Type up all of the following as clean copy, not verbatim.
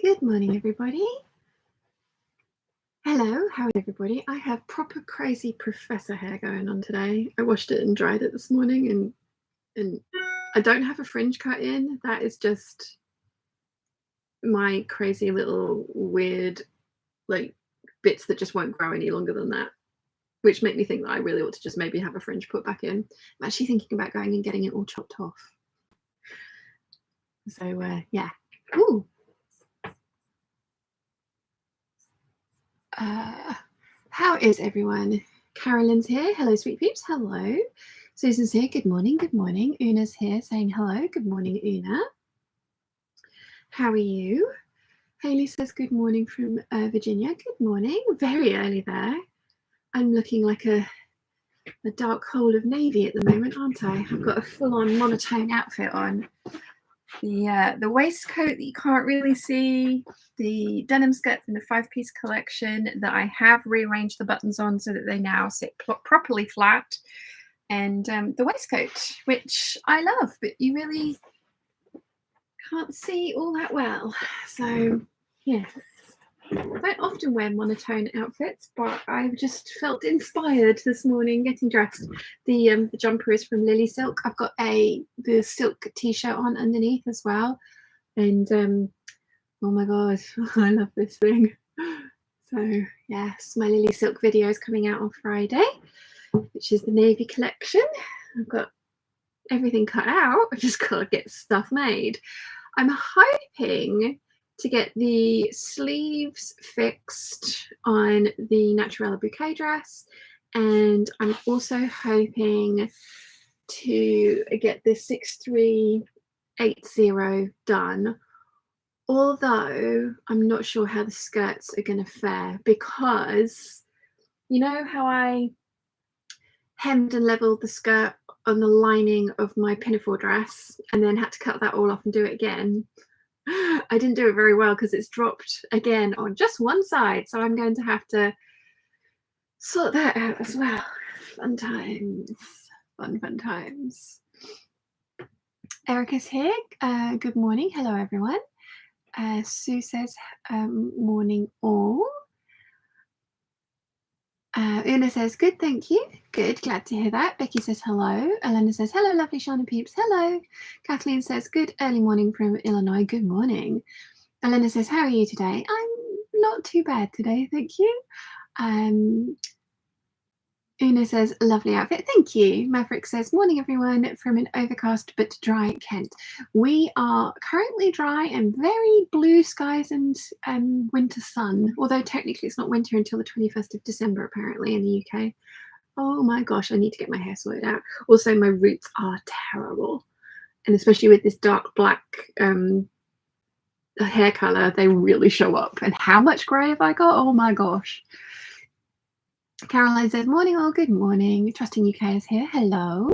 Good morning, everybody. Hello, how is everybody? I have proper crazy professor hair going on today. I washed it and dried it this morning, and I don't have a fringe cut in. That is just my crazy little weird like bits that just won't grow any longer than that, which make me think that I really ought to just maybe have a fringe put back in. I'm actually thinking about going and getting it all chopped off. So yeah. Ooh. How is everyone? Carolyn's here. Hello, sweet peeps. Hello. Susan's here. Good morning. Good morning. Una's here saying hello. Good morning, Una. How are you? Haley says good morning from Virginia. Good morning. Very early there. I'm looking like a dark hole of navy at the moment, aren't I? I've got a full-on monotone outfit on. The waistcoat that you can't really see, the denim skirt from the 5-piece collection that I have rearranged the buttons on so that they now sit properly flat, and the waistcoat, which I love, but you really can't see all that well. So yes, I don't often wear monotone outfits, but I've just felt inspired this morning getting dressed. The jumper is from Lily Silk. I've got the silk t-shirt on underneath as well, and oh my god, I love this thing. So yes, my Lily Silk video is coming out on Friday, which is the navy collection. I've got everything cut out. I just gotta get stuff made. I'm hoping to get the sleeves fixed on the Naturella bouquet dress, and I'm also hoping to get the 6380 done, although I'm not sure how the skirts are going to fare, because you know how I hemmed and leveled the skirt on the lining of my pinafore dress and then had to cut that all off and do it again. I didn't do it very well because it's dropped again on just one side, so I'm going to have to sort that out as well. Fun times. Fun times. Erica's here. Good morning. Hello, everyone. Sue says morning all. Una says good, thank you. Good, glad to hear that. Becky says hello. Elena says hello, lovely Shana Peeps. Hello. Kathleen says good early morning from Illinois. Good morning. Elena says how are you today? I'm not too bad today, thank you. Una says lovely outfit, thank you. Maverick says morning everyone from an overcast but dry Kent. We are currently dry and very blue skies and winter sun, although technically it's not winter until the 21st of December apparently in the UK. Oh my gosh, I need to get my hair sorted out. Also my roots are terrible, and especially with this dark black hair color, they really show up. And how much grey have I got? Oh my gosh. Caroline says, morning all, good morning. Trusting UK is here. Hello.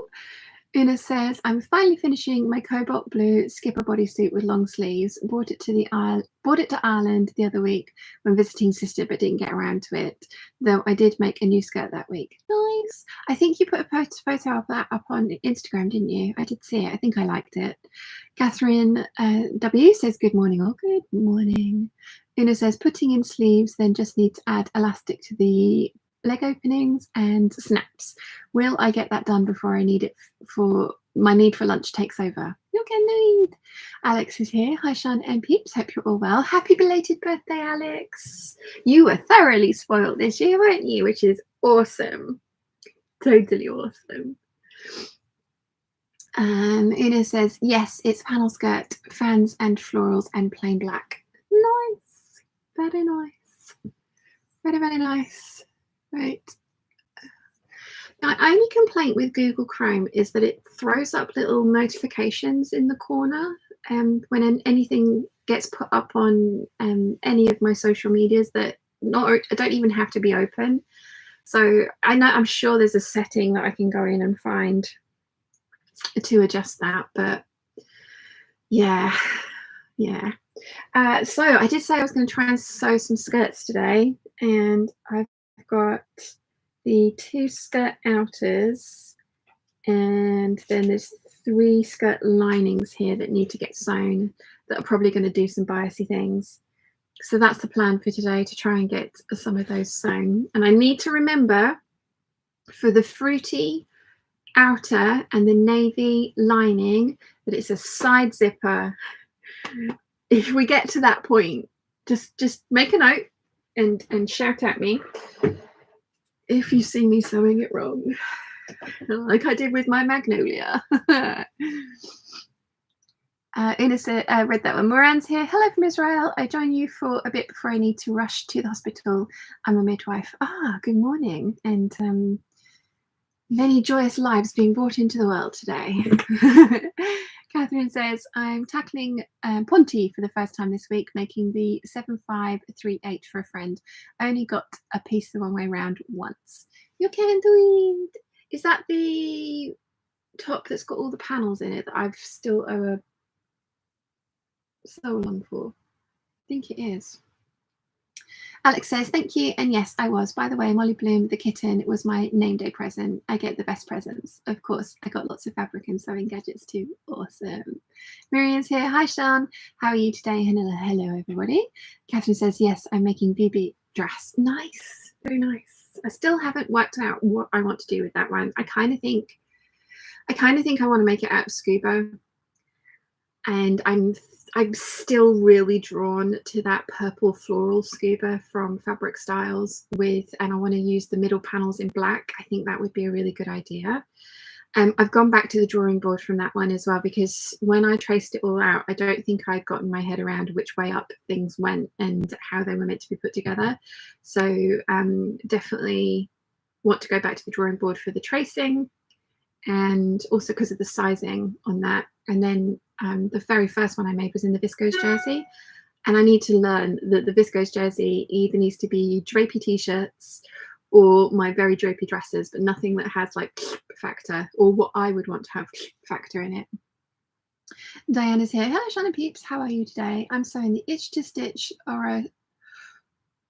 Una says, I'm finally finishing my cobalt blue skipper bodysuit with long sleeves. Bought it to Ireland the other week when visiting sister, but didn't get around to it. Though I did make a new skirt that week. Nice. I think you put a photo of that up on Instagram, didn't you? I did see it. I think I liked it. Catherine W says, good morning all. Good morning. Una says, putting in sleeves, then just need to add elastic to the leg openings and snaps. Will I get that done before I need it for my need for lunch takes over? You're gonna need. Alex is here. Hi Shan and Peeps, hope you're all well. Happy belated birthday, Alex. You were thoroughly spoiled this year, weren't you? Which is awesome. Totally awesome. Una says yes, it's panel skirt, fans and florals and plain black. Nice. Very nice. Very, very nice. Right. My only complaint with Google Chrome is that it throws up little notifications in the corner when anything gets put up on any of my social medias that don't even have to be open. So I'm sure there's a setting that I can go in and find to adjust that, but yeah. So I did say I was going to try and sew some skirts today, and I've got the 2 skirt outers, and then there's 3 skirt linings here that need to get sewn that are probably going to do some biasy things. So that's the plan for today, to try and get some of those sewn. And I need to remember for the fruity outer and the navy lining that it's a side zipper. If we get to that point, just make a note and shout at me if you see me sewing it wrong, like I did with my magnolia. Ines read that one. Moran's here. Hello from Israel. I join you for a bit before I need to rush to the hospital. I'm a midwife. Good morning, and many joyous lives being brought into the world today. Catherine says, I'm tackling Ponty for the first time this week, making the 7538 for a friend. I only got a piece the wrong way around once. You can do it. Is that the top that's got all the panels in it that I've still owe so long for? I think it is. Alex says, thank you. And yes, I was. By the way, Molly Bloom, the kitten, was my name day present. I get the best presents. Of course, I got lots of fabric and sewing gadgets too. Awesome. Miriam's here. Hi, Sean. How are you today? Hello, everybody. Catherine says, yes, I'm making BB dress. Nice. Very nice. I still haven't worked out what I want to do with that one. I kind of think I want to make it out of scuba. And I'm still really drawn to that purple floral scuba from Fabric Styles and I want to use the middle panels in black. I think that would be a really good idea. I've gone back to the drawing board from that one as well, because when I traced it all out, I don't think I'd gotten my head around which way up things went and how they were meant to be put together. So definitely want to go back to the drawing board for the tracing, and also because of the sizing on that. And then the very first one I made was in the viscose jersey, and I need to learn that the viscose jersey either needs to be drapey t-shirts or my very drapey dresses, but nothing that has like factor, or what I would want to have factor in it. Diana's here. Hello, Shannon Peeps. How are you today? I'm sewing the Itch to Stitch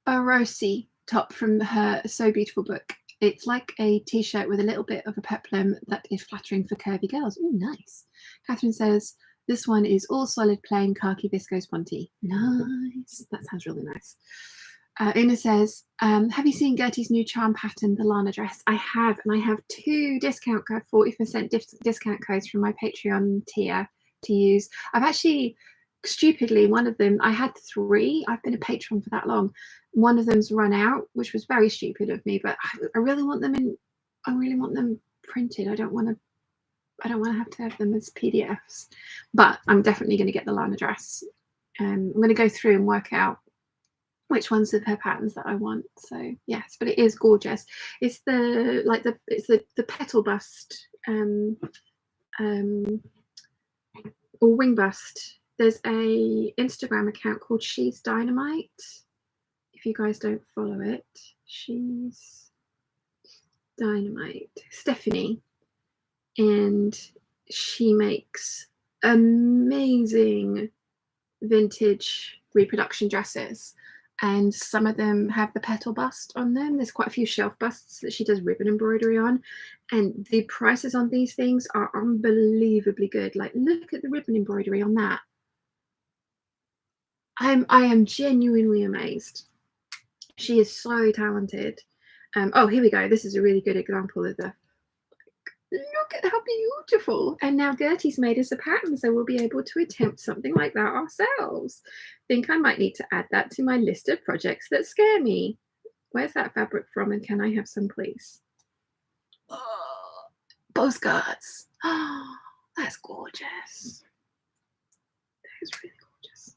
Orosi top from her So Beautiful book. It's like a t-shirt with a little bit of a peplum that is flattering for curvy girls. Oh, nice. Catherine says, this one is all solid plain khaki viscose Ponty. Nice. That sounds really nice. Una says, have you seen Gertie's new charm pattern, the Lana dress? I have, and I have 2 discount code, 40% discount codes from my Patreon tier to use. I've actually, stupidly, one of them, I had 3. I've been a patron for that long. One of them's run out, which was very stupid of me, but I really want them printed. I don't want to have them as PDFs, but I'm definitely going to get the Lana dress. I'm going to go through and work out which ones of her patterns that I want. So yes, but it is gorgeous. It's the petal bust or wing bust. There's a Instagram account called She's Dynamite. If you guys don't follow it, She's Dynamite, Stephanie, and she makes amazing vintage reproduction dresses, and some of them have the petal bust on them. There's quite a few shelf busts that she does ribbon embroidery on, and the prices on these things are unbelievably good. Like, look at the ribbon embroidery on that. I am genuinely amazed. She is so talented. Oh, here we go. This is a really good example of the, look at how beautiful. And now Gertie's made us a pattern, so we'll be able to attempt something like that ourselves. Think I might need to add that to my list of projects that scare me. Where's that fabric from, and can I have some, please? Oh, postcards. Oh, that's gorgeous. That is really gorgeous.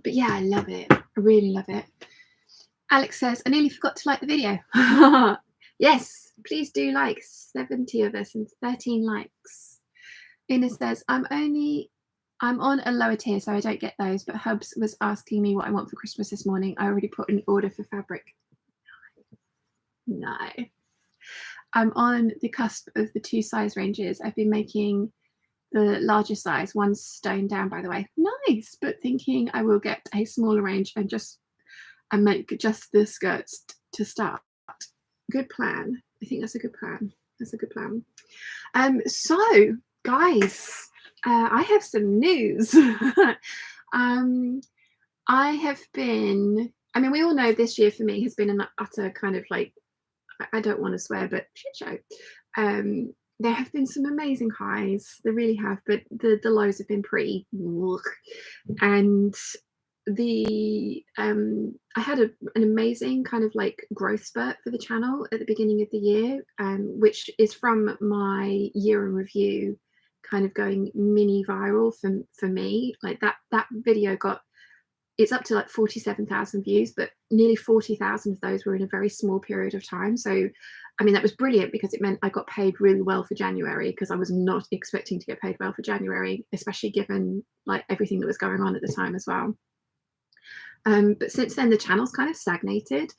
But yeah, I love it. I really love it. Alex says, I nearly forgot to like the video. Yes, please do like. 70 of us and 13 likes. Ines says, I'm on a lower tier, so I don't get those, but Hubs was asking me what I want for Christmas this morning. I already put an order for fabric. No. I'm on the cusp of the 2 size ranges. I've been making the larger size. One's stoned down, by the way. Nice, but thinking I will get a smaller range and make just the skirts to start. Good plan. I think that's a good plan. That's a good plan. So guys, I have some news. I have been, I mean, we all know this year for me has been an utter kind of like, I don't want to swear, but shit show. There have been some amazing highs, there really have, but the lows have been pretty, and I had an amazing kind of like growth spurt for the channel at the beginning of the year, which is from my year in review kind of going mini viral for me. Like that video it's up to like 47,000 views, but nearly 40,000 of those were in a very small period of time. So I mean, that was brilliant because it meant I got paid really well for January, because I was not expecting to get paid well for January, especially given like everything that was going on at the time as well. But since then, the channel's kind of stagnated,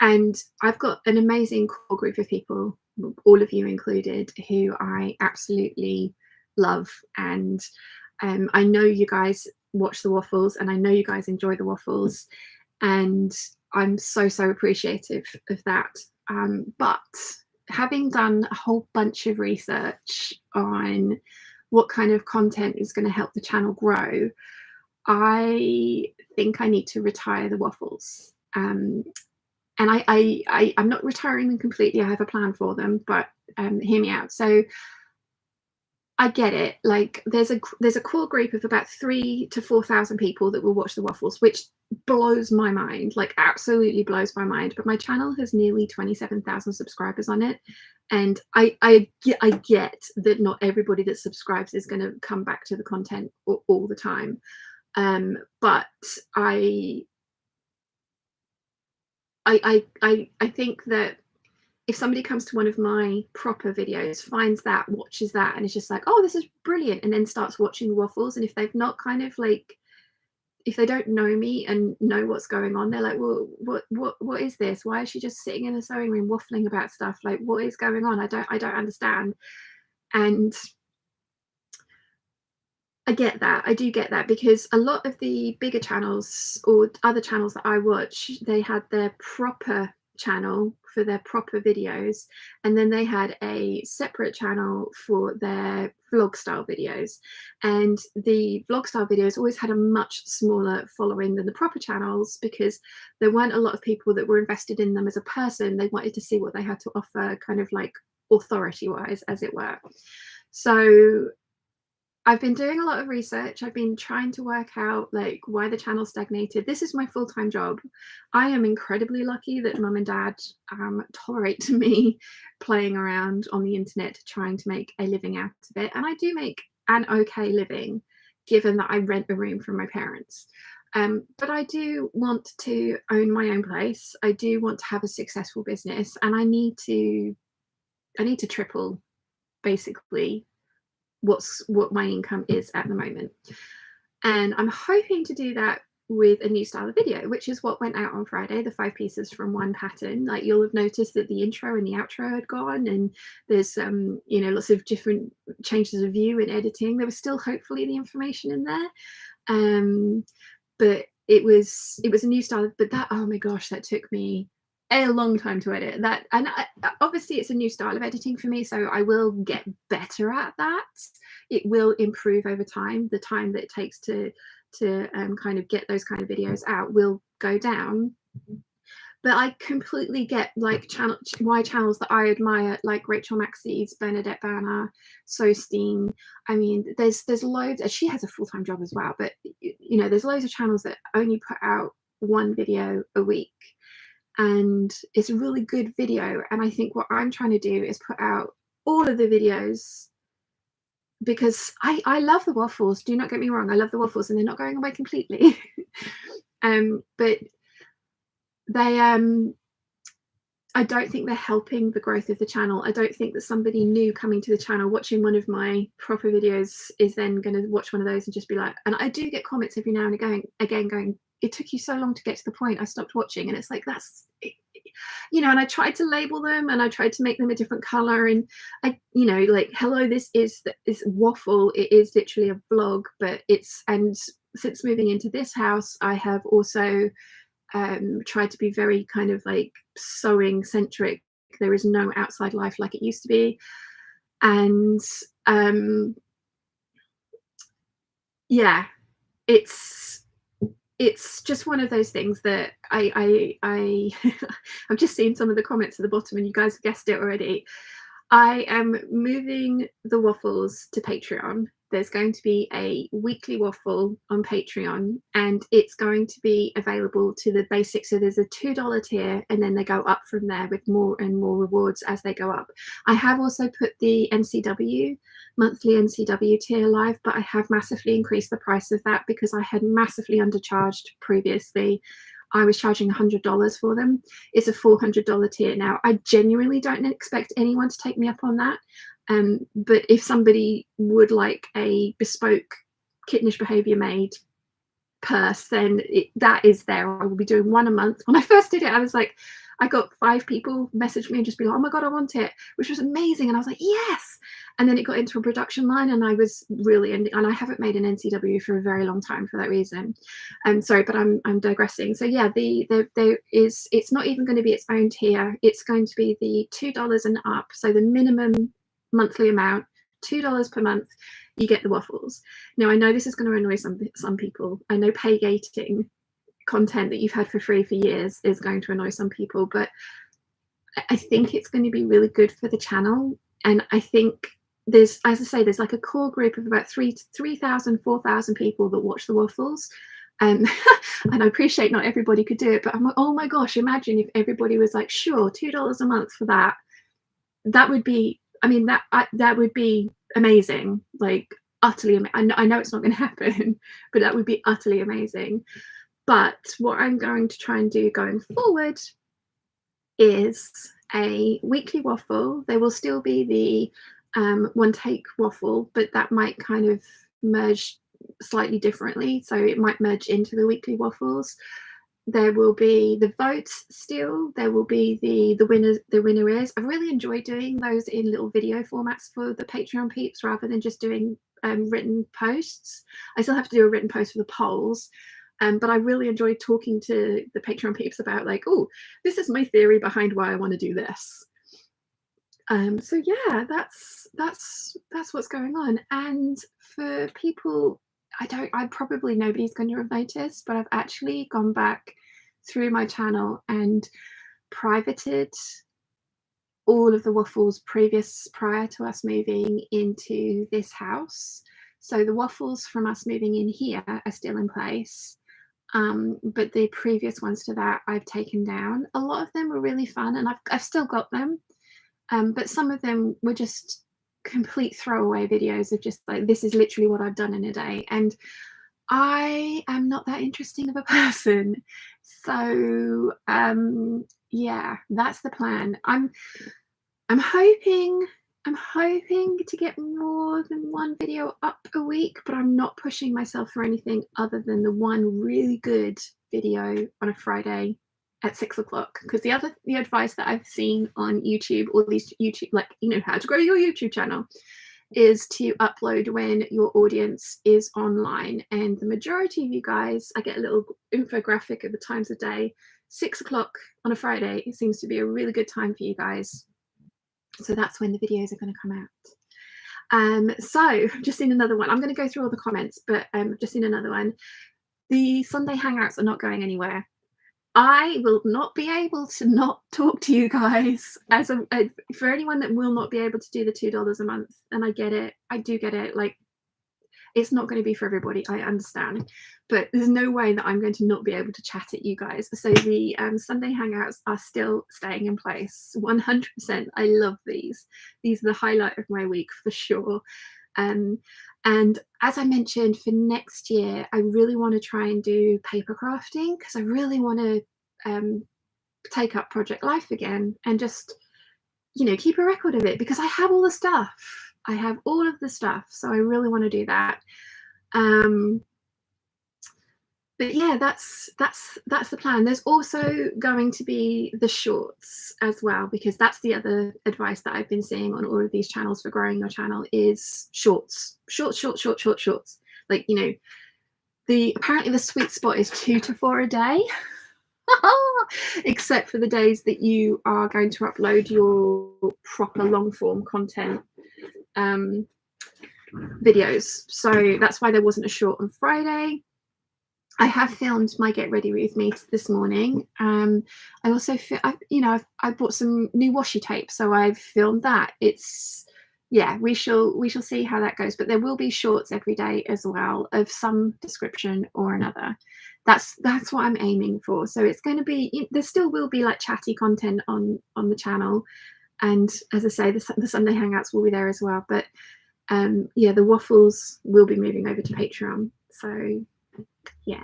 and I've got an amazing core group of people, all of you included, who I absolutely love. And I know you guys watch the waffles, and I know you guys enjoy the waffles, and I'm so appreciative of that. But having done a whole bunch of research on what kind of content is going to help the channel grow, I think I need to retire the waffles. And I'm not retiring them completely. I have a plan for them, but hear me out. So I get it. Like there's a core group of about 3,000 to 4,000 people that will watch the waffles, which blows my mind, like absolutely blows my mind. But my channel has nearly 27,000 subscribers on it. And I get that not everybody that subscribes is going to come back to the content all the time. But I think that if somebody comes to one of my proper videos, finds that, watches that, and is just like, oh, this is brilliant, and then starts watching the waffles, and if they've not kind of like, if they don't know me and know what's going on, they're like, well, what is this? Why is she just sitting in a sewing room waffling about stuff? Like, what is going on? I don't understand. And I get that. I do get that, because a lot of the bigger channels or other channels that I watch, they had their proper channel for their proper videos, and then they had a separate channel for their vlog style videos. And the vlog style videos always had a much smaller following than the proper channels, because there weren't a lot of people that were invested in them as a person. They wanted to see what they had to offer, kind of like authority wise, as it were. So I've been doing a lot of research. I've been trying to work out like why the channel stagnated. This is my full-time job. I am incredibly lucky that mum and dad tolerate me playing around on the internet, trying to make a living out of it. And I do make an okay living, given that I rent a room from my parents. But I do want to own my own place. I do want to have a successful business, and I need to triple basically what my income is at the moment. And I'm hoping to do that with a new style of video, which is what went out on Friday, the 5 pieces from one pattern. Like you'll have noticed that the intro and the outro had gone, and there's lots of different changes of view and editing. There was still hopefully the information in there, but it was a new style. But that, oh my gosh, that took me a long time to edit that. And obviously it's a new style of editing for me, so I will get better at that. It will improve over time. The time that it takes to kind of get those kind of videos out will go down. But I completely get like why channels that I admire, like Rachel Maxey's, Bernadette Banner, Sosteen. I mean, there's loads. She has a full-time job as well, but there's loads of channels that only put out one video a week, and it's a really good video. And I think what I'm trying to do is put out all of the videos, because I love the waffles. Do not get me wrong, I love the waffles, and they're not going away completely. But they I don't think they're helping the growth of the channel. I don't think that somebody new coming to the channel, watching one of my proper videos, is then going to watch one of those and just be like, and I do get comments every now and again going, it took you so long to get to the point, I stopped watching. And it's like, that's, and I tried to label them, and I tried to make them a different color, and like, hello, this is waffle. It is literally a vlog, but and since moving into this house, I have also tried to be very kind of like sewing centric. There is no outside life like it used to be. And yeah, it's it's just one of those things that I've just seen some of the comments at the bottom, and you guys have guessed it already. I am moving the waffles to Patreon. There's going to be a weekly waffle on Patreon, and it's going to be available to the basic. So there's a $2 tier, and then they go up from there with more and more rewards as they go up. I have also put the monthly NCW tier live, but I have massively increased the price of that because I had massively undercharged previously. I was charging $100 for them. It's a $400 tier now. I genuinely don't expect anyone to take me up on that. But if somebody would like a bespoke Kittenish Behaviour made purse, then that is there. I will be doing one a month. When I first did it, I was like, I got 5 people message me and just be like, oh my God, I want it, which was amazing. And I was like, yes. And then it got into a production line, and I was really, and I haven't made an NCW for a very long time for that reason. Sorry, but I'm digressing. So yeah, it's not even going to be its own tier. It's going to be the $2 and up. So the minimum monthly amount, $2 per month, you get the waffles. Now I know this is going to annoy some people. I know pay gating content that you've had for free for years is going to annoy some people, but I think it's going to be really good for the channel. And I think there's, as I say, there's like a core group of about 3,000, 4,000 people that watch the waffles. And I appreciate not everybody could do it, but I'm like, oh my gosh, imagine if everybody was like, sure, $2 a month for that. That would be, I mean, that would be amazing. Like utterly amazing. I know it's not going to happen, but that would be utterly amazing. But what I'm going to try and do going forward is a weekly waffle. There will still be the one take waffle, but that might kind of merge slightly differently. So it might merge into the weekly waffles. There will be the votes still. There will be the winner is. I've really enjoyed doing those in little video formats for the Patreon peeps rather than just doing written posts. I still have to do a written post for the polls. But I really enjoyed talking to the Patreon peeps about like, oh, this is my theory behind why I want to do this. So yeah, that's what's going on. And for people, I probably nobody's going to have noticed, but I've actually gone back through my channel and privated all of the waffles prior to us moving into this house. So the waffles from us moving in here are still in place. But the previous ones to that I've taken down. A lot of them were really fun, and I've still got them, but some of them were just complete throwaway videos of just like, this is literally what I've done in a day, and I am not that interesting of a person. So yeah, that's the plan. I'm hoping to get more than one video up a week, but I'm not pushing myself for anything other than the one really good video on a Friday at 6 o'clock. Because the advice that I've seen on YouTube, or at least YouTube, like, you know, how to grow your YouTube channel, is to upload when your audience is online. And the majority of you guys, I get a little infographic of the times of day. 6 o'clock on a Friday, it seems to be a really good time for you guys. So that's when the videos are going to come out. So just seen another one. I'm going to go through all the comments, but just seen another one. The Sunday Hangouts are not going anywhere. I will not be able to not talk to you guys for anyone that will not be able to do the $2 a month. And I get it. I do get it. Like, it's not going to be for everybody. I understand, but there's no way that I'm going to not be able to chat at you guys. So the Sunday Hangouts are still staying in place. 100%. I love these. These are the highlight of my week for sure. And as I mentioned, for next year, I really want to try and do paper crafting, because I really want to take up Project Life again and just, you know, keep a record of it, because I have all the stuff. I have all of the stuff, so I really want to do that. But yeah, that's the plan. There's also going to be the shorts as well, because that's the other advice that I've been seeing on all of these channels for growing your channel is shorts. Like, you know, apparently the sweet spot is 2 to 4 a day. Except for the days that you are going to upload your proper long form content videos. So that's why there wasn't a short on Friday. I have filmed my get ready with me this morning. I also I bought some new washi tape, so I've filmed that. It's we shall see how that goes, but there will be shorts every day as well of some description or another. That's what I'm aiming for. So it's going to be, there still will be like chatty content on the channel, and as I say, the Sunday hangouts will be there as well. But the waffles will be moving over to Patreon. So yeah,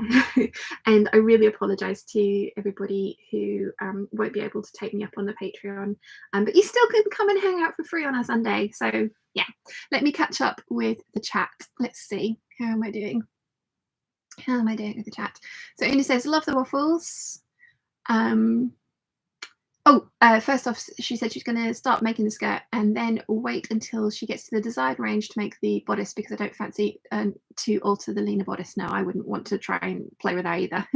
and I really apologize to everybody who won't be able to take me up on the Patreon, but you still can come and hang out for free on a Sunday. So yeah, let me catch up with the chat. Let's see, how am I doing with the chat? So Una says, love the waffles. First off, she said she's going to start making the skirt and then wait until she gets to the design range to make the bodice, because I don't fancy to alter the Lena bodice. No, I wouldn't want to try and play with that either.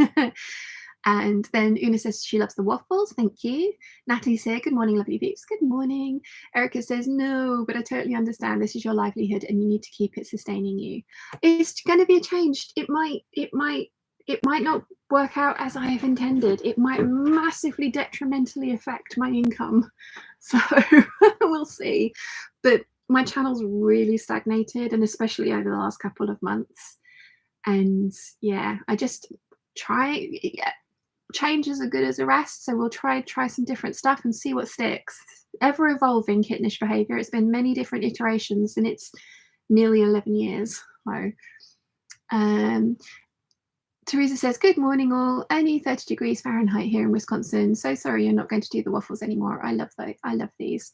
And then Una says she loves the waffles. Thank you. Natalie's here. Good morning, lovely peeps. Good morning. Erica says, no, but I totally understand. This is your livelihood and you need to keep it sustaining you. It's going to be a change. It might not work out as I have intended. It might massively detrimentally affect my income. So we'll see. But my channel's really stagnated, and especially over the last couple of months. And yeah, I just change is as good as a rest. So we'll try some different stuff and see what sticks. Ever evolving Kittenish behaviour. It's been many different iterations, and it's nearly 11 years. So Teresa says, good morning all. Only 30 degrees Fahrenheit here in Wisconsin. So sorry you're not going to do the waffles anymore. I love those. I love these.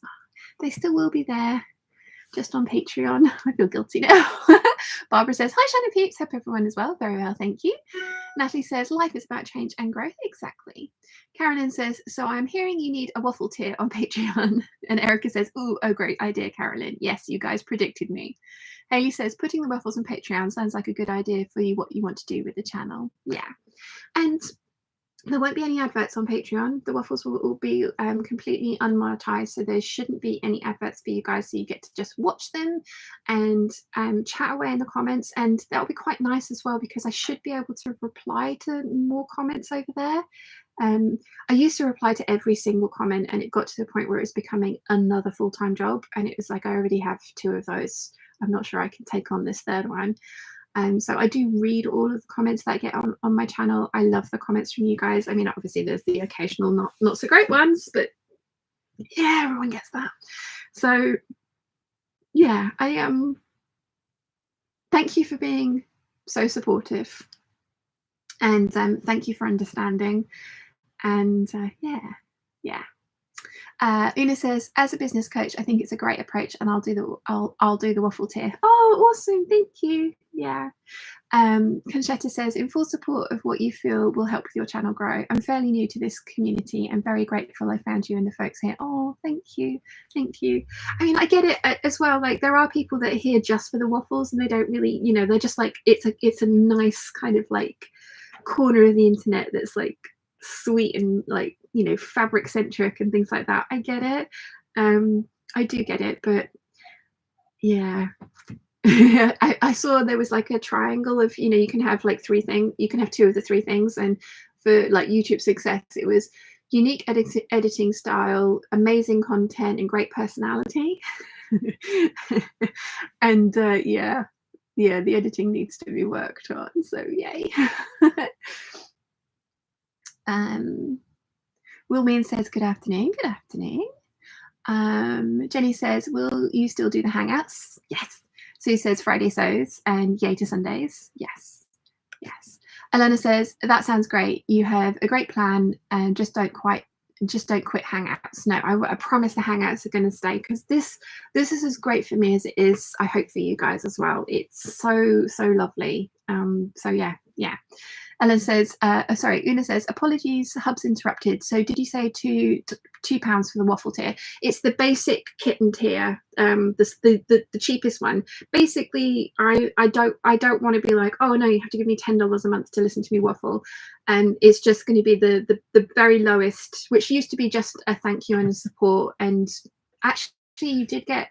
They still will be there, just on Patreon. I feel guilty now. Barbara says, hi Shannon peeps. Hope everyone is well. Very well, thank you. Natalie says, life is about change and growth. Exactly. Carolyn says, so I'm hearing you need a waffle tier on Patreon. And Erica says, oh great idea, Carolyn. Yes, you guys predicted me. Hayley says, putting the waffles on Patreon sounds like a good idea for you, what you want to do with the channel. Yeah. And there won't be any adverts on Patreon. The waffles will all be completely unmonetized, so there shouldn't be any adverts for you guys, so you get to just watch them and chat away in the comments. And that'll be quite nice as well, because I should be able to reply to more comments over there. I used to reply to every single comment, and it got to the point where it was becoming another full-time job, and it was like, I already have 2 of those. I'm not sure I can take on this 3rd one. So I do read all of the comments that I get on my channel. I love the comments from you guys. I mean, obviously there's the occasional not so great ones, but yeah, everyone gets that. So yeah, I thank you for being so supportive, and thank you for understanding. And yeah. Una says, as a business coach, I think it's a great approach, and I'll do the waffle tier. Oh, awesome! Thank you. Yeah. Conchetta says, in full support of what you feel will help your channel grow. I'm fairly new to this community and very grateful I found you and the folks here. Oh, thank you. I mean, I get it as well. Like, there are people that are here just for the waffles, and they don't really, they're just like, it's a nice kind of like corner of the internet that's like sweet and like, fabric centric and things like that. I get it. I do get it, but yeah. I saw there was like a triangle of, you can have like 3 things, you can have 2 of the 3 things, and for like YouTube success it was unique editing style, amazing content, and great personality. And the editing needs to be worked on, so yay. Wilmean says, good afternoon. Jenny says, will you still do the hangouts? Yes. Sue says Friday so's and yay to Sundays. Yes. Elena says, that sounds great. You have a great plan, and just don't quit hangouts. No, I promise the hangouts are going to stay, because this is as great for me as it is, I hope, for you guys as well. It's so lovely. So yeah. Ellen says, Una says, apologies, hub's interrupted. So did you say £2 for the waffle tier? It's the basic kitten tier, the cheapest one. Basically, I don't want to be like, oh no, you have to give me $10 a month to listen to me waffle. And it's just going to be the very lowest, which used to be just a thank you and a support. And actually, you did get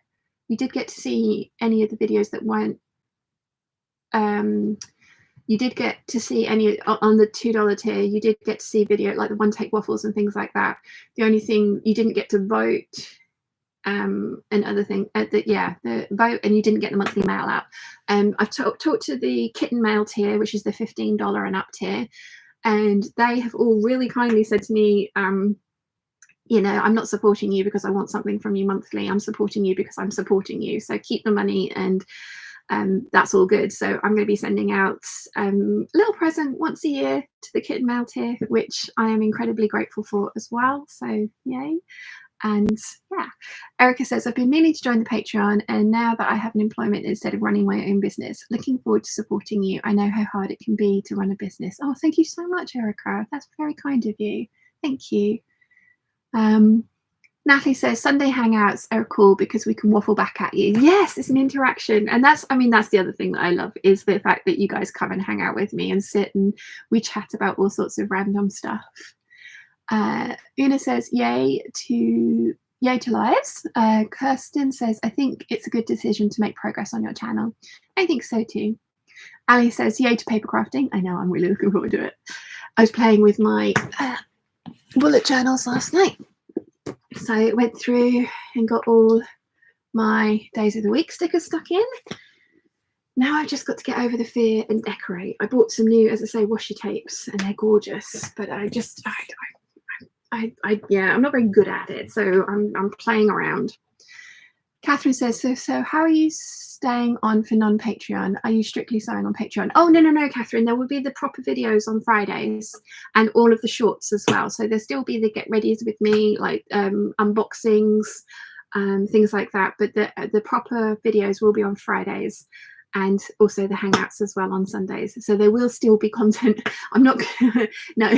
to see any of the videos that weren't you did get to see any on the $2 tier. You did get to see video like the one take waffles and things like that. The only thing you didn't get to vote, and other thing, the vote, and you didn't get the monthly mail out. I've talked to the kitten mail tier, which is the $15 and up tier, and they have all really kindly said to me, you know, I'm not supporting you because I want something from you monthly. I'm supporting you because I'm supporting you. So keep the money, and that's all good. So I'm going to be sending out a little present once a year to the kitten mail tier, which I am incredibly grateful for as well. So yay. And yeah, Erica says, I've been meaning to join the Patreon, and now that I have an employment instead of running my own business, looking forward to supporting you. I know how hard it can be to run a business. Oh, thank you so much, Erica. That's very kind of you. Thank you. Natalie says, Sunday hangouts are cool because we can waffle back at you. Yes, it's an interaction. And that's the other thing that I love, is the fact that you guys come and hang out with me and sit and we chat about all sorts of random stuff. Una says, yay to lives. Kirsten says, I think it's a good decision to make progress on your channel. I think so too. Ali says, yay to paper crafting. I know, I'm really looking forward to it. I was playing with my bullet journals last night. So I went through and got all my days of the week stickers stuck in. Now I've just got to get over the fear and decorate. I bought some new, as I say, washi tapes, and they're gorgeous, but I'm not very good at it, so I'm playing around. Catherine says, so how are you staying on for non-Patreon? Are you strictly sewing on Patreon? Oh, no, Catherine, there will be the proper videos on Fridays and all of the shorts as well. So there'll still be the get readies with me, like unboxings, things like that. But the proper videos will be on Fridays, and also the hangouts as well on Sundays. So there will still be content. I'm not no.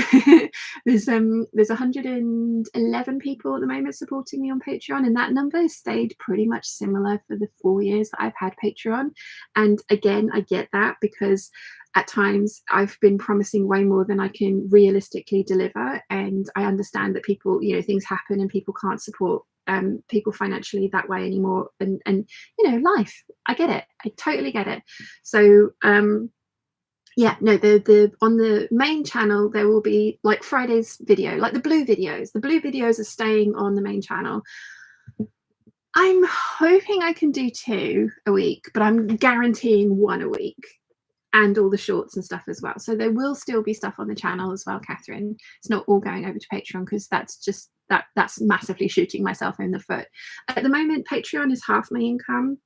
There's 111 people at the moment supporting me on Patreon, and that number has stayed pretty much similar for the 4 years that I've had Patreon. And again, I get that, because at times I've been promising way more than I can realistically deliver, and I understand that people, you know, things happen and people can't support people financially that way anymore, and you know, life. I get it. I totally get it. So yeah, no, the on the main channel there will be like Friday's video, like the blue videos. The blue videos are staying on the main channel. I'm hoping I can do 2 a week, but I'm guaranteeing 1 a week, and all the shorts and stuff as well. So there will still be stuff on the channel as well, Catherine. It's not all going over to Patreon, because that's just that's massively shooting myself in the foot. At the moment, Patreon is half my income.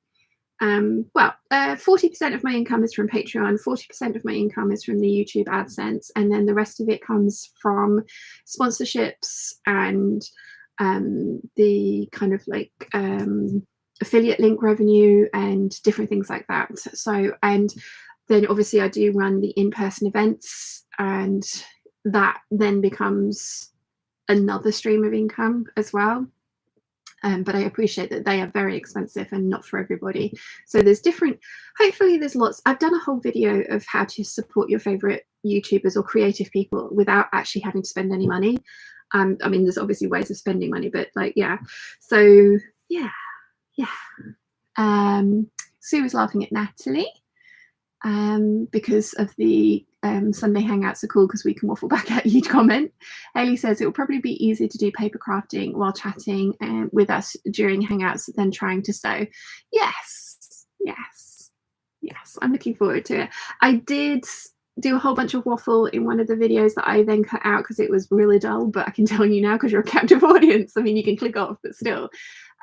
40% of my income is from Patreon, 40% of my income is from the YouTube AdSense, and then the rest of it comes from sponsorships and the kind of like affiliate link revenue and different things like that. So, and then obviously I do run the in-person events, and that then becomes another stream of income as well. But I appreciate that they are very expensive and not for everybody. So there's different, hopefully there's lots. I've done a whole video of how to support your favorite YouTubers or creative people without actually having to spend any money. I mean, there's obviously ways of spending money, but like, yeah. So yeah. Sue was laughing at Natalie because of the Sunday hangouts are cool because we can waffle back at you comment. Hayley says it will probably be easier to do paper crafting while chatting with us during hangouts than trying to sew. Yes, I'm looking forward to it. I did do a whole bunch of waffle in one of the videos that I then cut out because it was really dull, but I can tell you now because you're a captive audience. I mean, you can click off, but still.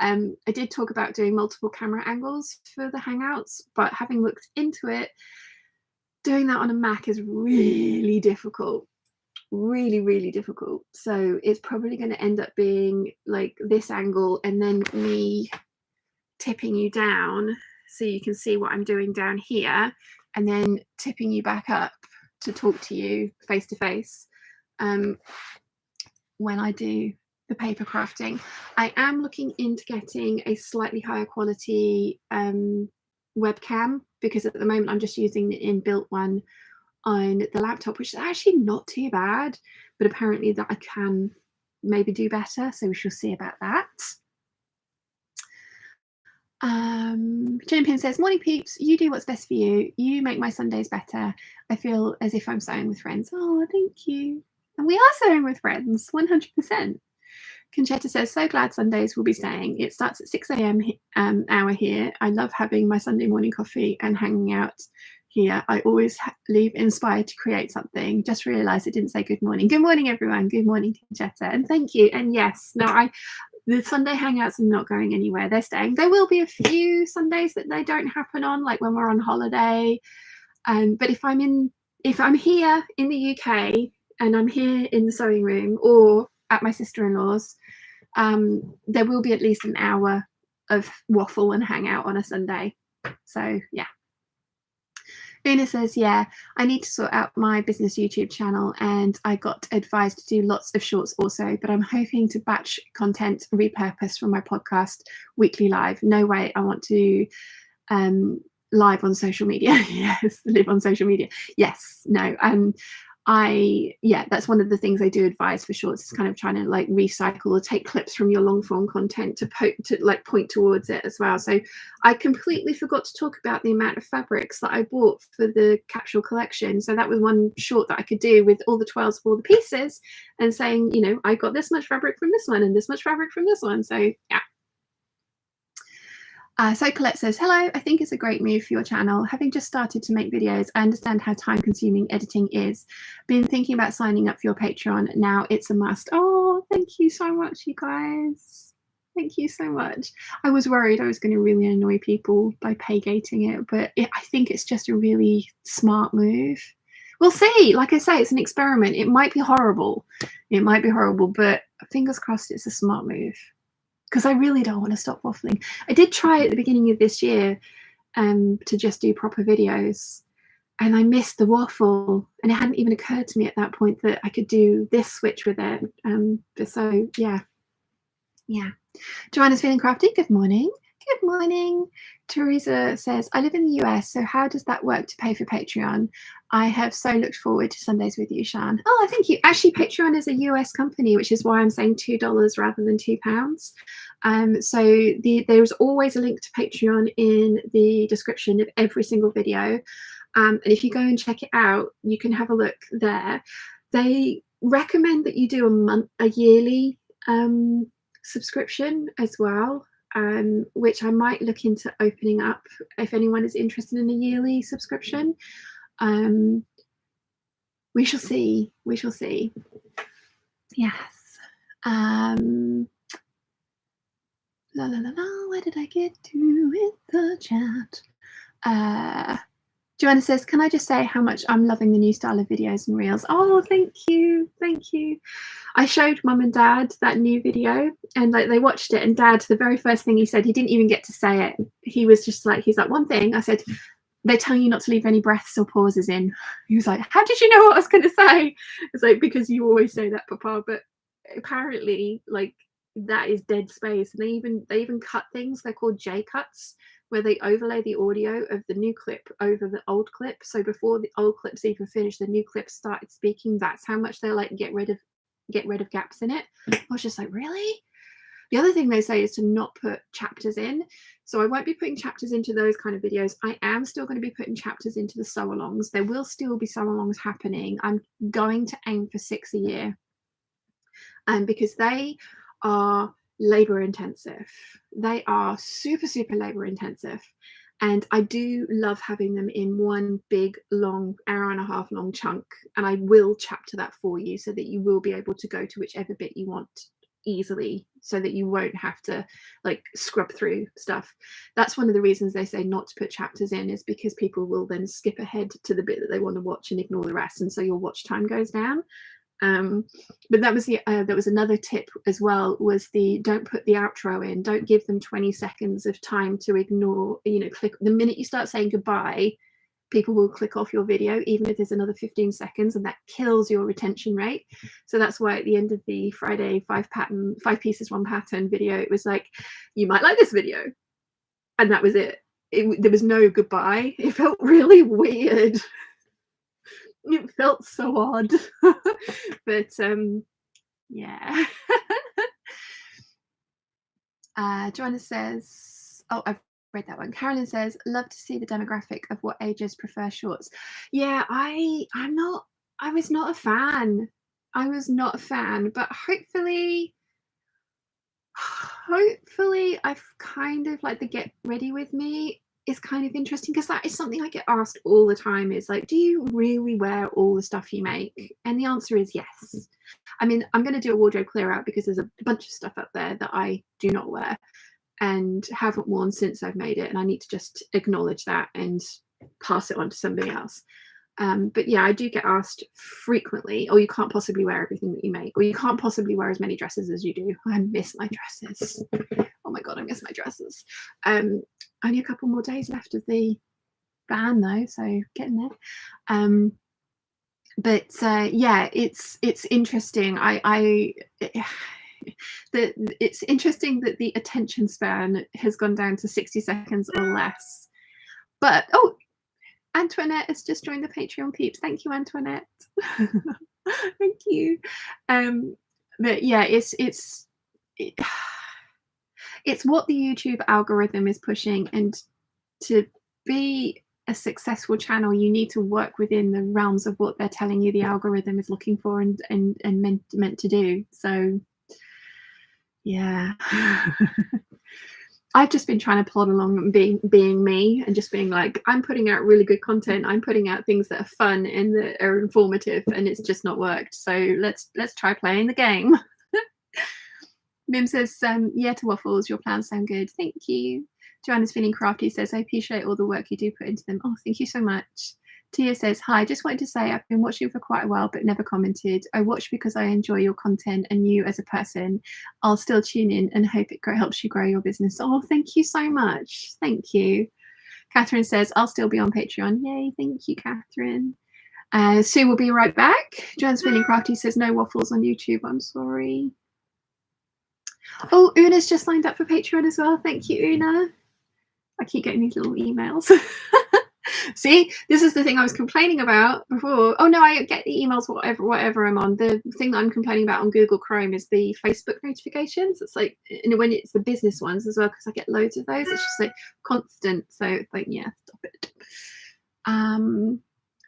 I did talk about doing multiple camera angles for the hangouts, but having looked into it, doing that on a Mac is really difficult, really difficult. So it's probably going to end up being like this angle and then me tipping you down so you can see what I'm doing down here, and then tipping you back up to talk to you face to face when I do the paper crafting. I am looking into getting a slightly higher quality webcam, because at the moment I'm just using the inbuilt one on the laptop, which is actually not too bad, but apparently that I can maybe do better, so we shall see about that. Jimpian says, morning peeps, you do what's best for you. You make my Sundays better. I feel as if I'm sewing with friends. Oh, thank you. And we are sewing with friends, 100%. Conchetta says, so glad Sundays will be staying. It starts at 6 a.m. Hour here. I love having my Sunday morning coffee and hanging out here. I always leave inspired to create something. Just realised I didn't say good morning. Good morning, everyone. Good morning, Conchetta. And thank you. And yes, no, the Sunday hangouts are not going anywhere. They're staying. There will be a few Sundays that they don't happen on, like when we're on holiday. But if I'm here in the UK and I'm here in the sewing room or at my sister-in-law's, there will be at least an hour of waffle and hangout on a Sunday. So yeah. Una says, yeah, I need to sort out my business YouTube channel and I got advised to do lots of shorts also, but I'm hoping to batch content repurpose from my podcast weekly live. No way I want to live on social media. Yes, live on social media. Yes, no. That's one of the things I do advise for shorts, is kind of trying to like recycle or take clips from your long form content to point towards it as well. So I completely forgot to talk about the amount of fabrics that I bought for the capsule collection. So that was one short that I could do with all the 12s of all the pieces and saying, you know, I got this much fabric from this one and this much fabric from this one. So yeah. So Colette says, hello, I think it's a great move for your channel. Having just started to make videos, I understand how time consuming editing is. Been thinking about signing up for your Patreon. Now it's a must. Oh, thank you so much, you guys. Thank you so much. I was worried I was going to really annoy people by pay gating it, but I think it's just a really smart move. We'll see. Like I say, it's an experiment. It might be horrible. It might be horrible, but fingers crossed it's a smart move. Because I really don't want to stop waffling. I did try at the beginning of this year to just do proper videos, and I missed the waffle, and it hadn't even occurred to me at that point that I could do this switch with it. So yeah. Joanna's feeling crafty. Good morning. Good morning. Teresa says, I live in the US, so how does that work to pay for Patreon? I have so looked forward to Sundays with you, Shan. Oh, thank you. Actually, Patreon is a US company, which is why I'm saying $2 rather than £2. So there's always a link to Patreon in the description of every single video. And if you go and check it out, you can have a look there. They recommend that you do a yearly subscription as well, which I might look into opening up if anyone is interested in a yearly subscription. We shall see. We shall see. Yes. Where did I get to with the chat? Joanna says, can I just say how much I'm loving the new style of videos and reels? Oh, thank you. Thank you. I showed mum and dad that new video and like they watched it, and dad, the very first thing he said, he didn't even get to say it. He was just like, he's like, one thing. I said, they're telling you not to leave any breaths or pauses in. He was like, how did you know what I was going to say? It's like, because you always say that, Papa. But apparently, like, that is dead space. And they even cut things. They're called J cuts, where they overlay the audio of the new clip over the old clip. So before the old clips even finished, the new clip started speaking. That's how much they're like get rid of gaps in it. I was just like, really? The other thing they say is to not put chapters in. So I won't be putting chapters into those kind of videos. I am still going to be putting chapters into the sew-alongs. There will still be sew-alongs happening. I'm going to aim for 6 a year. Because they are labor intensive. They are super, super labor intensive. And I do love having them in one big, long, hour-and-a-half long chunk. And I will chapter that for you so that you will be able to go to whichever bit you want easily, so that you won't have to like scrub through stuff. That's one of the reasons they say not to put chapters in, is because people will then skip ahead to the bit that they want to watch and ignore the rest. And so your watch time goes down. But that was another tip as well, was don't put the outro in. Don't give them 20 seconds of time to ignore, click. The minute you start saying goodbye, people will click off your video, even if there's another 15 seconds, and that kills your retention rate. So that's why at the end of the Friday 5 pieces 1 pattern video, it was like, you might like this video, and that was it. There was no goodbye. It felt really weird. It felt so odd. But yeah. Joanna says, oh, I've read that one. Carolyn says, love to see the demographic of what ages prefer shorts. Yeah, I was not a fan. I was not a fan, but hopefully I've kind of like the get ready with me is kind of interesting, because that is something I get asked all the time, is like, do you really wear all the stuff you make? And the answer is yes. I mean, I'm going to do a wardrobe clear out because there's a bunch of stuff up there that I do not wear and haven't worn since I've made it, and I need to just acknowledge that and pass it on to somebody else. But yeah, I do get asked frequently, oh, you can't possibly wear everything that you make, or you can't possibly wear as many dresses as you do. I miss my dresses. Oh my God, I miss my dresses. Only a couple more days left of the ban though, so getting there. Yeah, it's interesting. It's interesting that the attention span has gone down to 60 seconds or less. But oh, Antoinette has just joined the Patreon peeps. Thank you, Antoinette. Thank you. But yeah, it's what the YouTube algorithm is pushing, and to be a successful channel, you need to work within the realms of what they're telling you the algorithm is looking for and meant to do. So yeah. I've just been trying to plod along and being me, and just being like, I'm putting out really good content, I'm putting out things that are fun and that are informative, and it's just not worked. So let's try playing the game. Mim says, yeah to waffles, your plans sound good. Thank you. Joanna's feeling crafty says, I appreciate all the work you do put into them. Oh, thank you so much. Tia says, hi, just wanted to say I've been watching for quite a while but never commented. I watch because I enjoy your content and you as a person. I'll still tune in and hope it helps you grow your business. Oh, thank you so much. Thank you. Catherine says, I'll still be on Patreon. Yay, thank you, Catherine. Sue will be right back. Joanne's feeling crafty says, no waffles on YouTube. I'm sorry. Oh, Una's just signed up for Patreon as well. Thank you, Una. I keep getting these little emails. See, this is the thing I was complaining about before. Oh no, I get the emails whatever I'm on. The thing that I'm complaining about on Google Chrome is the Facebook notifications. It's like, and when it's the business ones as well, because I get loads of those. It's just like constant. So it's like, yeah, stop it.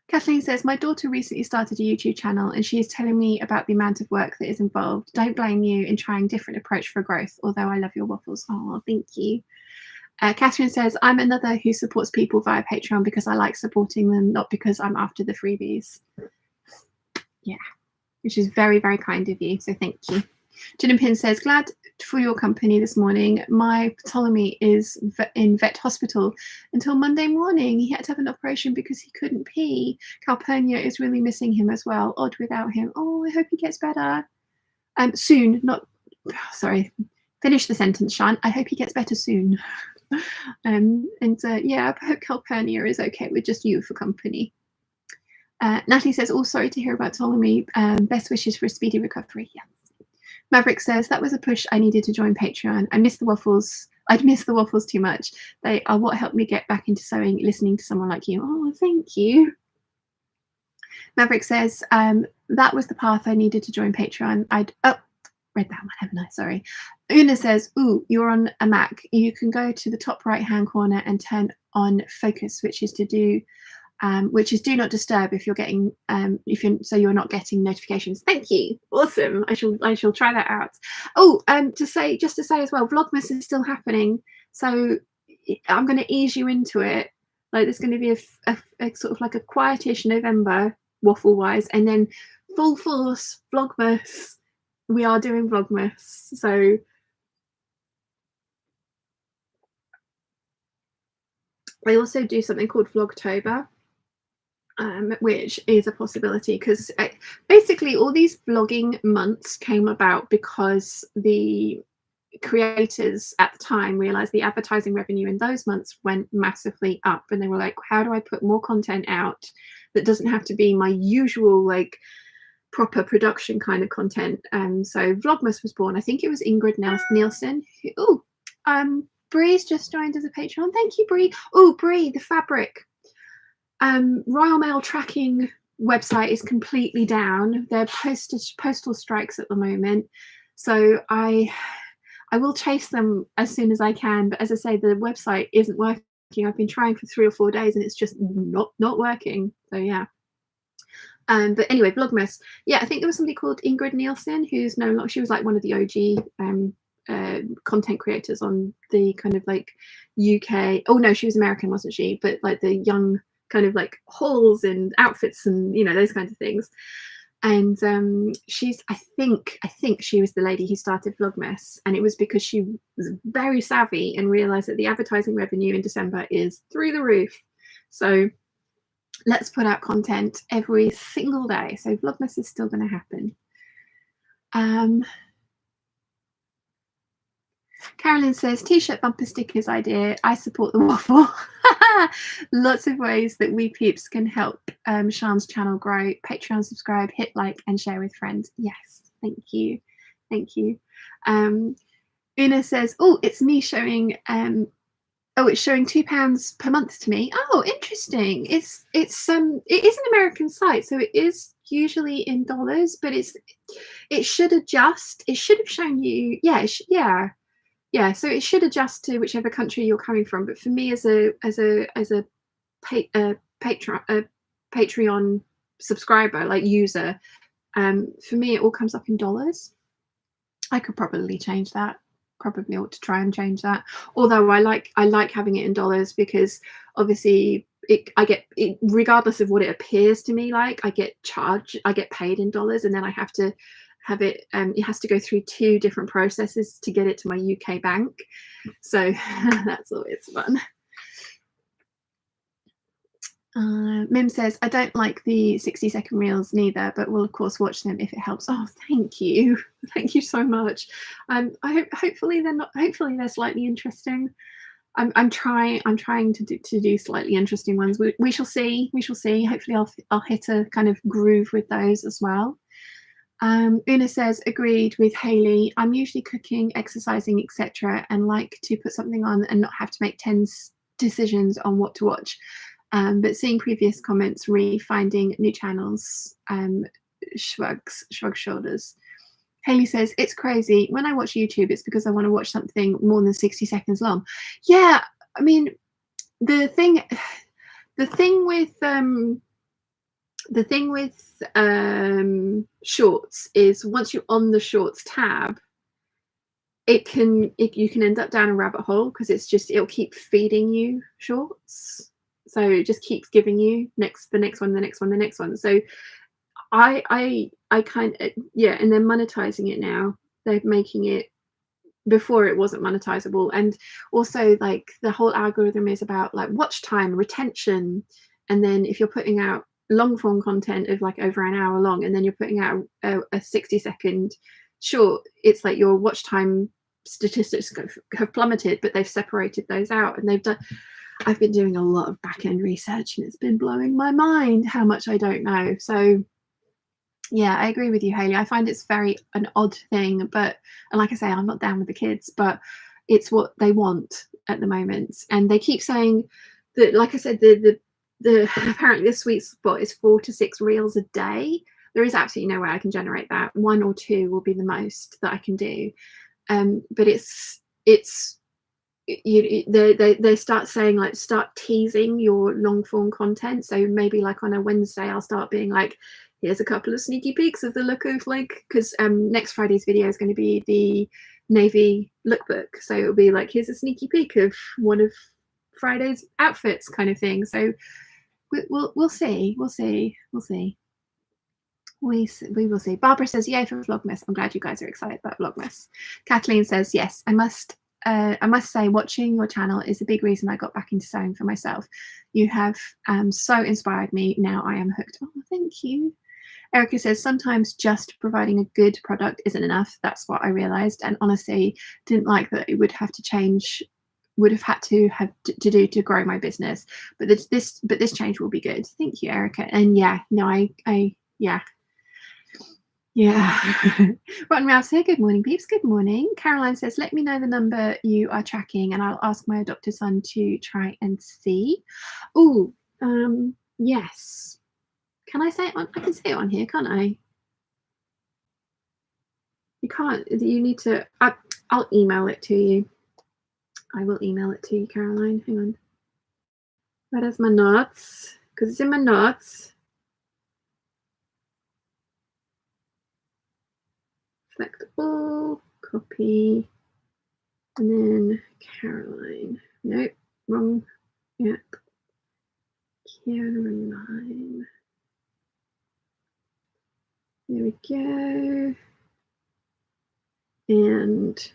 Kathleen says, my daughter recently started a YouTube channel and she is telling me about the amount of work that is involved. Don't blame you in trying different approach for growth, although I love your waffles. Oh, thank you. Catherine says, I'm another who supports people via Patreon because I like supporting them, not because I'm after the freebies. Yeah, which is very, very kind of you. So thank you. Jen and Pin says, glad for your company this morning. My Ptolemy is in vet hospital until Monday morning. He had to have an operation because he couldn't pee. Calpurnia is really missing him as well. Odd without him. Oh, I hope he gets better. Soon, not, sorry, finish the sentence, Shan. I hope he gets better soon. Yeah, I hope Calpurnia is okay with just you for company. Natalie says, oh, sorry to hear about Ptolemy. Best wishes for a speedy recovery. Yeah. Maverick says, that was a push I needed to join Patreon. I miss the waffles. I'd miss the waffles too much. They are what helped me get back into sewing, listening to someone like you. Oh, thank you. Maverick says, that was the path I needed to join Patreon. Read that one, haven't I? Sorry. Una says, ooh, you're on a Mac. You can go to the top right-hand corner and turn on focus, which is do not disturb if you're getting so you're not getting notifications. Thank you. Awesome. I shall try that out. Oh, just to say as well, Vlogmas is still happening, so I'm going to ease you into it. Like, there's going to be a sort of like a quietish November waffle wise, and then full force Vlogmas. We are doing Vlogmas, so I also do something called Vlogtober, which is a possibility, because basically all these vlogging months came about because the creators at the time realized the advertising revenue in those months went massively up, and they were like, how do I put more content out that doesn't have to be my usual like proper production kind of content? So Vlogmas was born. I think it was Ingrid Nielsen. Bree's just joined as a Patreon. Thank you, Bree. Oh, Bree, the fabric Royal Mail tracking website is completely down. They're postal strikes at the moment, so I I will chase them as soon as I can, but as I say, the website isn't working. I've been trying for 3 or 4 days and it's just not working. So yeah. But anyway, Vlogmas. Yeah, I think there was somebody called Ingrid Nielsen who's no longer. She was like one of the OG content creators on the kind of like UK. Oh no, she was American, wasn't she? But like the young kind of like hauls and outfits and those kinds of things. And she's I think she was the lady who started Vlogmas, and it was because she was very savvy and realized that the advertising revenue in December is through the roof. So let's put out content every single day. So Vlogmas is still going to happen. Carolyn says, t-shirt bumper stickers idea. I support the waffle. Lots of ways that we peeps can help Sian's channel grow. Patreon, subscribe, hit like and share with friends. Yes, thank you. Thank you. Una says, oh, it's me showing it's showing £2 per month to me. Oh, interesting. It is an American site, so it is usually in dollars, but it should adjust. It should have shown you, yeah. So it should adjust to whichever country you're coming from. But for me, as a Patreon subscriber, like user, for me it all comes up in dollars. I could probably change that. Probably ought to try and change that. Although I like having it in dollars because obviously I get it, regardless of what it appears to me like, I get paid in dollars, and then I have to have it. It has to go through 2 different processes to get it to my UK bank. So that's always fun. Mim says, I don't like the 60-second reels neither, but will of course watch them if it helps. Oh, thank you. Thank you so much. Hopefully they're slightly interesting. I'm trying to do slightly interesting ones. We shall see. Hopefully I'll hit a kind of groove with those as well. Una says, agreed with Hayley. I'm usually cooking, exercising, etc., and like to put something on and not have to make 10 decisions on what to watch. But seeing previous comments, finding new channels, shrugs shoulders. Hayley says, it's crazy. When I watch YouTube, it's because I want to watch something more than 60 seconds long. Yeah, I mean, the thing with shorts is once you're on the shorts tab, you can end up down a rabbit hole because it'll keep feeding you shorts. So it just keeps giving you the next one. So I kind of, yeah, and they're monetizing it now. They're making it, before it wasn't monetizable. And also like the whole algorithm is about like watch time, retention. And then if you're putting out long form content of like over an hour long, and then you're putting out a 60-second short, it's like your watch time statistics have plummeted, but they've separated those out. And I've been doing a lot of back-end research, and it's been blowing my mind how much I don't know. So yeah, I agree with you, Hayley. I find it's an odd thing, and like I say, I'm not down with the kids, but it's what they want at the moment. And they keep saying that, like I said, the apparently the sweet spot is 4 to 6 reels a day. There is absolutely no way I can generate that. 1 or 2 will be the most that I can do. But they start saying, like, start teasing your long form content. So maybe like on a Wednesday I'll start being like, here's a couple of sneaky peeks of the look of, like, because next Friday's video is going to be the navy lookbook, so it'll be like, here's a sneaky peek of one of Friday's outfits kind of thing. So we'll see. We will see. Barbara says, yay for Vlogmas. I'm glad you guys are excited about Vlogmas. Kathleen says, yes, I must say, watching your channel is a big reason I got back into sewing for myself. You have so inspired me. Now I am hooked. Oh, thank you. Erica says, sometimes just providing a good product isn't enough. That's what I realized, and honestly didn't like that it would have had to do to grow my business. But this change will be good. Thank you, Erica. And yeah, no, Rotten Ralph's here. Good morning, peeps. Good morning. Caroline says, let me know the number you are tracking and I'll ask my adopted son to try and see. Oh, yes. Can I say it on? I can say it on here, can't I? can't. You need to. I'll email it to you. I will email it to you, Caroline. Hang on. Where is my notes? Because it's in my notes. Select all, copy, and then Caroline. Nope, wrong. Yeah. Caroline. There we go. And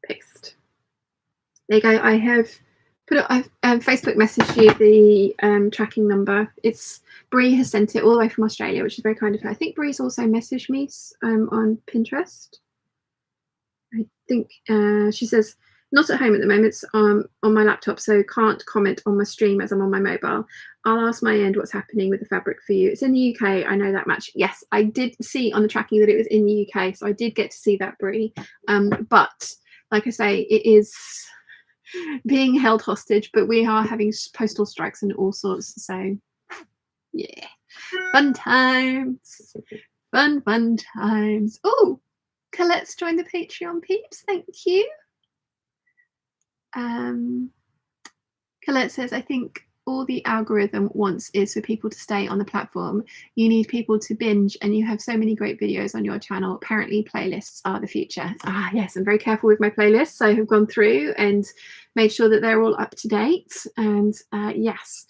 paste. There you go. I have put it. I've Facebook messaged you the tracking number. It's Bree has sent it all the way from Australia, which is very kind of her. I think Bree's also messaged me on Pinterest. I think she says not at home at the moment, on my laptop, so can't comment on my stream as I'm on my mobile. I'll ask my end what's happening with the fabric for you. It's in the UK, I know that much. Yes, I did see on the tracking that it was in the UK, so I did get to see that, Brie. But like I say, it is being held hostage, but we are having postal strikes and all sorts. So yeah, fun times, fun times. Oh, Colette's joined the Patreon, peeps. Thank you. Colette says, I think all the algorithm wants is for people to stay on the platform. You need people to binge, and you have so many great videos on your channel. Apparently playlists are the future. Yes, I'm very careful with my playlists. I have gone through and made sure that they're all up to date. And yes,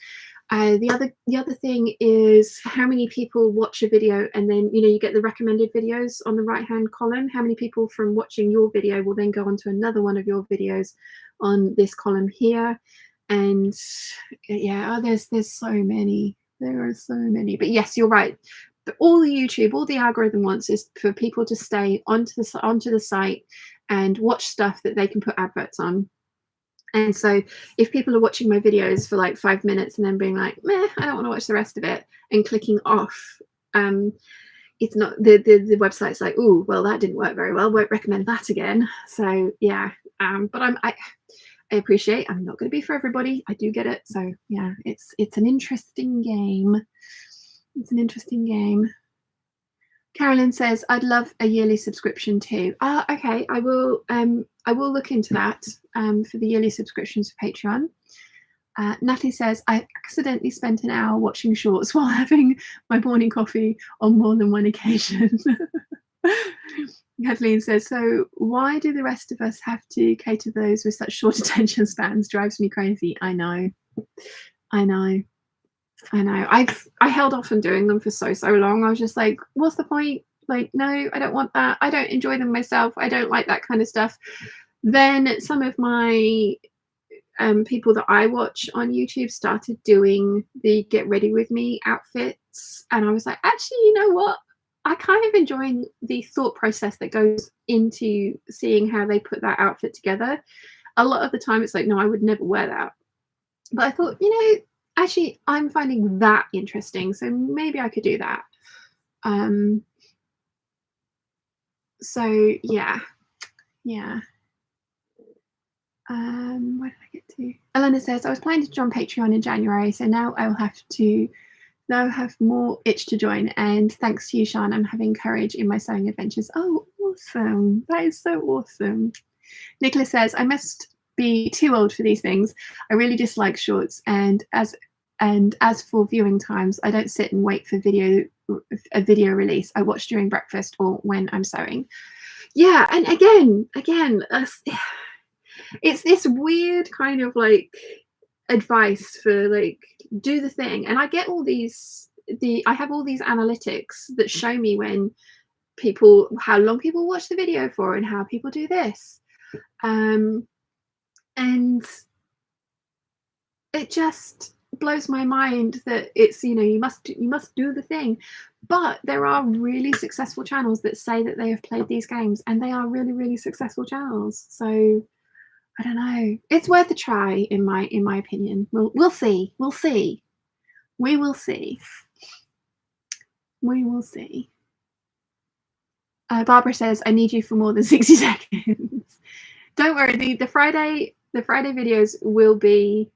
the other thing is how many people watch a video, and then you get the recommended videos on the right hand column. How many people from watching your video will then go on to another one of your videos on this column here. And yeah, there's so many. There are so many. But yes, you're right. But all the algorithm wants is for people to stay onto the site and watch stuff that they can put adverts on. And so if people are watching my videos for like 5 minutes and then being like, meh, I don't want to watch the rest of it, and clicking off, it's not the website's like, oh, well, that didn't work very well, won't recommend that again. So yeah, but I appreciate I'm not going to be for everybody. I do get it. So yeah, it's an interesting game. It's an interesting game. Carolyn says, I'd love a yearly subscription too. Okay, I will look into that for the yearly subscriptions for Patreon. Natalie says, I accidentally spent an hour watching shorts while having my morning coffee on more than one occasion. Kathleen says, so why do the rest of us have to cater those with such short attention spans? Drives me crazy. I know. I held off on doing them for so long. I was just like, what's the point? Like, no, I don't want that. I don't enjoy them myself. I don't like that kind of stuff. Then some of my people that I watch on YouTube started doing the get ready with me outfits, and I was like, actually, you know what? I kind of enjoying the thought process that goes into seeing how they put that outfit together. A lot of the time it's like, no, I would never wear that. But I thought, actually, I'm finding that interesting, so maybe I could do that. So yeah. Where did I get to? Elena says, I was planning to join Patreon in January, so now I will have more itch to join. And thanks to you, Sian, I'm having courage in my sewing adventures. Oh, awesome. That is so awesome. Nicholas says, I must be too old for these things. I really dislike shorts, and as for viewing times, I don't sit and wait for a video release. I watch during breakfast or when I'm sewing. Yeah, and again, it's this weird kind of like advice for like do the thing, and I get all these I have all these analytics that show me how long people watch the video for and how people do this, and it just blows my mind that it's you must do the thing. But there are really successful channels that say that they have played these games, and they are really, really successful channels. So I don't know, it's worth a try in my opinion. We'll see. We will see. Barbara says, I need you for more than 60 seconds. Don't worry, the Friday videos will be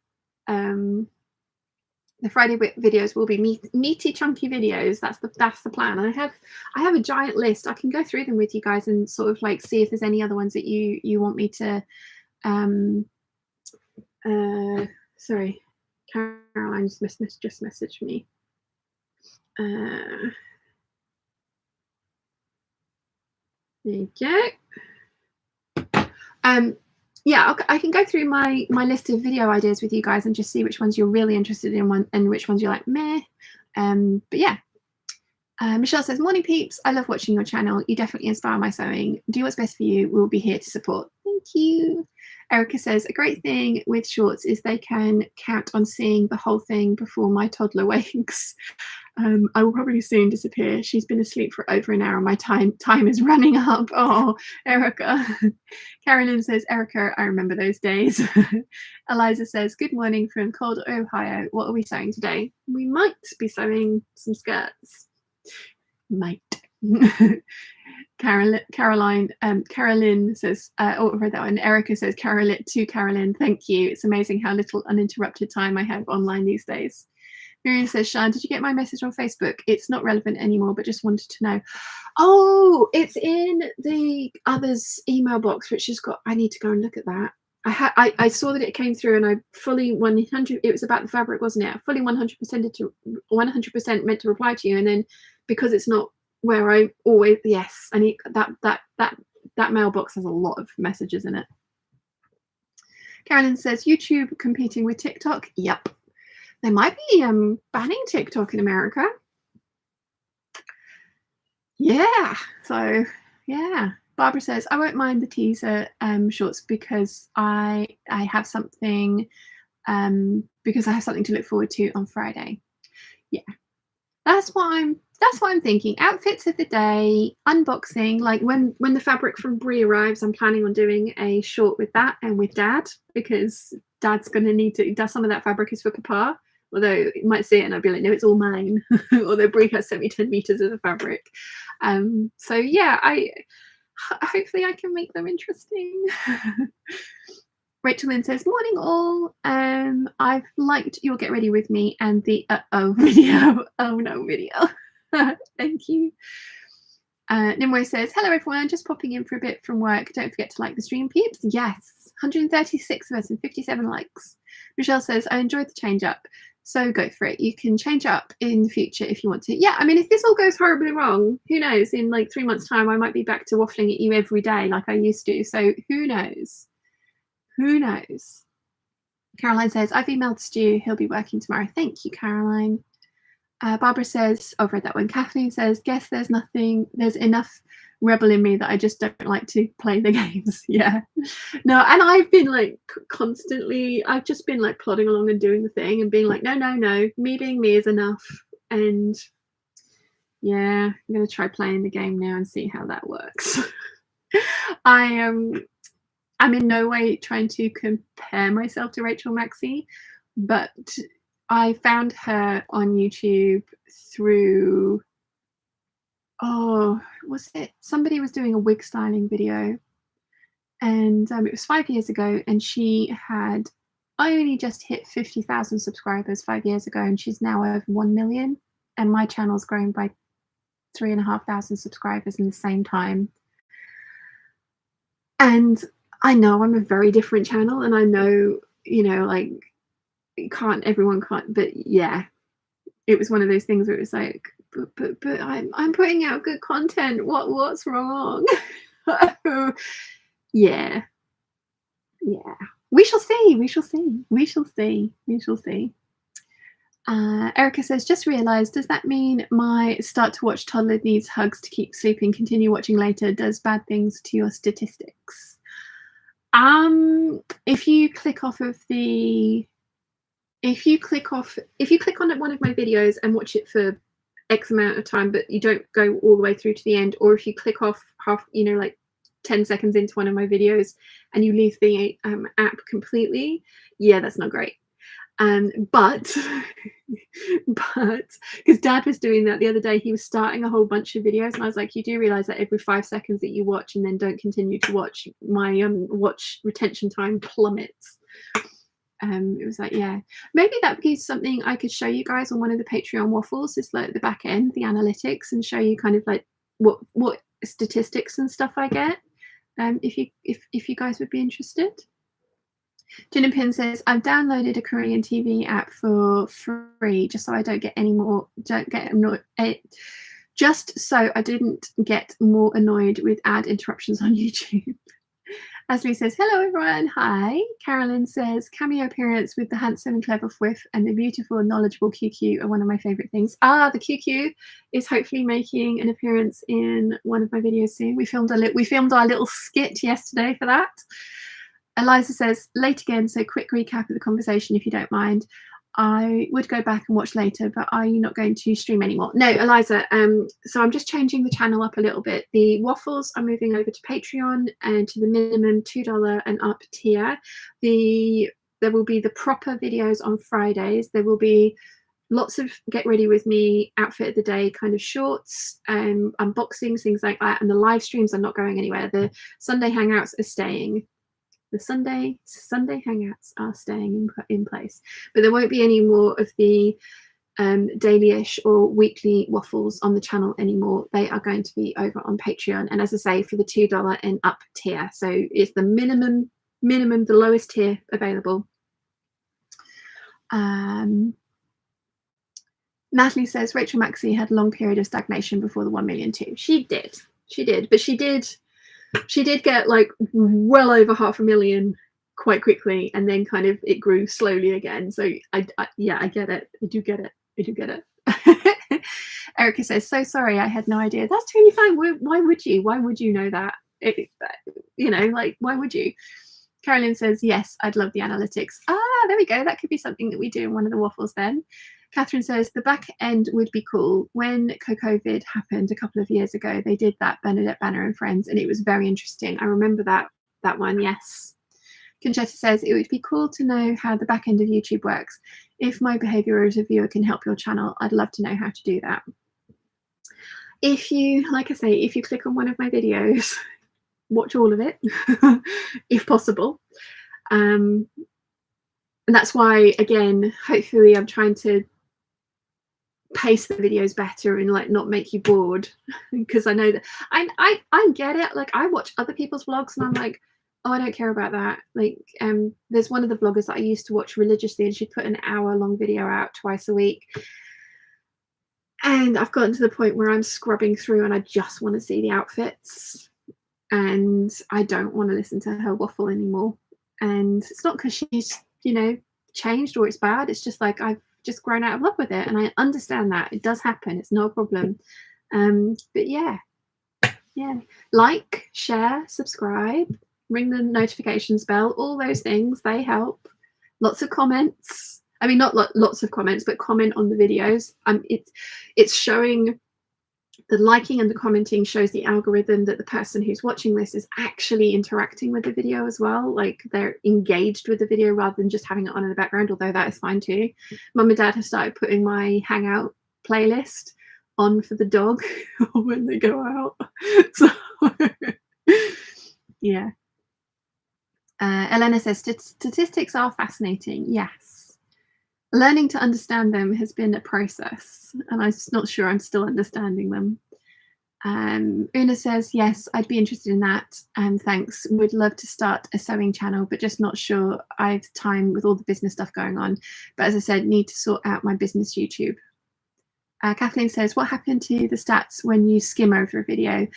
The Friday videos will be meaty, chunky videos. That's the plan. And I have a giant list. I can go through them with you guys and sort of like see if there's any other ones that you want me to. Sorry, Caroline just messaged me. There you go. Yeah, I can go through my list of video ideas with you guys and just see which ones you're really interested in and which ones you're like meh. But yeah. Michelle says, morning peeps, I love watching your channel. You definitely inspire my sewing. Do what's best for you. We'll be here to support. Thank you. Erica says, a great thing with shorts is they can count on seeing the whole thing before my toddler wakes. I will probably soon disappear. She's been asleep for over an hour. My time is running up. Oh, Erica. Carolyn says, Erica, I remember those days. Eliza says, good morning from cold Ohio. What are we sewing today? We might be sewing some skirts. Might. Carolyn says, oh, I read that one. Erica says, Carolyn, thank you. It's amazing how little uninterrupted time I have online these days. Miriam says, Shan, did you get my message on Facebook? It's not relevant anymore, but just wanted to know. Oh, it's in the others email box, which has got, I need to go and look at that. I saw that it came through and I fully 100, it was about the fabric, wasn't it? I fully 100% meant to reply to you. And then because it's not where I always, yes, I need that mailbox has a lot of messages in it. Carolyn says, YouTube competing with TikTok. Yep. They might be banning TikTok in America. Yeah. So yeah. Barbara says, I won't mind the teaser shorts because I have something to look forward to on Friday. Yeah. That's what I'm thinking. Outfits of the day, unboxing. Like when the fabric from Brie arrives, I'm planning on doing a short with that and with Dad, because Dad's gonna need to. Some of that fabric is for Papa, although you might see it and I'd be like, no, it's all mine. Although Brie has sent me 10 meters of the fabric. So yeah, hopefully I can make them interesting. Rachel Lynn says, morning all. I've liked your Get Ready With Me and the video. Oh no video. Thank you. Nimue says, hello everyone, just popping in for a bit from work. Don't forget to like the stream, peeps. Yes, 136 of us and 57 likes. Michelle says, I enjoyed the change up, so go for it. You can change up in the future if you want to. Yeah, I mean, if this all goes horribly wrong, who knows? In like 3 months time, I might be back to waffling at you every day like I used to. So who knows? Who knows? Caroline says, I've emailed Stu. He'll be working tomorrow. Thank you, Caroline. Barbara says, I've read that one. Kathleen says, guess there's enough rebel in me that I just don't like to play the games. Yeah. No, and I've been like constantly, I've just been like plodding along and doing the thing and being like, no, me being me is enough. And yeah, I'm going to try playing the game now and see how that works. I'm in no way trying to compare myself to Rachel Maxey, but I found her on YouTube through, was it? Somebody was doing a wig styling video, and it was 5 years ago, and she had only just hit 50,000 subscribers 5 years ago, and she's now over 1 million, and my channel's grown by 3,500 subscribers in the same time. And I know I'm a very different channel, and I know, like, everyone can't, but yeah, it was one of those things where it was like, but I'm putting out good content. What's wrong? Yeah. We shall see. Erica says, just realized, does that mean my start to watch toddler needs hugs to keep sleeping, continue watching later, does bad things to your statistics? If you click on one of my videos and watch it for X amount of time, but you don't go all the way through to the end, or if you click off half, like 10 seconds into one of my videos and you leave the app completely, yeah, that's not great. But because Dad was doing that the other day, he was starting a whole bunch of videos, and I was like, you do realize that every 5 seconds that you watch and then don't continue to watch, my watch retention time plummets. It was like, yeah, maybe that would be something I could show you guys on one of the Patreon waffles, is like the back end, the analytics, and show you kind of like what statistics and stuff I get. If you guys would be interested. Jin Pin says, I've downloaded a Korean TV app for free just so I don't get any more, just so I didn't get more annoyed with ad interruptions on YouTube. Ashley says, hello everyone, hi. Carolyn says, cameo appearance with the handsome and clever Whiff and the beautiful and knowledgeable QQ are one of my favourite things. The QQ is hopefully making an appearance in one of my videos soon. We filmed our little skit yesterday for that. Eliza says, late again, so quick recap of the conversation if you don't mind. I would go back and watch later, but are you not going to stream anymore? No, Eliza, so I'm just changing the channel up a little bit. The waffles are moving over to Patreon and to the minimum $2 and up tier. There will be the proper videos on Fridays. There will be lots of get ready with me, outfit of the day kind of shorts, unboxings, things like that. And the live streams are not going anywhere. The Sunday hangouts are staying. The Sunday hangouts are staying in place, but there won't be any more of the daily-ish or weekly waffles on the channel anymore. They are going to be over on Patreon, and as I say, for the $2 and up tier. So it's the minimum, the lowest tier available. Natalie says Rachel Maxey had a long period of stagnation before the 1 million too. She did, but she did get like well over 500,000 quite quickly, and then kind of it grew slowly again. So I get it. I do get it. Erica says, so sorry, I had no idea. That's totally fine. Why would you? Why would you know that? Like, why would you? Carolyn says, yes, I'd love the analytics. There we go. That could be something that we do in one of the waffles then. Catherine says, the back end would be cool. When COVID happened a couple of years ago, they did that, Bernadette Banner and Friends, and it was very interesting. I remember that one, yes. Conchetta says, it would be cool to know how the back end of YouTube works. If my behaviour as a viewer can help your channel, I'd love to know how to do that. If you, like I say, if you click on one of my videos, watch all of it, if possible. And that's why, again, hopefully I'm trying to pace the videos better and like not make you bored, because I know that I get it. Like, I watch other people's vlogs and I'm like, oh, I don't care about that. Like, there's one of the vloggers that I used to watch religiously, and she'd put an hour-long video out twice a week, and I've gotten to the point where I'm scrubbing through and I just want to see the outfits, and I don't want to listen to her waffle anymore. And it's not because she's, changed or it's bad. It's just like I've just grown out of love with it, and I understand that it does happen. It's no problem. But yeah, like, share, subscribe, ring the notifications bell, all those things, they help. Lots of comments. I mean, not lots of comments, but comment on the videos. It's showing, the liking and the commenting shows the algorithm that the person who's watching this is actually interacting with the video as well. Like, they're engaged with the video rather than just having it on in the background, although that is fine too. Mum and Dad have started putting my Hangout playlist on for the dog when they go out. So yeah. Elena says, statistics are fascinating. Yes. Learning to understand them has been a process, and I'm not sure I'm still understanding them. Una says, yes, I'd be interested in that. Thanks. Would love to start a sewing channel, but just not sure I've time with all the business stuff going on. But as I said, need to sort out my business YouTube. Kathleen says, what happened to the stats when you skim over a video?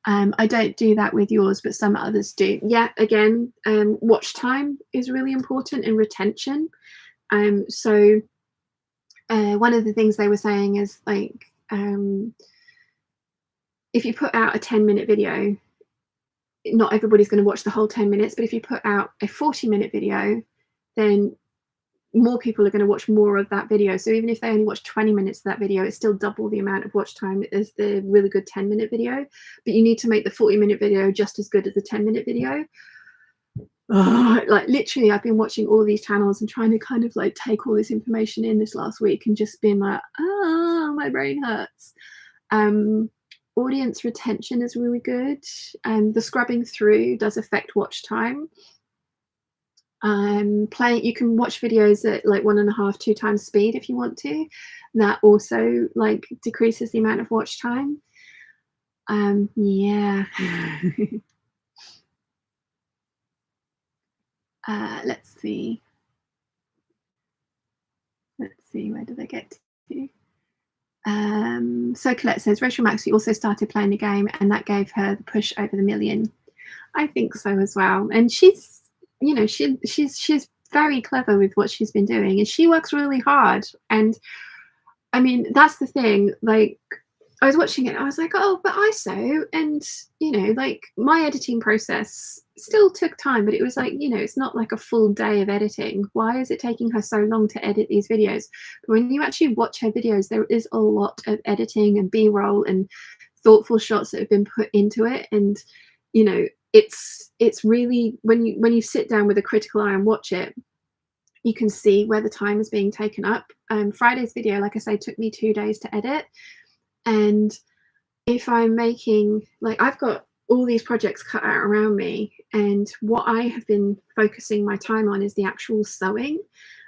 I don't do that with yours, but some others do. Yeah, again, watch time is really important, and retention. So one of the things they were saying is, like, if you put out a 10-minute video, not everybody's going to watch the whole 10 minutes, but if you put out a 40-minute video, then more people are going to watch more of that video. So even if they only watch 20 minutes of that video, it's still double the amount of watch time as the really good 10-minute video. But you need to make the 40-minute video just as good as the 10-minute video. Like, literally, I've been watching all these channels and trying to kind of like take all this information in this last week, and just being like, my brain hurts. Audience retention is really good, and the scrubbing through does affect watch time. Playing, you can watch videos at like 1.5, 2 times speed if you want to. That also like decreases the amount of watch time. Yeah. Let's see. Where did I get to? So Colette says Rachel Maxey also started playing the game, and that gave her the push over the million. I think so as well. And she's, you know, she's very clever with what she's been doing, and she works really hard. And I mean, that's the thing. Like, I was watching it, I was like, oh, but I sew, and you know, like my editing process still took time, but it was like, you know, it's not like a full day of editing. Why is it taking her so long to edit these videos? But when you actually watch her videos, there is a lot of editing and B-roll and thoughtful shots that have been put into it. And you know, it's really, when you sit down with a critical eye and watch it, you can see where the time is being taken up. Friday's video, like I say, took me 2 days to edit. And if I'm making, like, I've got all these projects cut out around me, and what I have been focusing my time on is the actual sewing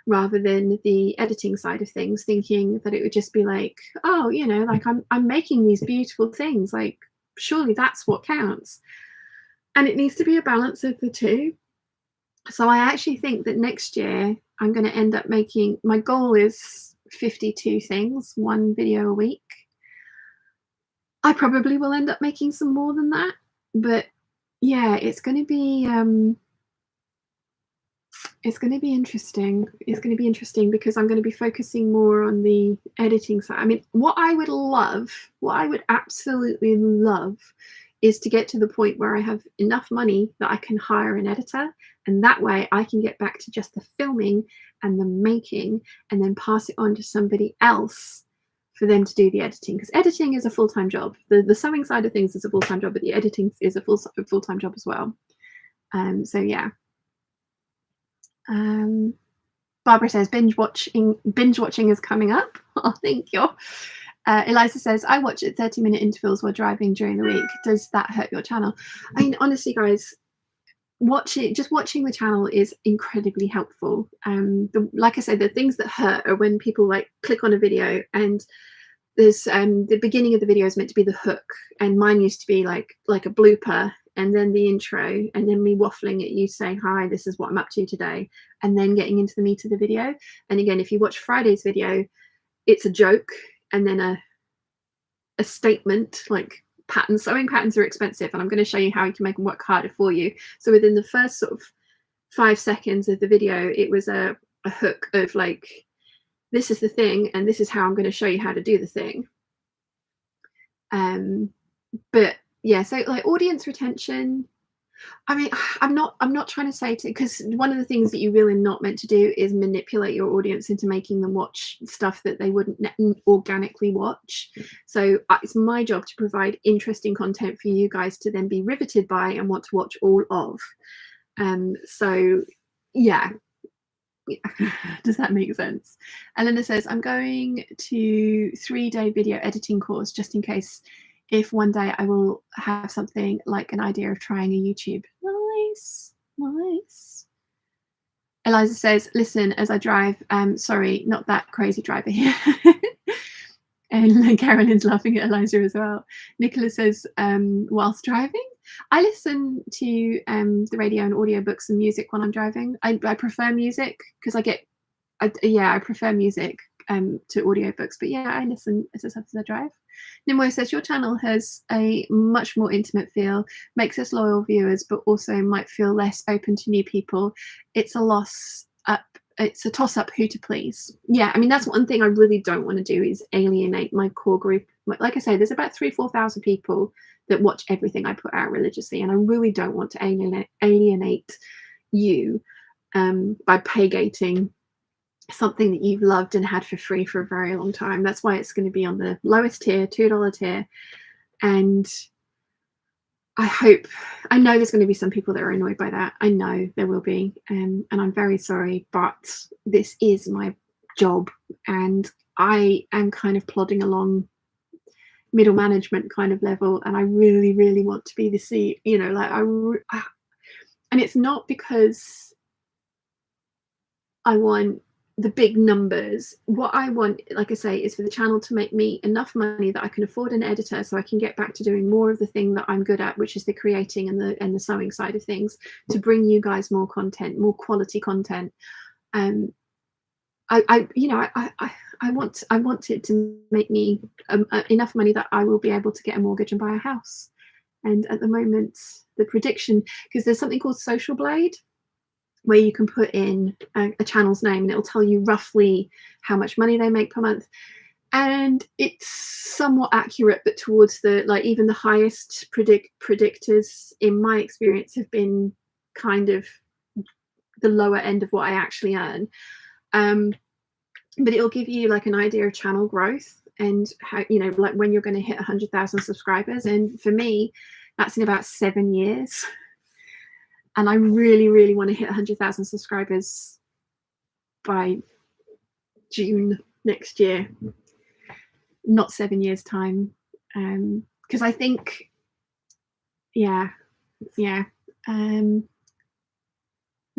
rather than the editing side of things, thinking that it would just be like, oh, you know, like I'm making these beautiful things, like surely that's what counts. And it needs to be a balance of the two. So I actually think that next year I'm going to end up making, my goal is 52 things, 1 video a week. I probably will end up making some more than that, but yeah, it's going to be interesting. It's going to be interesting because I'm going to be focusing more on the editing side. I mean, what I would absolutely love is to get to the point where I have enough money that I can hire an editor, and that way I can get back to just the filming and the making, and then pass it on to somebody else for them to do the editing, because editing is a full-time job. The sewing side of things is a full-time job, but the editing is a full-time job as well. So yeah. Barbara says binge watching is coming up. Oh, thank you. Eliza says, I watch at 30-minute intervals while driving during the week. Does that hurt your channel? I mean, honestly, guys, just watching the channel is incredibly helpful. Like I said, the things that hurt are when people like click on a video and there's the beginning of the video is meant to be the hook, and mine used to be like a blooper, and then the intro, and then me waffling at you saying, hi, this is what I'm up to today, and then getting into the meat of the video. And again, if you watch Friday's video, it's a joke and then a statement, like sewing patterns are expensive, and I'm going to show you how you can make them work harder for you. So within the first sort of 5 seconds of the video, it was a hook of like, this is the thing, and this is how I'm going to show you how to do the thing. But yeah, so like audience retention, I mean, I'm not trying to say to, because one of the things that you really not meant to do is manipulate your audience into making them watch stuff that they wouldn't organically watch. So it's my job to provide interesting content for you guys to then be riveted by and want to watch all of. So yeah. Does that make sense? Elena says, I'm going to 3-day video editing course just in case, if one day I will have something like an idea of trying a YouTube. Nice. Eliza says, listen, as I drive, sorry, not that crazy driver here. And Carolyn's laughing at Eliza as well. Nicola says, whilst driving, I listen to the radio and audiobooks and music when I'm driving. I prefer music because I prefer music to audiobooks. But yeah, I listen as I drive. Nimue says, your channel has a much more intimate feel, makes us loyal viewers, but also might feel less open to new people. It's a toss-up who to please. Yeah, I mean, that's one thing I really don't want to do, is alienate my core group. Like I say, there's about 3,000-4,000 people that watch everything I put out religiously, and I really don't want to alienate you by pay-gating something that you've loved and had for free for a very long time. That's why it's going to be on the lowest tier, $2 tier. And I know there's going to be some people that are annoyed by that. I know there will be, and I'm very sorry, but this is my job, and I am kind of plodding along middle management kind of level, and I really, really want to be the C, you know, like and it's not because I want the big numbers. What I want, like I say, is for the channel to make me enough money that I can afford an editor so I can get back to doing more of the thing that I'm good at, which is the creating and the sewing side of things, to bring you guys more content, more quality content. I want it to make me enough money that I will be able to get a mortgage and buy a house. And at the moment, the prediction, because there's something called Social Blade, where you can put in a channel's name and it'll tell you roughly how much money they make per month. And it's somewhat accurate, but towards the, like, even the highest predictors in my experience have been kind of the lower end of what I actually earn. But it'll give you like an idea of channel growth and how, you know, like when you're going to hit 100,000 subscribers. And for me, that's in about 7 years. And I really, really want to hit 100,000 subscribers by June next year, not 7 years time. Because I think, yeah. There's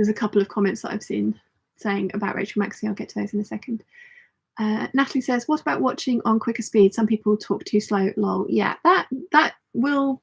a couple of comments that I've seen saying about Rachel Maxey. I'll get to those in a second. Natalie says, what about watching on quicker speed? Some people talk too slow, lol. Yeah, that will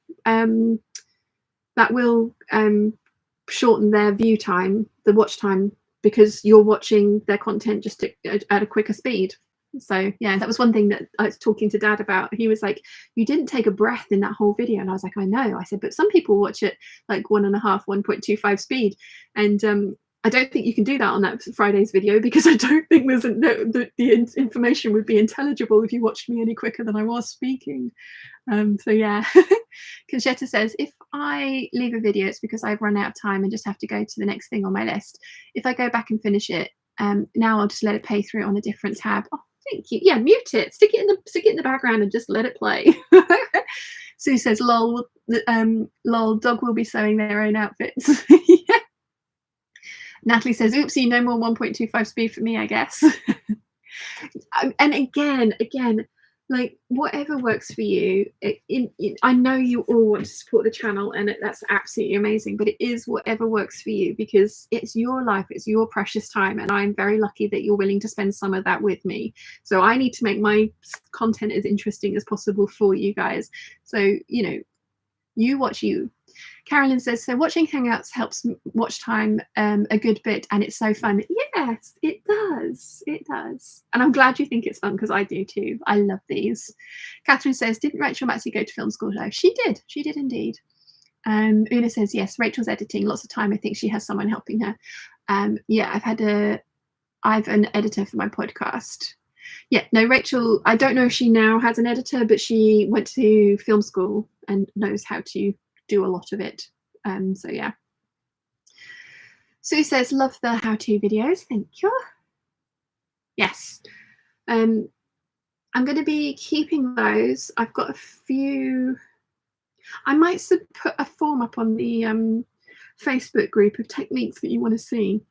shorten their view time, the watch time, because you're watching their content just at a quicker speed. So yeah, that was one thing that I was talking to Dad about. He was like, you didn't take a breath in that whole video. And I was like, I know. I said, but some people watch it like 1.5, 1.25 speed. And I don't think you can do that on that Friday's video, because I don't think the information would be intelligible if you watched me any quicker than I was speaking. So yeah. Conchetta says, if I leave a video, it's because I've run out of time and just have to go to the next thing on my list. If I go back and finish it, now I'll just let it play through on a different tab. Oh, thank you. Yeah, mute it, stick it in the background and just let it play. Sue says, lol, dog will be sewing their own outfits. Yeah. Natalie says, oopsie, no more 1.25 speed for me, I guess. And again, like, whatever works for you. I know you all want to support the channel, and that's absolutely amazing, but it is whatever works for you, because it's your life, it's your precious time, and I'm very lucky that you're willing to spend some of that with me. So I need to make my content as interesting as possible for you guys. So, you know, you watch you. Carolyn says, so watching Hangouts helps watch time a good bit, and it's so fun. Yes, it does. It does. And I'm glad you think it's fun, because I do too. I love these. Catherine says, didn't Rachel Maxey go to film school though? She did. She did indeed. Una says, yes, Rachel's editing. Lots of time. I think she has someone helping her. Yeah, I've an editor for my podcast. Yeah, no, Rachel, I don't know if she now has an editor, but she went to film school and knows how to do a lot of it. So yeah. Sue says, love the how-to videos. Thank you. Yes. I'm going to be keeping those. I've got a few. I might put a form up on the Facebook group of techniques that you want to see.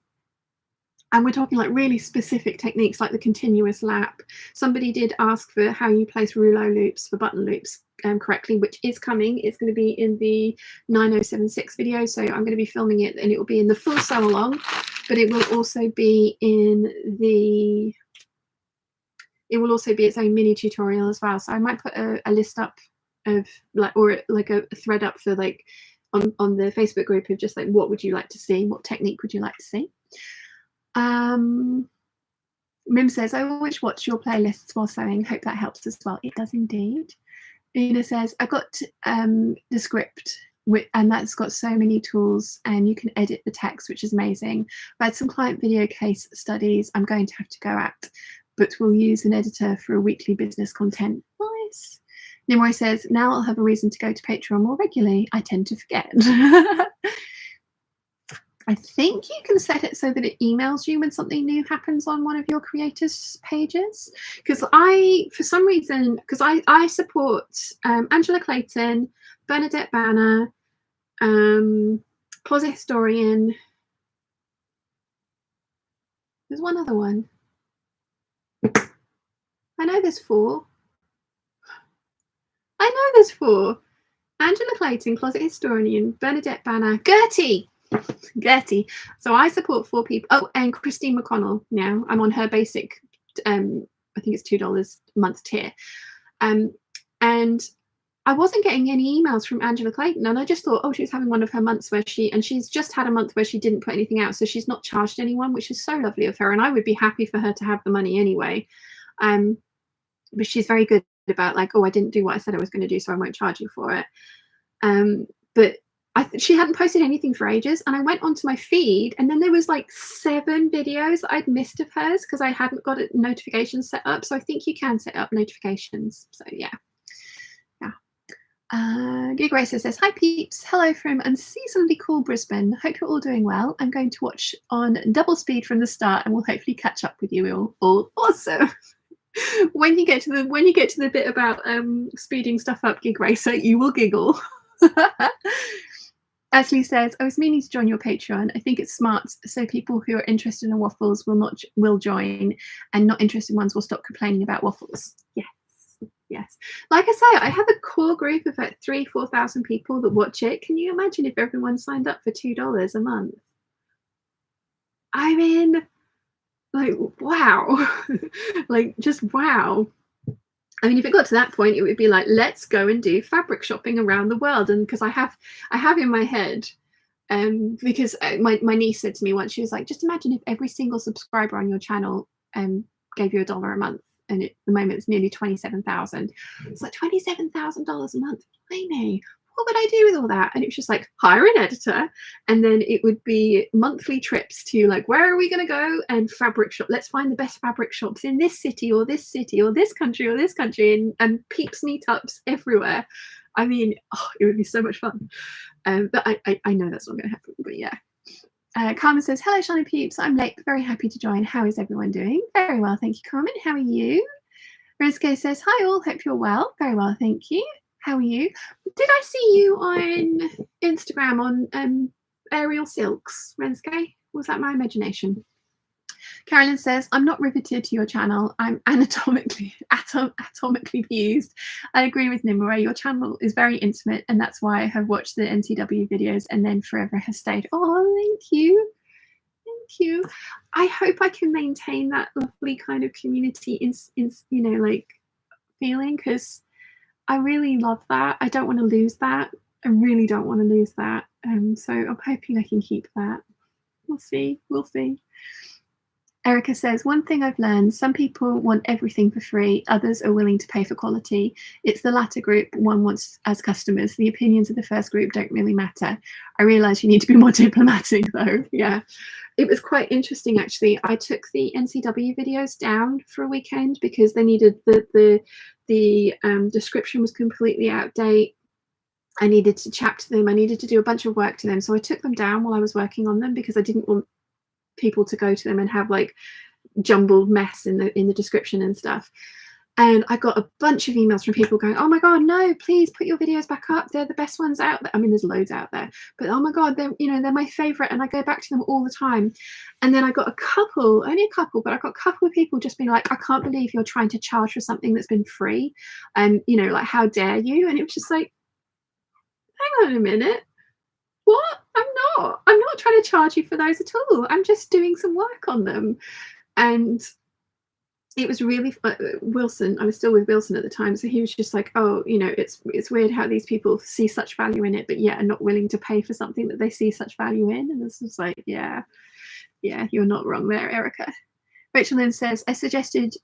And we're talking like really specific techniques, like the continuous lap. Somebody did ask for how you place rouleau loops for button loops correctly, which is coming. It's going to be in the 9076 video. So I'm going to be filming it, and it will be in the full sew along, but it will also be in the, it will also be its own mini tutorial as well. So I might put a list up of like, or like a thread up for like on the Facebook group of just like, what would you like to see? What technique would you like to see? Mim says, I always watch your playlists while sewing. Hope that helps as well. It does indeed. Una says, I got the script, and that's got so many tools, and you can edit the text, which is amazing. I had some client video case studies I'm going to have to go at, but we'll use an editor for a weekly business content. Nice. Nimue says, now I'll have a reason to go to Patreon more regularly. I tend to forget. I think you can set it so that it emails you when something new happens on one of your creators' pages. Because for some reason, because I support Angela Clayton, Bernadette Banner, Closet Historian. There's one other one. I know there's four. Angela Clayton, Closet Historian, Bernadette Banner, Gertie. Gertie. So I support 4 people. Oh, and Christine McConnell now. I'm on her basic, I think it's $2 a month tier. And I wasn't getting any emails from Angela Clayton, and I just thought, oh, she was having one of her months where she's just had a month where she didn't put anything out, so she's not charged anyone, which is so lovely of her, and I would be happy for her to have the money anyway. But she's very good about like, oh, I didn't do what I said I was going to do, so I won't charge you for it. But she hadn't posted anything for ages, and I went onto my feed, and then there was like 7 videos that I'd missed of hers because I hadn't got notifications set up. So I think you can set up notifications. So yeah. Gig Racer says, hi peeps, hello from unseasonably cool Brisbane. Hope you're all doing well. I'm going to watch on double speed from the start and will hopefully catch up with you all. Also, when you get to the bit about speeding stuff up, Gig Racer, you will giggle. Ashley says, I was meaning to join your Patreon. I think it's smart so people who are interested in waffles will join, and not interested ones will stop complaining about waffles. Yes. Like I say, I have a core group of like 3,000-4,000 people that watch it. Can you imagine if everyone signed up for $2 a month? I mean, like, wow. Like, just wow. I mean, if it got to that point, it would be like, let's go and do fabric shopping around the world. And because I have in my head, because my niece said to me once, she was like, just imagine if every single subscriber on your channel gave you $1 a month. And at the moment it's nearly 27,000. It's like $27,000 a month. Blimey, what would I do with all that? And it was just like, hire an editor, and then it would be monthly trips to like, where are we going to go? And fabric shop. Let's find the best fabric shops in this city or this city or this country or this country, and Peeps meetups everywhere. I mean, it would be so much fun. But I know that's not going to happen. But yeah. Carmen says, hello, Shiny Peeps. I'm late, but very happy to join. How is everyone doing? Very well, thank you, Carmen. How are you? Renske says, hi, all. Hope you're well. Very well, thank you. How are you? Did I see you on Instagram on Aerial Silks, Renske? Was that my imagination? Carolyn says, I'm not riveted to your channel. I'm atomically fused. I agree with Nimue. Your channel is very intimate, and that's why I have watched the NCW videos and then forever has stayed. Oh, thank you. Thank you. I hope I can maintain that lovely kind of community like feeling, because I really love that. I don't want to lose that. I really don't want to lose that. So I'm hoping I can keep that. We'll see. We'll see. Erica says, one thing I've learned, some people want everything for free, others are willing to pay for quality. It's the latter group one wants as customers. The opinions of the first group don't really matter. I realise you need to be more diplomatic though. Yeah, it was quite interesting actually. I took the NCW videos down for a weekend because they needed the description was completely out of date. I needed to chat to them. I needed to do a bunch of work to them. So I took them down while I was working on them because I didn't want people to go to them and have like jumbled mess in the description and stuff. And I got a bunch of emails from people going, oh my god, no, please put your videos back up, they're the best ones out there. I mean, there's loads out there, but oh my god, they're my favorite, and I go back to them all the time. And then I got only a couple, but I got a couple of people just being like, I can't believe you're trying to charge for something that's been free, and like, how dare you? And it was just like, hang on a minute, what? I'm not trying to charge you for those at all. I'm just doing some work on them. And it was really Wilson. I was still with Wilson at the time, so he was just like, oh, it's weird how these people see such value in it, but yet are not willing to pay for something that they see such value in. And this was like, yeah, you're not wrong there, Erica. Rachel Lynn says, I suggested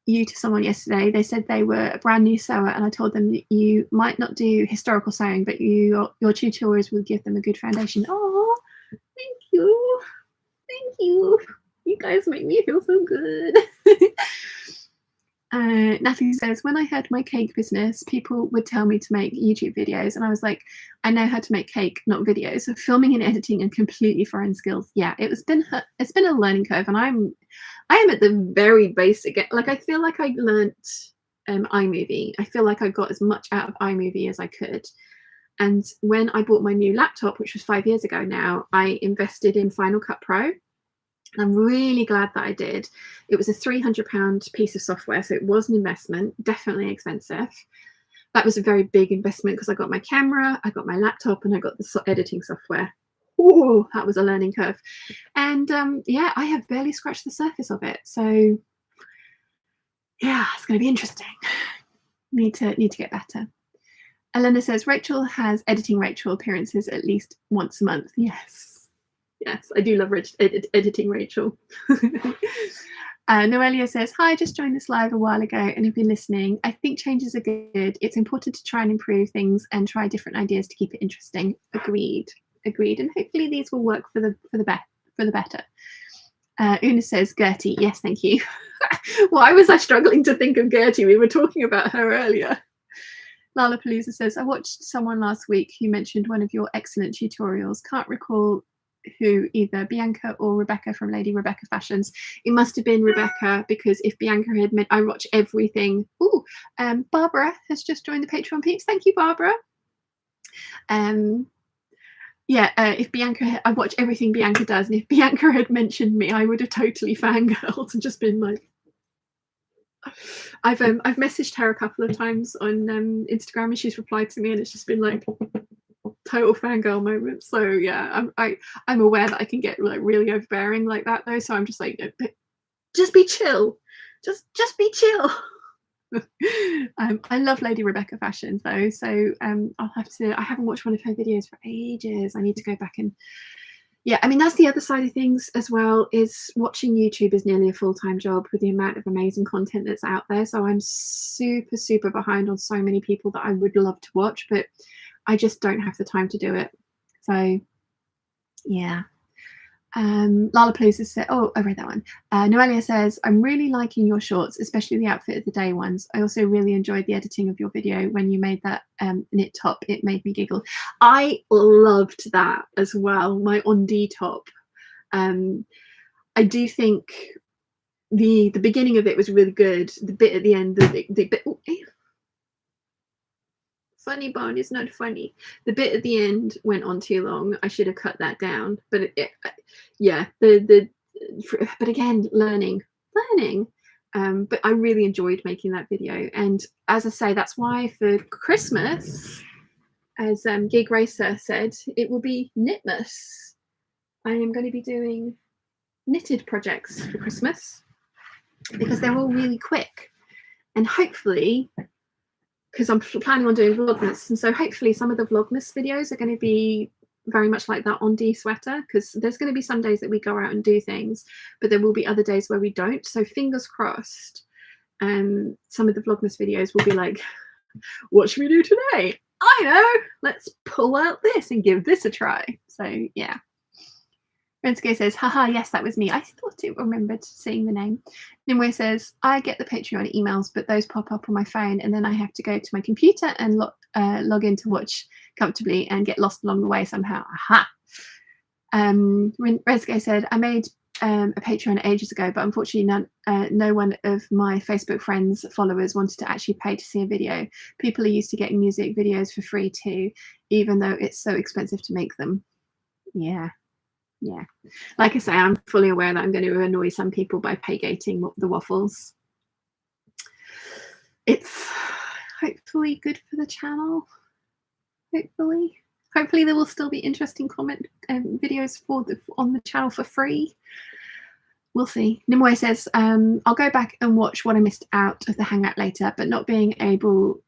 you to someone yesterday. They said they were a brand new sewer, and I told them that you might not do historical sewing, but your tutorials will give them a good foundation. Oh, thank you. You guys make me feel so good. Natalie says, when I had my cake business, people would tell me to make YouTube videos, and I was like, I know how to make cake, not videos. So filming and editing are completely foreign skills. Yeah, it's been a learning curve, and I am at the very basic. Like, I feel like I learnt iMovie. I feel like I got as much out of iMovie as I could. And when I bought my new laptop, which was 5 years ago now, I invested in Final Cut Pro. And I'm really glad that I did. It was a £300 piece of software, so it was an investment, definitely expensive. That was a very big investment because I got my camera, I got my laptop, and I got the editing software. oh, that was a learning curve. And yeah, I have barely scratched the surface of it. So yeah, it's going to be interesting. Need to get better. Elena says Rachel has editing Rachel appearances at least once a month. Yes, yes, I do love editing Rachel. Noelia says, hi, just joined this live a while ago and have been listening. I think changes are good. It's important to try and improve things and try different ideas to keep it interesting. Agreed. And hopefully these will work for the better. Una says Gertie. Yes, thank you. Why was I struggling to think of Gertie? We were talking about her earlier. Lollapalooza says, I watched someone last week who mentioned one of your excellent tutorials. Can't recall who, either Bianca or Rebecca from Lady Rebecca Fashions. It must have been Rebecca, because if Bianca had meant I watch everything. Ooh, Barbara has just joined the Patreon peeps. Thank you, Barbara. Yeah, if Bianca, I watch everything Bianca does, and if Bianca had mentioned me, I would have totally fangirled and just been like, I've messaged her a couple of times on Instagram, and she's replied to me, and it's just been like total fangirl moment. So yeah, I'm aware that I can get like really overbearing like that though. So I'm just like, just be chill, just be chill. I love Lady Rebecca Fashions though, so I haven't watched one of her videos for ages. I need to go back and yeah, I mean, that's the other side of things as well, is watching YouTube is nearly a full-time job with the amount of amazing content that's out there. So I'm super behind on so many people that I would love to watch, but I just don't have the time to do it. So yeah. Lollapalooza said, oh, I read that one. Noelia says, I'm really liking your shorts, especially the outfit of the day ones. I also really enjoyed the editing of your video when you made that knit top. It made me giggle. I loved that as well, my on-D top. I do think the beginning of it was really good. The bit at the end, the bit, oh, funny bone is not funny. The bit at the end went on too long. I should have cut that down. But yeah, but again, learning. But I really enjoyed making that video. And as I say, that's why for Christmas, as Gig Racer said, it will be Knitmas. I am going to be doing knitted projects for Christmas because they're all really quick. And hopefully, because I'm planning on doing Vlogmas, and so hopefully some of the Vlogmas videos are going to be very much like that on-D sweater, because there's going to be some days that we go out and do things, but there will be other days where we don't. So fingers crossed, some of the Vlogmas videos will be like, what should we do today? I know, let's pull out this and give this a try. So yeah. Rensuke says, haha, yes, that was me. I thought it remembered seeing the name. Nimue says, I get the Patreon emails, but those pop up on my phone, and then I have to go to my computer and log in to watch comfortably and get lost along the way somehow. Aha. Rensuke said, I made a Patreon ages ago, but unfortunately no one of my Facebook friends, followers wanted to actually pay to see a video. People are used to getting music videos for free too, even though it's so expensive to make them. Yeah. Yeah, like I say, I'm fully aware that I'm going to annoy some people by pay gating the waffles. It's hopefully good for the channel. Hopefully there will still be interesting comment videos on the channel for free. We'll see. Nimue says, I'll go back and watch what I missed out of the hangout later, but not being able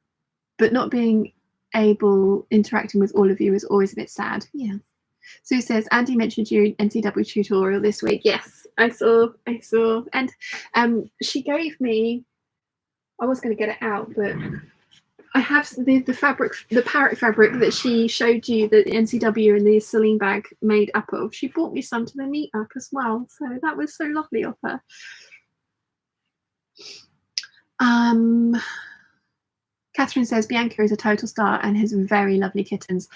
interacting with all of you is always a bit sad. Yeah. Sue says, Andy mentioned you NCW tutorial this week. Yes, I saw. And she gave me, I was going to get it out, but I have the fabric, the parrot fabric that she showed you that the NCW and the Celine bag made up of. She bought me some to the meet up as well. So that was so lovely of her. Catherine says, Bianca is a total star and has very lovely kittens.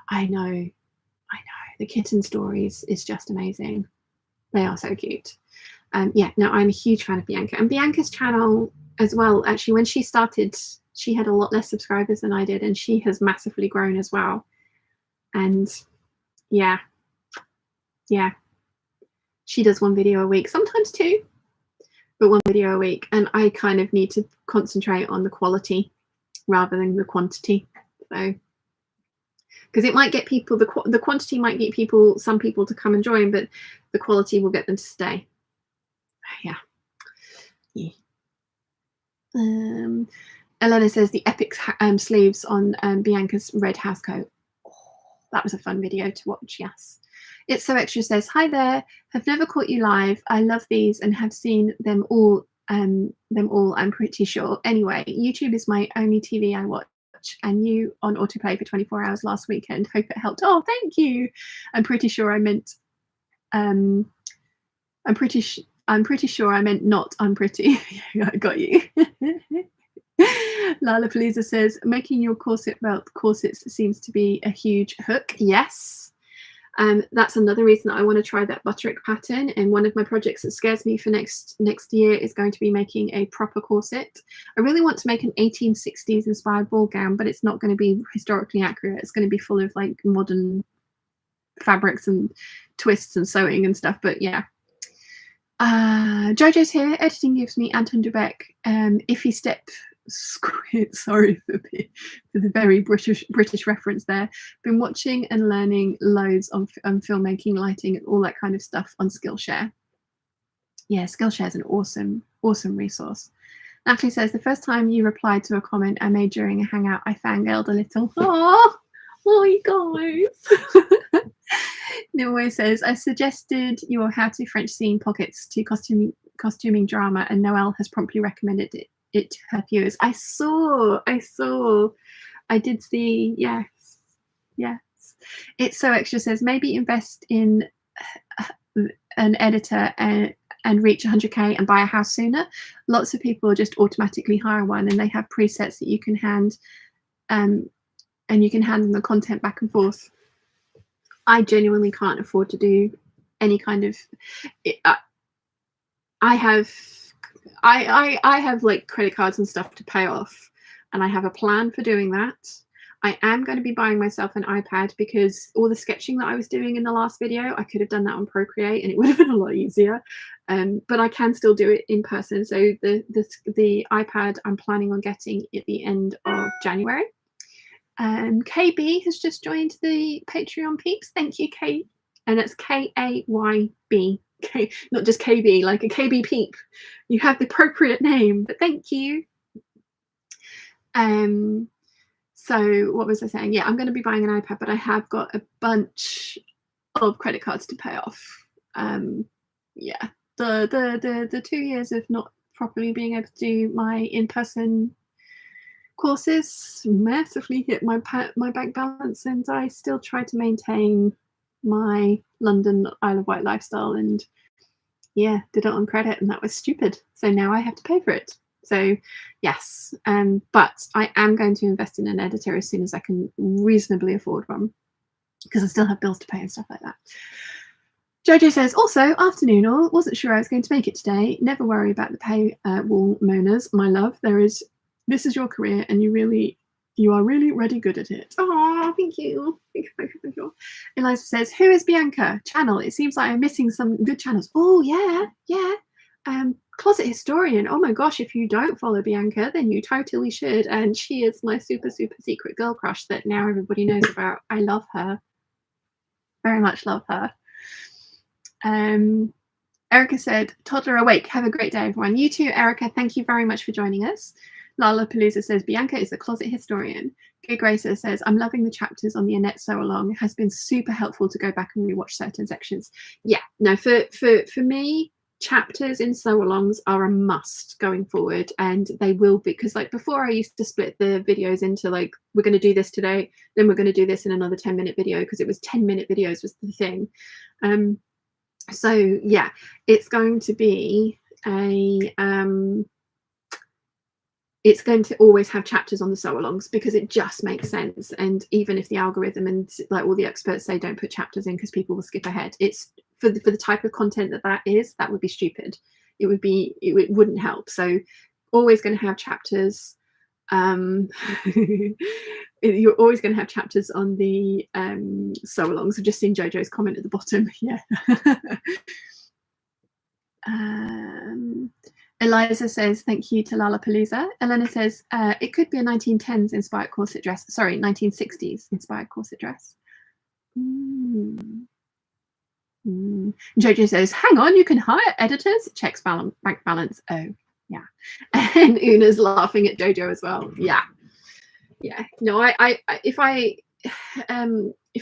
I know. The kitten stories is just amazing. They are so cute. Yeah, no, I'm a huge fan of Bianca. And Bianca's channel as well, actually, when she started, she had a lot less subscribers than I did, and she has massively grown as well. And yeah, she does one video a week, sometimes two, but one video a week. And I kind of need to concentrate on the quality rather than the quantity. So because it might get people, the quantity might get people, some people to come and join, but the quality will get them to stay. Yeah. Elena says the epic sleeves on Bianca's red housecoat. Oh, that was a fun video to watch. Yes. It's So Extra says, hi there, have never caught you live. I love these and have seen them all, I'm pretty sure. Anyway, YouTube is my only TV I watch, and you on autoplay for 24 hours last weekend. Hope it helped. Oh, thank you. I'm pretty sure I meant I'm pretty sure I meant not I'm pretty. I got you. Lala Palooza says, making your corset belt corsets seems to be a huge hook. Yes. That's another reason I want to try that butterick pattern. And one of my projects that scares me for next year is going to be making a proper corset. I really want to make an 1860s inspired ball gown, but it's not going to be historically accurate. It's going to be full of like modern fabrics and twists and sewing and stuff. But yeah. Jojo's here. Editing gives me Anton Dubek. Iffy step. Sorry for the very British reference there. Been watching and learning loads on filmmaking, lighting, and all that kind of stuff on Skillshare. Yeah, Skillshare is an awesome resource. Natalie says, the first time you replied to a comment I made during a hangout, I fangirled a little. Oh, you guys. Nimue says, I suggested your How to French Scene pockets to costuming drama, and Noelle has promptly recommended it to her viewers. I did see. Yes. It's So Extra says, maybe invest in an editor and reach 100k and buy a house sooner. Lots of people just automatically hire one, and they have presets that you can hand and you can hand them the content back and forth. I genuinely can't afford to do any kind of I have like credit cards and stuff to pay off, and I have a plan for doing that. I am going to be buying myself an iPad because all the sketching that I was doing in the last video, I could have done that on Procreate and it would have been a lot easier. But I can still do it in person. So the iPad I'm planning on getting at the end of January. KB has just joined the Patreon peeps. Thank you, Kate. And it's KAYB. Not just KB, like a KB peep. You have the appropriate name, but thank you. So what was I saying? Yeah, I'm going to be buying an iPad, but I have got a bunch of credit cards to pay off. Yeah, the 2 years of not properly being able to do my in-person courses massively hit my bank balance, and I still try to maintain my London Isle of Wight lifestyle, and yeah, did it on credit, and that was stupid. So now I have to pay for it. So yes, but I am going to invest in an editor as soon as I can reasonably afford one, because I still have bills to pay and stuff like that. Jojo says, also, afternoon all, wasn't sure I was going to make it today. Never worry about the pay wall moaners, my love. This is your career, and you are really really good at it. Oh, thank you. Thank you. Eliza says, who is Bianca? Channel. It seems like I'm missing some good channels. Oh yeah. Closet Historian. Oh my gosh, if you don't follow Bianca, then you totally should. And she is my super secret girl crush that now everybody knows about. I love her. Very much love her. Erica said, toddler awake. Have a great day, everyone. You too, Erica. Thank you very much for joining us. Lala Palooza says, Bianca is a closet historian. Gig Racer says, I'm loving the chapters on the Annette sew along. It has been super helpful to go back and rewatch certain sections. Yeah, no, for me, chapters in sew alongs are a must going forward, and they will be, because like before I used to split the videos into like, we're going to do this today, then we're going to do this in another 10-minute video, because it was 10-minute videos was the thing. So yeah, it's going to be a it's going to always have chapters on the sew-alongs, because it just makes sense. And even if the algorithm and like all the experts say don't put chapters in because people will skip ahead, it's for the type of content that would be stupid. It wouldn't help. So always going to have chapters. You're always going to have chapters on the sew-alongs. I've just seen Jojo's comment at the bottom. Yeah. Eliza says, thank you to Lollapalooza. Elena says, it could be a 1910s inspired corset dress. Sorry, 1960s inspired corset dress. Jojo says, hang on, you can hire editors. Checks bank balance. Oh, yeah. And Una's laughing at Jojo as well. Yeah. Yeah. No, if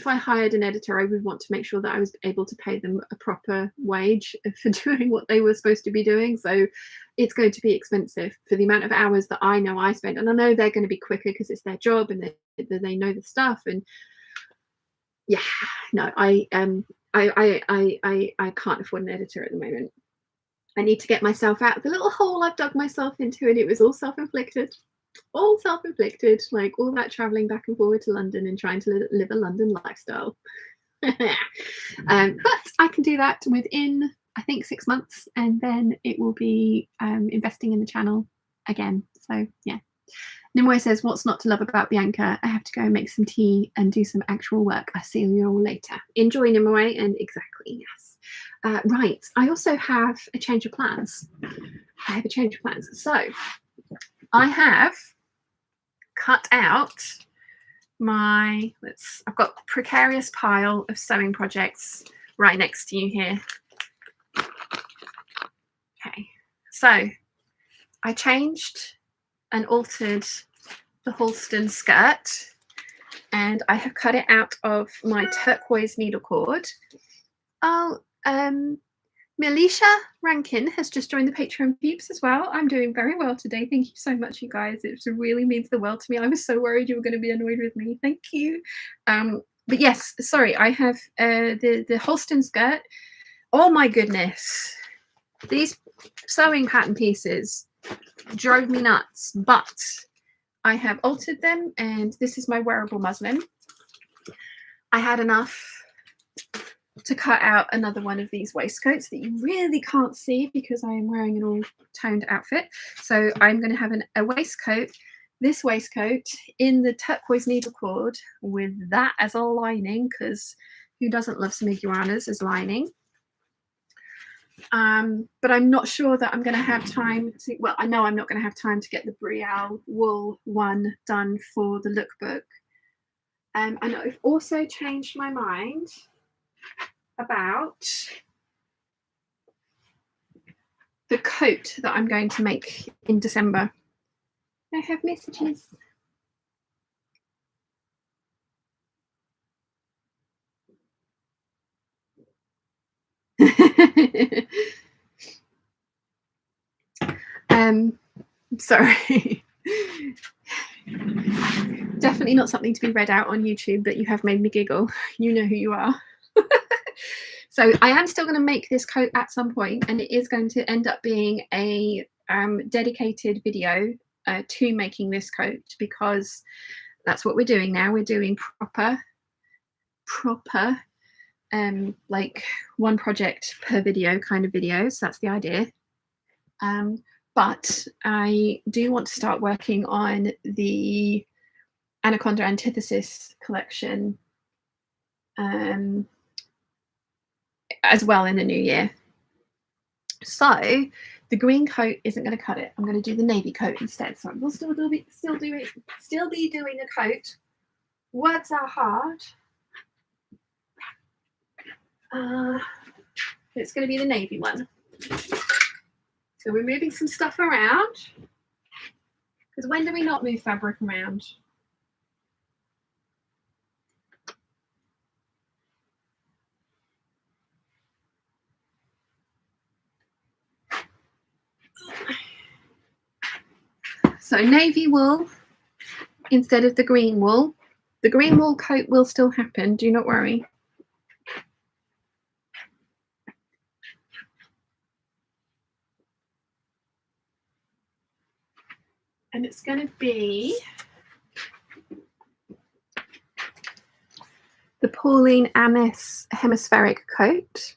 I hired an editor, I would want to make sure that I was able to pay them a proper wage for doing what they were supposed to be doing. So it's going to be expensive for the amount of hours that I know I spend. And I know they're going to be quicker because it's their job and they know the stuff. And yeah, no, I can't afford an editor at the moment. I need to get myself out of the little hole I've dug myself into, and it was all self-inflicted. All self-inflicted, like all that traveling back and forward to London and trying to live a London lifestyle. But I can do that within, I think, 6 months, and then it will be investing in the channel again. So yeah. Nimue says, what's not to love about Bianca? I have to go and make some tea and do some actual work. I'll see you all later. Enjoy, Nimue, and exactly, yes. Right, I also have a change of plans. So I have cut out my, I've got a precarious pile of sewing projects right next to you here. Okay, so I changed and altered the Halston skirt, and I have cut it out of my turquoise needle cord. Oh, Melisha Rankin has just joined the Patreon Peeps as well. I'm doing very well today. Thank you so much, you guys. It really means the world to me. I was so worried you were going to be annoyed with me. Thank you. But yes, sorry, I have the Halston skirt. Oh my goodness. These sewing pattern pieces drove me nuts, but I have altered them, and this is my wearable muslin. I had enough to cut out another one of these waistcoats that you really can't see because I am wearing an all toned outfit. So I'm going to have a waistcoat, this waistcoat in the turquoise needle cord with that as a lining, because who doesn't love some iguanas as lining? But I'm not sure that I'm going to have time to, well, I know I'm not going to have time to get the Brielle wool one done for the lookbook. And I've also changed my mind about the coat that I'm going to make in December. I have messages. Sorry. Definitely not something to be read out on YouTube, but you have made me giggle. You know who you are. So I am still going to make this coat at some point, and it is going to end up being a dedicated video to making this coat, because that's what we're doing now. We're doing proper like one project per video kind of videos. That's the idea. But I do want to start working on the Anaconda Antithesis collection as well in the new year. So the green coat isn't going to cut it. I'm going to do the navy coat instead. So we'll still be doing a coat. Words are hard. It's going to be the navy one. So we're moving some stuff around, because when do we not move fabric around? So navy wool instead of the green wool. The green wool coat will still happen, do not worry. And it's going to be the Pauline Amis hemispheric coat,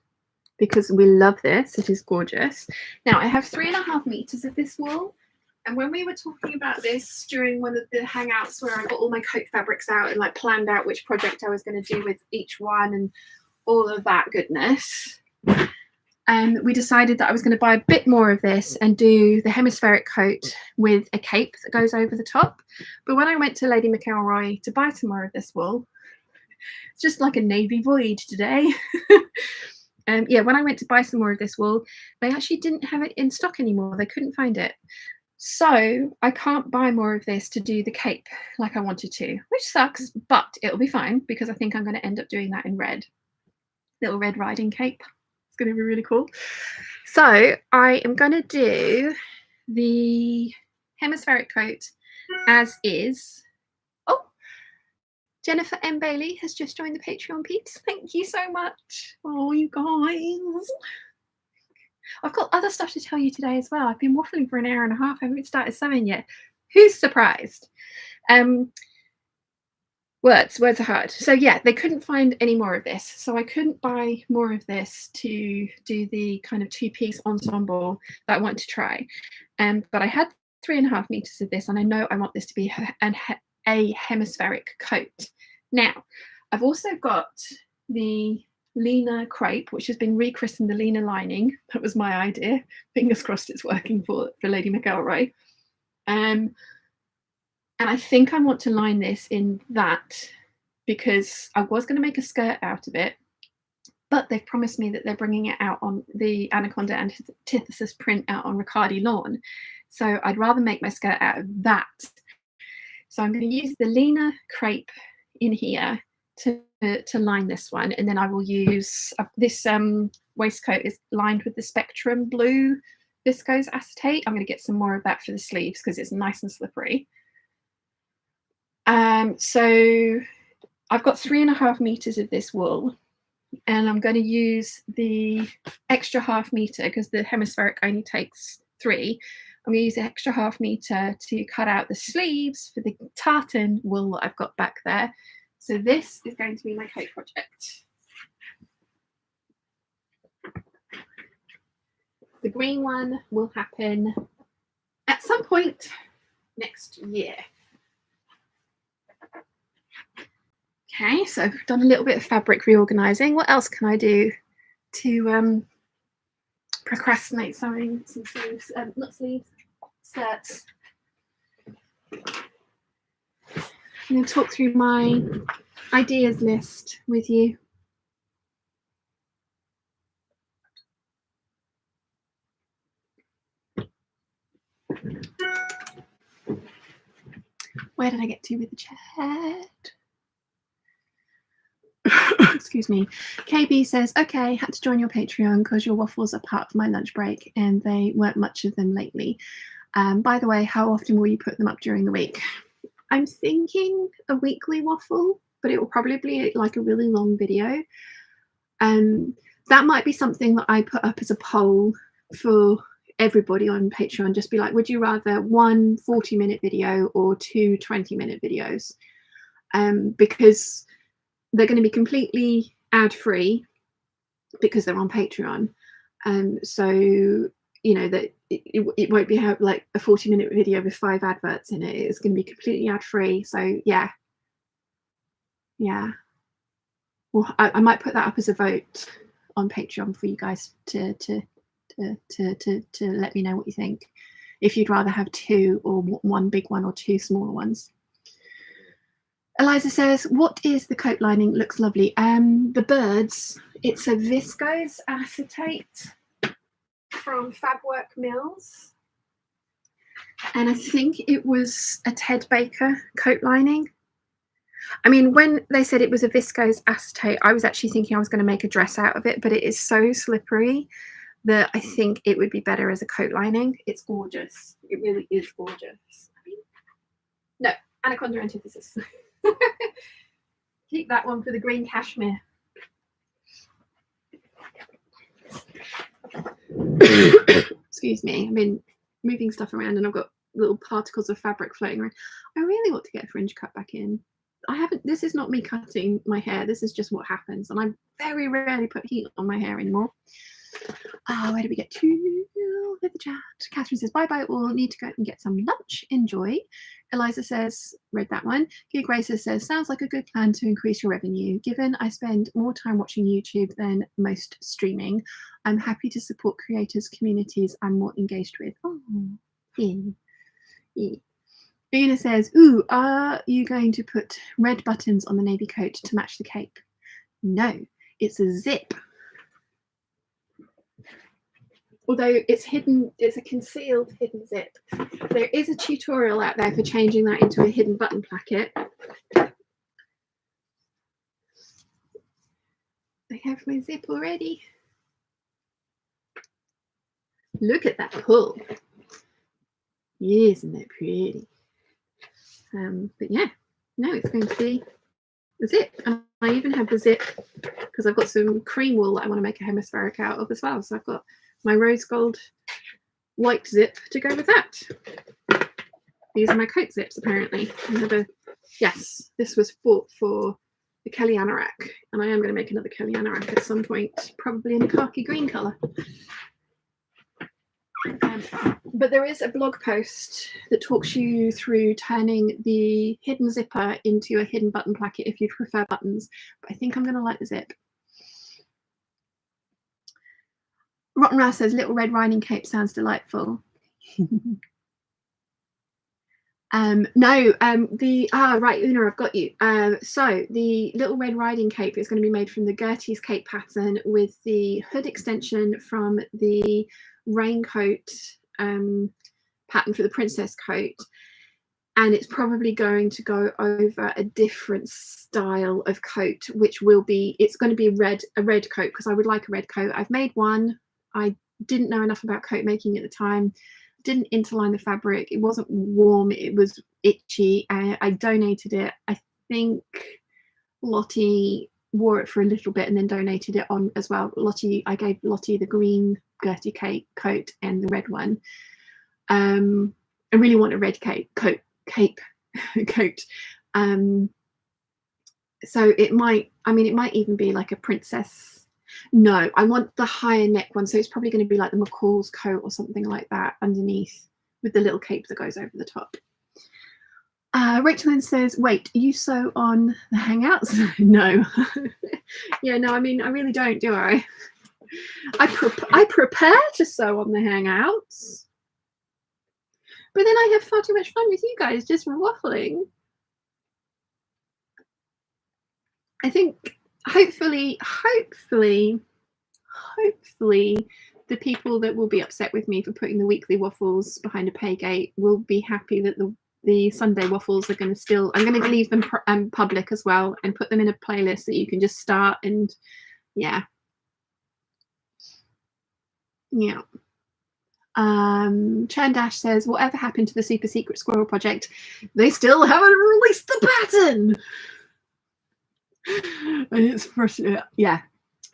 because we love this. It is gorgeous. Now I have 3.5 meters of this wool. And when we were talking about this during one of the hangouts where I got all my coat fabrics out and like planned out which project I was going to do with each one and all of that goodness, we decided that I was going to buy a bit more of this and do the hemispheric coat with a cape that goes over the top. But when I went to Lady McElroy to buy some more of this wool, it's just like a navy void today. Yeah, when I went to buy some more of this wool, they actually didn't have it in stock anymore. They couldn't find it. So I can't buy more of this to do the cape like I wanted to, which sucks, but it'll be fine because I think I'm going to end up doing that in red. Little Red Riding cape. It's going to be really cool. So I am going to do the hemispheric coat as is. Oh, Jennifer M. Bailey has just joined the Patreon, peeps. Thank you so much. Oh, you guys. I've got other stuff to tell you today as well. I've been waffling for an hour and a half. I haven't started sewing yet. Who's surprised? Words are hard. So yeah, they couldn't find any more of this. So I couldn't buy more of this to do the kind of 2-piece ensemble that I want to try. But I had 3.5 meters of this, and I know I want this to be a hemispheric coat. Now, I've also got the Lena crepe, which has been rechristened the Lena lining. That was my idea. Fingers crossed it's working for Lady McElroy. And I think I want to line this in that because I was going to make a skirt out of it, but they've promised me that they're bringing it out on the Anaconda Antithesis print out on Riccardi lawn. So I'd rather make my skirt out of that. So I'm going to use the Lena crepe in here to line this one, and then I will use this waistcoat is lined with the Spectrum blue viscose acetate. I'm going to get some more of that for the sleeves because it's nice and slippery. So I've got 3.5 meters of this wool, and I'm going to use the extra 0.5 meter because the hemispheric only takes 3. I'm going to use the extra 0.5 meter to cut out the sleeves for the tartan wool that I've got back there. So this is going to be my coat project. The green one will happen at some point next year. Okay, so I've done a little bit of fabric reorganizing. What else can I do to procrastinate sewing some sleeves? Not sleeves, skirts. I'm going to talk through my ideas list with you. Where did I get to with the chat? Excuse me. KB says, okay, had to join your Patreon because your waffles are part of my lunch break and they weren't much of them lately. By the way, how often will you put them up during the week? I'm thinking a weekly waffle, but it will probably be like a really long video. That might be something that I put up as a poll for everybody on Patreon. Just be like, would you rather 1 40-minute video or 2 20-minute videos? Because they're going to be completely ad-free because they're on Patreon. So, you know, that it won't be like a 40-minute video with 5 adverts in it. It's going to be completely ad-free. So yeah. Well, I might put that up as a vote on Patreon for you guys to let me know what you think. If you'd rather have 2 or 1 big one or 2 smaller ones. Eliza says, what is the coat lining? Looks lovely. The birds, it's a viscose acetate from Fabwork Mills. And I think it was a Ted Baker coat lining. I mean, when they said it was a viscose acetate, I was actually thinking I was going to make a dress out of it, but it is so slippery that I think it would be better as a coat lining. It's gorgeous. It really is gorgeous. No, Anaconda Antithesis. Keep that one for the green cashmere. Excuse me. I've been moving stuff around and I've got little particles of fabric floating around. I really want to get a fringe cut back in. I haven't. This is not me cutting my hair. This is just what happens. And I very rarely put heat on my hair anymore. Where do we get to? With the chat. Catherine says, bye-bye, we'll need to go and get some lunch. Enjoy. Eliza says, read that one. Gig Racer says, sounds like a good plan to increase your revenue. Given I spend more time watching YouTube than most streaming, I'm happy to support creators, communities I'm more engaged with. Oh, yeah. Yeah. Una says, ooh, are you going to put red buttons on the navy coat to match the cape? No, it's a zip. Although it's hidden, it's a concealed hidden zip. There is a tutorial out there for changing that into a hidden button placket. I have my zip already. Look at that pull. Isn't that pretty? But yeah, no, it's going to be a zip. And I even have the zip because I've got some cream wool that I want to make a hemispheric out of as well. So I've got my rose gold white zip to go with that. These are my coat zips, apparently. Yes, this was bought for the Kelly anorak, and I am going to make another Kelly anorak at some point, probably in a khaki green colour. But there is a blog post that talks you through turning the hidden zipper into a hidden button placket if you prefer buttons. But I think I'm going to like the zip. Rotten Rouse says, Little Red Riding Cape sounds delightful. No, right, Una, I've got you. So the Little Red Riding Cape is going to be made from the Gertie's cape pattern with the hood extension from the raincoat pattern for the princess coat, and it's probably going to go over a different style of coat, which will be, it's going to be a red coat, because I would like a red coat. I've made one. I didn't know enough about coat making at the time. Didn't interline the fabric. It wasn't warm. It was itchy. I donated it. I think Lottie wore it for a little bit and then donated it on as well. I gave Lottie the green Gertie coat and the red one. I really want a red cape coat. So it might even be like a princess. No, I want the higher neck one, so it's probably going to be like the McCall's coat or something like that underneath, with the little cape that goes over the top. Rachel Lynn says, wait, you sew on the Hangouts? No. Yeah, no, I mean, I really don't, do I? I prepare to sew on the Hangouts, but then I have far too much fun with you guys just waffling. I think hopefully the people that will be upset with me for putting the weekly waffles behind a pay gate will be happy that the Sunday waffles are going to still, I'm going to leave them public as well and put them in a playlist that you can just start. And yeah. Churn Dash says, whatever happened to the super secret squirrel project? They still haven't released the pattern. And it's frustrating. Yeah,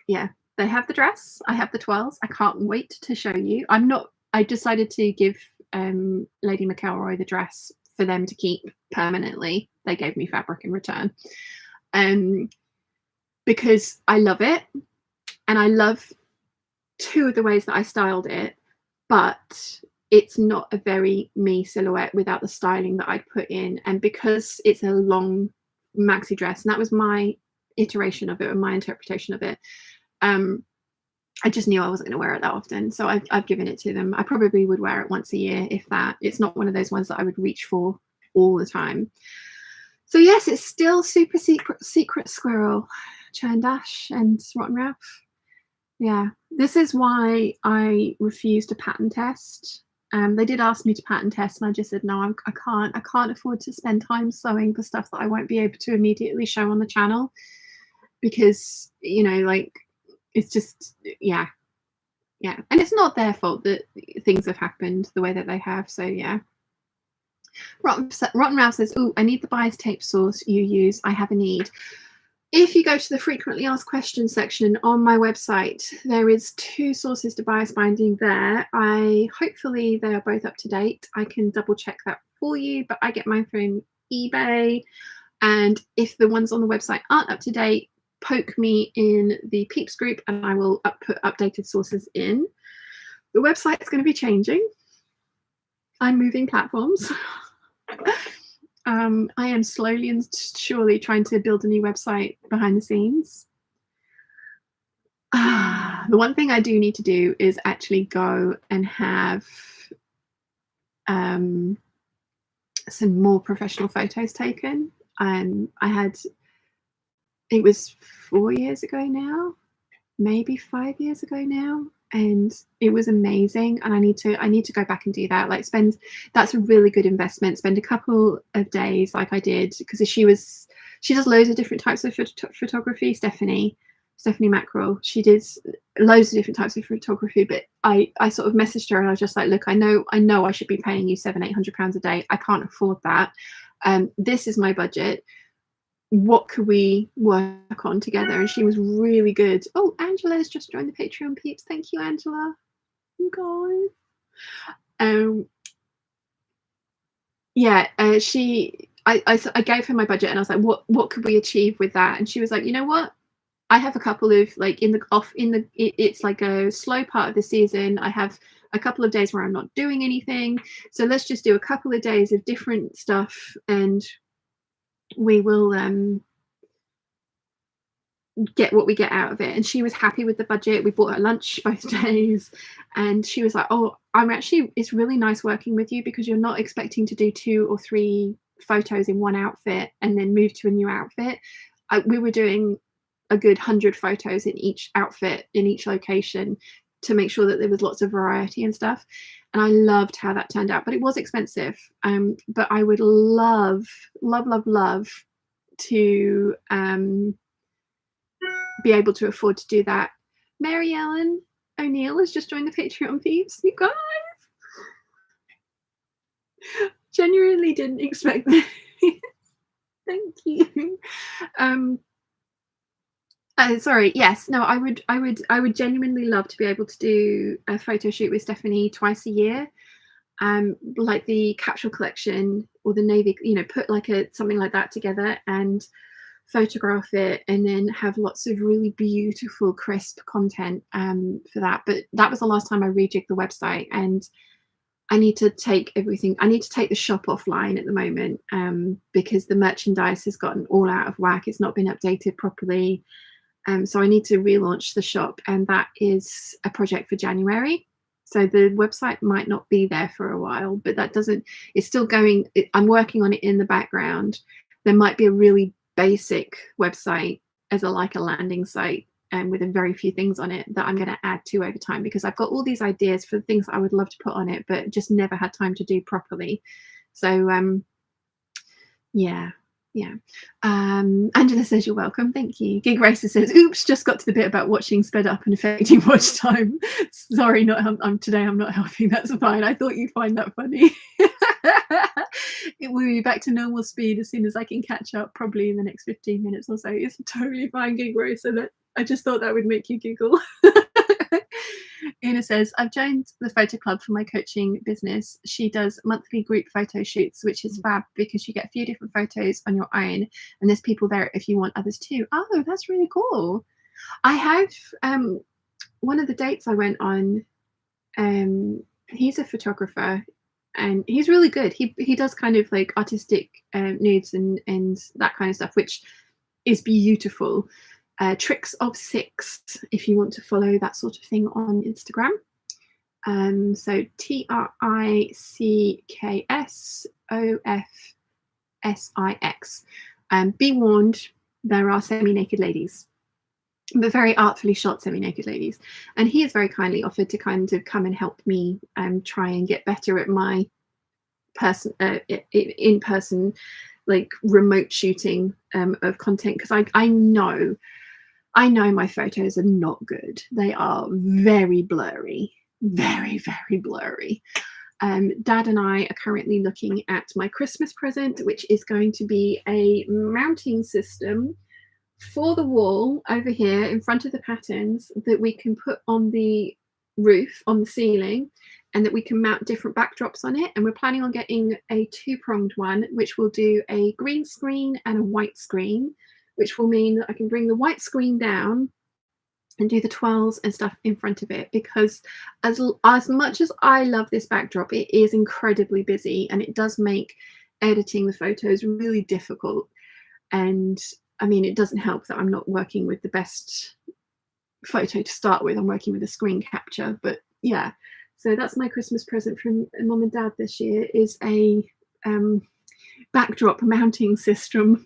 they have the dress. I have the twirls. I can't wait to show you. I decided to give Lady McElroy the dress for them to keep permanently. They gave me fabric in return, because I love it, and I love two of the ways that I styled it, but it's not a very me silhouette without the styling that I'd put in. And because it's a long maxi dress, and that was my iteration of it and my interpretation of it, I just knew I wasn't going to wear it that often, so I've given it to them. I probably would wear it once a year, if that. It's not one of those ones that I would reach for all the time. So yes, it's still super secret squirrel, Churn Dash and Rotten Ralph. Yeah, this is why I refused to pattern test. They did ask me to pattern test, and I just said no, I can't afford to spend time sewing for stuff that I won't be able to immediately show on the channel, because, you know, like, it's just, yeah, and it's not their fault that things have happened the way that they have. So yeah. Rotten Ralph says, oh, I need the bias tape source you use. I have a need. If you go to the frequently asked questions section on my website, there is 2 sources to bias binding there. Hopefully they are both up to date. I can double check that for you, but I get mine from eBay. And if the ones on the website aren't up to date, poke me in the Peeps group and I will put updated sources in. The website is going to be changing. I'm moving platforms. I am slowly and surely trying to build a new website behind the scenes. The one thing I do need to do is actually go and have um, some more professional photos taken. I had, it was 4 years ago now, maybe 5 years ago now, and it was amazing. And I need to go back and do that. Like, that's a really good investment. Spend a couple of days like I did, because she does loads of different types of photography. Stephanie Mackerel. She did loads of different types of photography, but I sort of messaged her and I was just like, look, I know I should be paying you £700-800 a day. I can't afford that. This is my budget. What could we work on together? And she was really good. Oh, Angela has just joined the Patreon, peeps. Thank you, Angela. You guys. Yeah, I gave her my budget and I was like, what could we achieve with that? And she was like, you know what? I have a couple of, like, it's like a slow part of the season. I have a couple of days where I'm not doing anything. So let's just do a couple of days of different stuff and we will get what we get out of it. And she was happy with the budget. We bought her lunch both days and she was like, oh, it's really nice working with you because you're not expecting to do 2 or 3 photos in one outfit and then move to a new outfit. We were doing a good 100 photos in each outfit in each location to make sure that there was lots of variety and stuff. And I loved how that turned out, but it was expensive. But I would love to be able to afford to do that. Mary Ellen O'Neill has just joined the Patreon, peeps. You guys, genuinely didn't expect this. Thank you. Sorry. Yes. No. I would genuinely love to be able to do a photo shoot with Stephanie twice a year, like the capsule collection or the navy. Put like something like that together and photograph it, and then have lots of really beautiful, crisp content for that. But that was the last time I rejigged the website, and I need to take everything. I need to take the shop offline at the moment because the merchandise has gotten all out of whack. It's not been updated properly. So I need to relaunch the shop, and that is a project for January. So the website might not be there for a while, but it's still going. I'm working on it in the background. There might be a really basic website as a landing site and with a very few things on it that I'm going to add to over time, because I've got all these ideas for things I would love to put on it, but just never had time to do properly. So yeah. Angela says you're welcome. Thank you. Gig Racer says, oops, just got to the bit about watching sped up and affecting watch time. Sorry, today I'm not helping. That's fine. I thought you'd find that funny. It will be back to normal speed as soon as I can catch up, probably in the next 15 minutes or so. It's totally fine, Gig Racer. I just thought that would make you giggle. Una says, I've joined the photo club for my coaching business. She does monthly group photo shoots, which is fab because you get a few different photos on your own and there's people there if you want others too. Oh, that's really cool. I have one of the dates I went on, he's a photographer and he's really good. He does kind of like artistic nudes and that kind of stuff, which is beautiful. Tricks of Six, if you want to follow that sort of thing on Instagram. So TRICKSOFSIX. Be warned, there are semi-naked ladies, but very artfully shot semi-naked ladies. And he has very kindly offered to kind of come and help me try and get better at my in-person, like remote shooting of content, because I know my photos are not good. They are very blurry, very, very blurry. Dad and I are currently looking at my Christmas present, which is going to be a mounting system for the wall over here in front of the patterns that we can put on the roof, on the ceiling, and that we can mount different backdrops on it. And we're planning on getting a 2-pronged one, which will do a green screen and a white screen, which will mean that I can bring the white screen down and do the twirls and stuff in front of it, because as much as I love this backdrop, it is incredibly busy and it does make editing the photos really difficult. And I mean, it doesn't help that I'm not working with the best photo to start with. I'm working with a screen capture, but yeah. So that's my Christmas present from mum and dad this year, is a backdrop mounting system.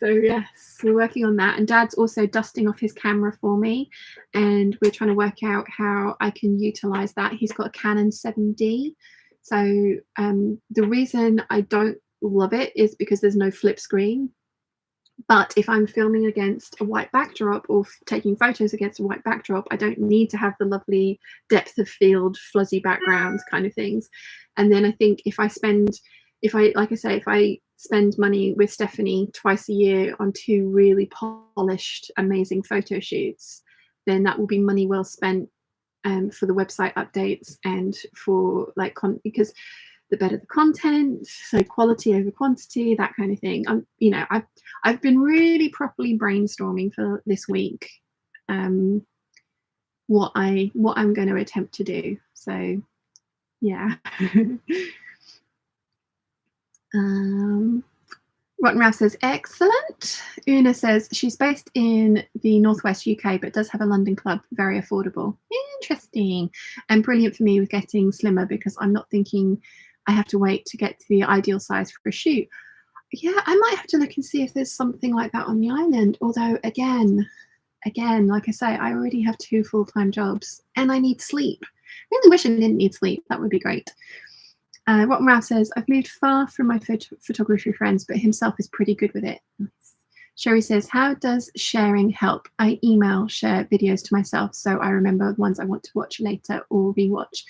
So yes, we're working on that, and dad's also dusting off his camera for me, and we're trying to work out how I can utilize that. He's got a Canon 7D, so the reason I don't love it is because there's no flip screen. But if I'm filming against a white backdrop or taking photos against a white backdrop, I don't need to have the lovely depth of field, fuzzy background kind of things. And then I think if I spend money with Stephanie twice a year on 2 really polished, amazing photo shoots, then that will be money well spent for the website updates and for like because the better the content, so quality over quantity, that kind of thing. I've been really properly brainstorming for this week what I'm going to attempt to do. So yeah. Rotten Ralph says excellent. Una says she's based in the northwest UK but does have a London club, very affordable. Interesting. And brilliant for me with getting slimmer, because I'm not thinking I have to wait to get to the ideal size for a shoot. Yeah, I might have to look and see if there's something like that on the island. Although again, like I say, I already have 2 full-time jobs and I need sleep. I really wish I didn't need sleep. That would be great. Rotten Ralph says, I've moved far from my photography friends, but himself is pretty good with it. Nice. Sherry says, how does sharing help? I share videos to myself, so I remember the ones I want to watch later or rewatch.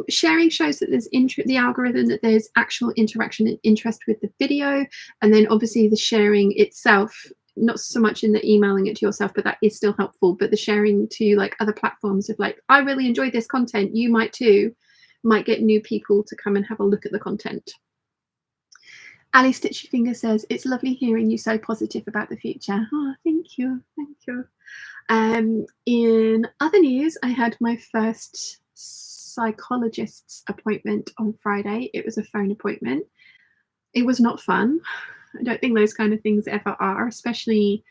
Sharing shows that there's the algorithm, that there's actual interaction and interest with the video, and then obviously the sharing itself, not so much in the emailing it to yourself, but that is still helpful. But the sharing to like other platforms of like, I really enjoyed this content, you might too, might get new people to come and have a look at the content. Ali Stitchy Finger says, it's lovely hearing you so positive about the future. Oh, thank you. In other news, I had my first psychologist's appointment on Friday. It was a phone appointment. It was not fun. I don't think those kind of things ever are, especially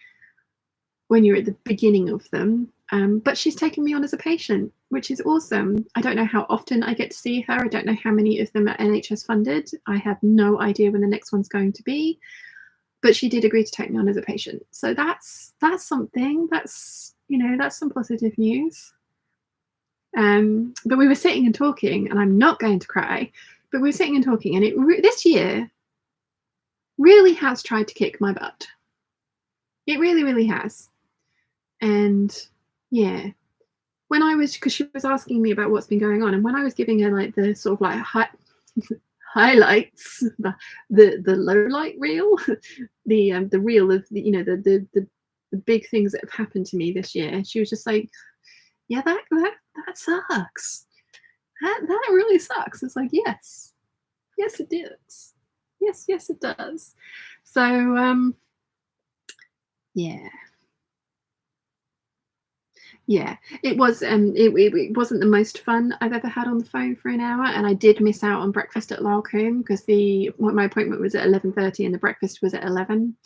when you're at the beginning of them. But she's taken me on as a patient, which is awesome. I don't know how often I get to see her. I don't know how many of them are NHS funded. I have no idea when the next one's going to be. But she did agree to take me on as a patient. So that's something. That's some positive news. But we were sitting and talking, and I'm not going to cry, but we were sitting and talking, and this year really has tried to kick my butt. It really, really has. And yeah, when I was, because she was asking me about what's been going on, and when I was giving her like the sort of like highlights, the low light reel, the reel of the big things that have happened to me this year, she was just like, yeah, that sucks. That really sucks. It's like, yes it does. Yes it does. So yeah, it was it wasn't the most fun I've ever had on the phone for an hour, and I did miss out on breakfast at Lalcombe because my appointment was at 11:30 and the breakfast was at 11.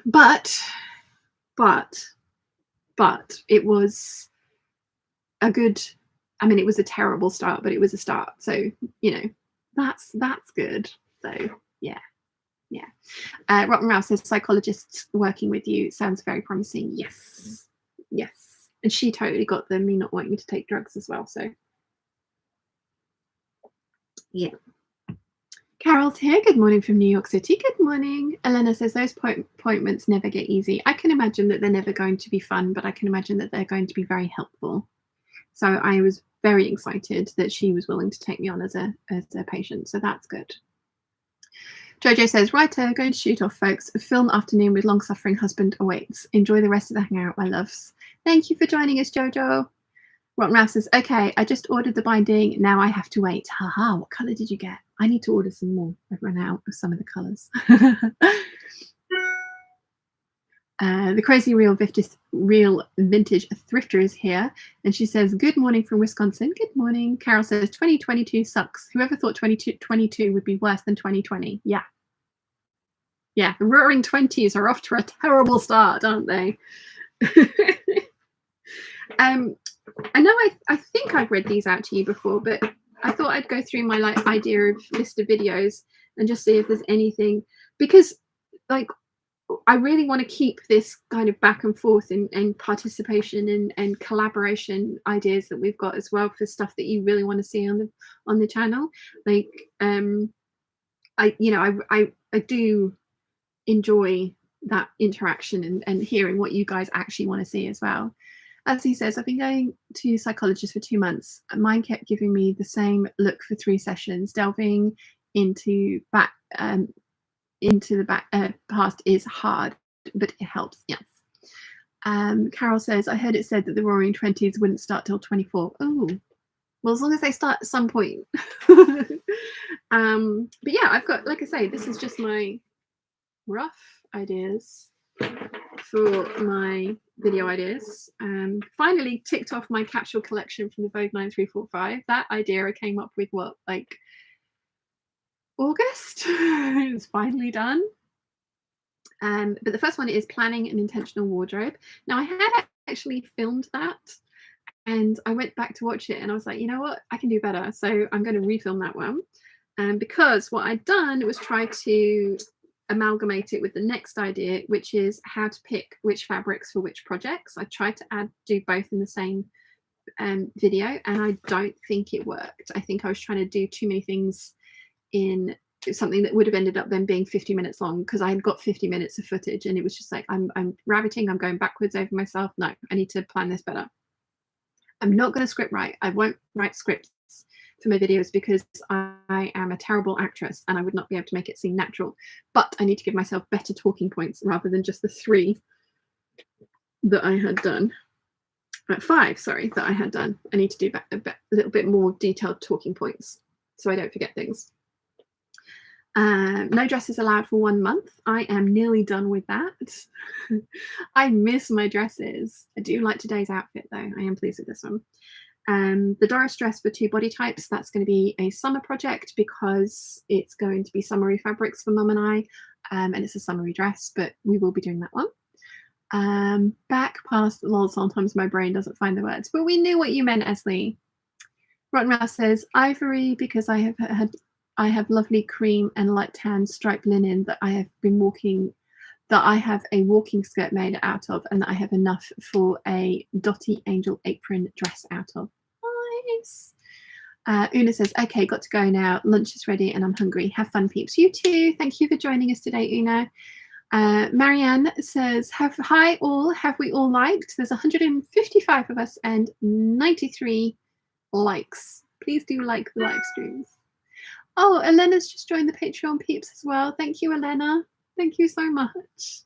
But it was a good, I mean, it was a terrible start, but it was a start. So, that's good. So yeah. Rotten Ralph says, psychologists working with you sounds very promising. Yes. And she totally got me not wanting to take drugs as well. So yeah. Carol's here. Good morning from New York City. Good morning. Elena says, those appointments never get easy. I can imagine that they're never going to be fun, but I can imagine that they're going to be very helpful. So I was very excited that she was willing to take me on as a patient. So that's good. Jojo says, righto, going to shoot off, folks. A film afternoon with long-suffering husband awaits. Enjoy the rest of the hangout, my loves. Thank you for joining us, Jojo. Rotten Ralph says, okay, I just ordered the binding. Now I have to wait. Haha, what colour did you get? I need to order some more. I've run out of some of the colours. The crazy real vintage thrifter is here, and she says, good morning from Wisconsin. Good morning. Carol says, 2022 sucks. Whoever thought 2022 would be worse than 2020? Yeah. Yeah, the roaring 20s are off to a terrible start, aren't they? I know I think I've read these out to you before, but I thought I'd go through my idea of list of videos and just see if there's anything, because I really want to keep this kind of back and forth and participation and collaboration ideas that we've got as well for stuff that you really want to see on the channel. I do enjoy that interaction and hearing what you guys actually want to see as well. As he says, I've been going to psychologists for 2 months. Mine kept giving me the same look for 3 sessions. Delving into the past is hard, but it helps. Yes. Carol says, I heard it said that the Roaring 20s wouldn't start till 24. Oh, well, as long as they start at some point. But yeah, I've got, like I say, this is just my rough ideas for my video ideas. Finally ticked off my capsule collection from the Vogue 9345. That idea I came up with, what, like August? It's finally done. But the first one is planning an intentional wardrobe. Now, I had actually filmed that, and I went back to watch it, and I was like, you know what, I can do better. So I'm going to refilm that one. Because what I'd done was try to amalgamate it with the next idea, which is how to pick which fabrics for which projects. I tried to do both in the same video, and I don't think it worked. I think I was trying to do too many things in something that would have ended up then being 50 minutes long, because I had got 50 minutes of footage, and it was just like, I'm rabbiting, I'm going backwards over myself. No, I need to plan this better. I'm not going to script write. I won't write scripts for my videos because I am a terrible actress and I would not be able to make it seem natural. But I need to give myself better talking points rather than just the 3 that I had done. 5, sorry, that I had done. I need to do a little bit more detailed talking points so I don't forget things. No dresses allowed for 1 month. I am nearly done with that. I miss my dresses. I do like today's outfit though. I am pleased with this one. The Doris dress for 2 body types, that's going to be a summer project because it's going to be summery fabrics for Mum and I, and it's a summery dress, but we will be doing that one. Back past lol, sometimes my brain doesn't find the words, but we knew what you meant, Esley. Rotten Mouse says ivory because I have lovely cream and light tan striped linen that I have a walking skirt made out of, and that I have enough for a dotty angel apron dress out of. Nice. Una says, okay, got to go now. Lunch is ready and I'm hungry. Have fun, peeps. You too. Thank you for joining us today, Una. Marianne says, hi all. Have we all liked? There's 155 of us and 93 likes. Please do like the live streams. Oh, Elena's just joined the Patreon, peeps, as well. Thank you, Elena. Thank you so much.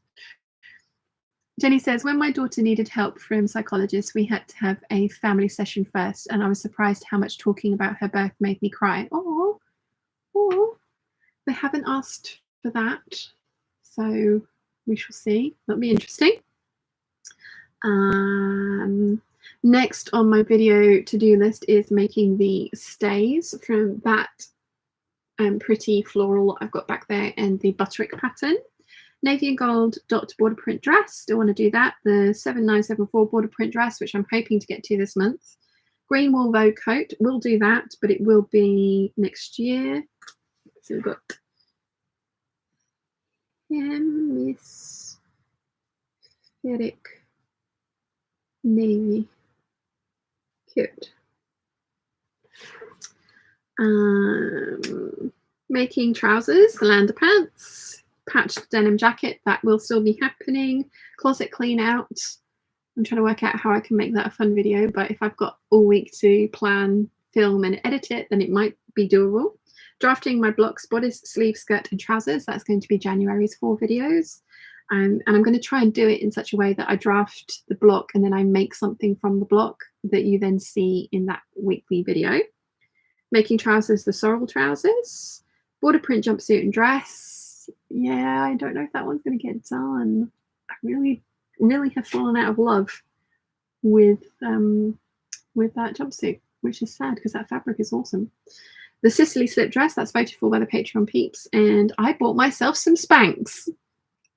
Jenny says, when my daughter needed help from psychologists, we had to have a family session first, and I was surprised how much talking about her birth made me cry. Oh, they haven't asked for that, so we shall see. That'll be interesting. Next on my video to-do list is making the stays from that pretty floral I've got back there and the butterick pattern. Navy and gold dot border print dress, still want to do that. The 7974 border print dress, which I'm hoping to get to this month. Green wool Vogue coat, we'll do that, but it will be next year. So we've got hemispheric navy. Cute. Making trousers, the Lander pants, patched denim jacket, that will still be happening. Closet clean out. I'm trying to work out how I can make that a fun video, but if I've got all week to plan, film and edit it, then it might be doable. Drafting my blocks, bodice, sleeve, skirt and trousers. That's going to be January's 4 videos. And I'm going to try and do it in such a way that I draft the block and then I make something from the block that you then see in that weekly video. Making trousers, the sorrel trousers. Border print jumpsuit and dress. Yeah, I don't know if that one's going to get done. I really have fallen out of love with that jumpsuit, which is sad because that fabric is awesome. The Sicily slip dress, that's voted for by the Patreon peeps, and I bought myself some Spanx.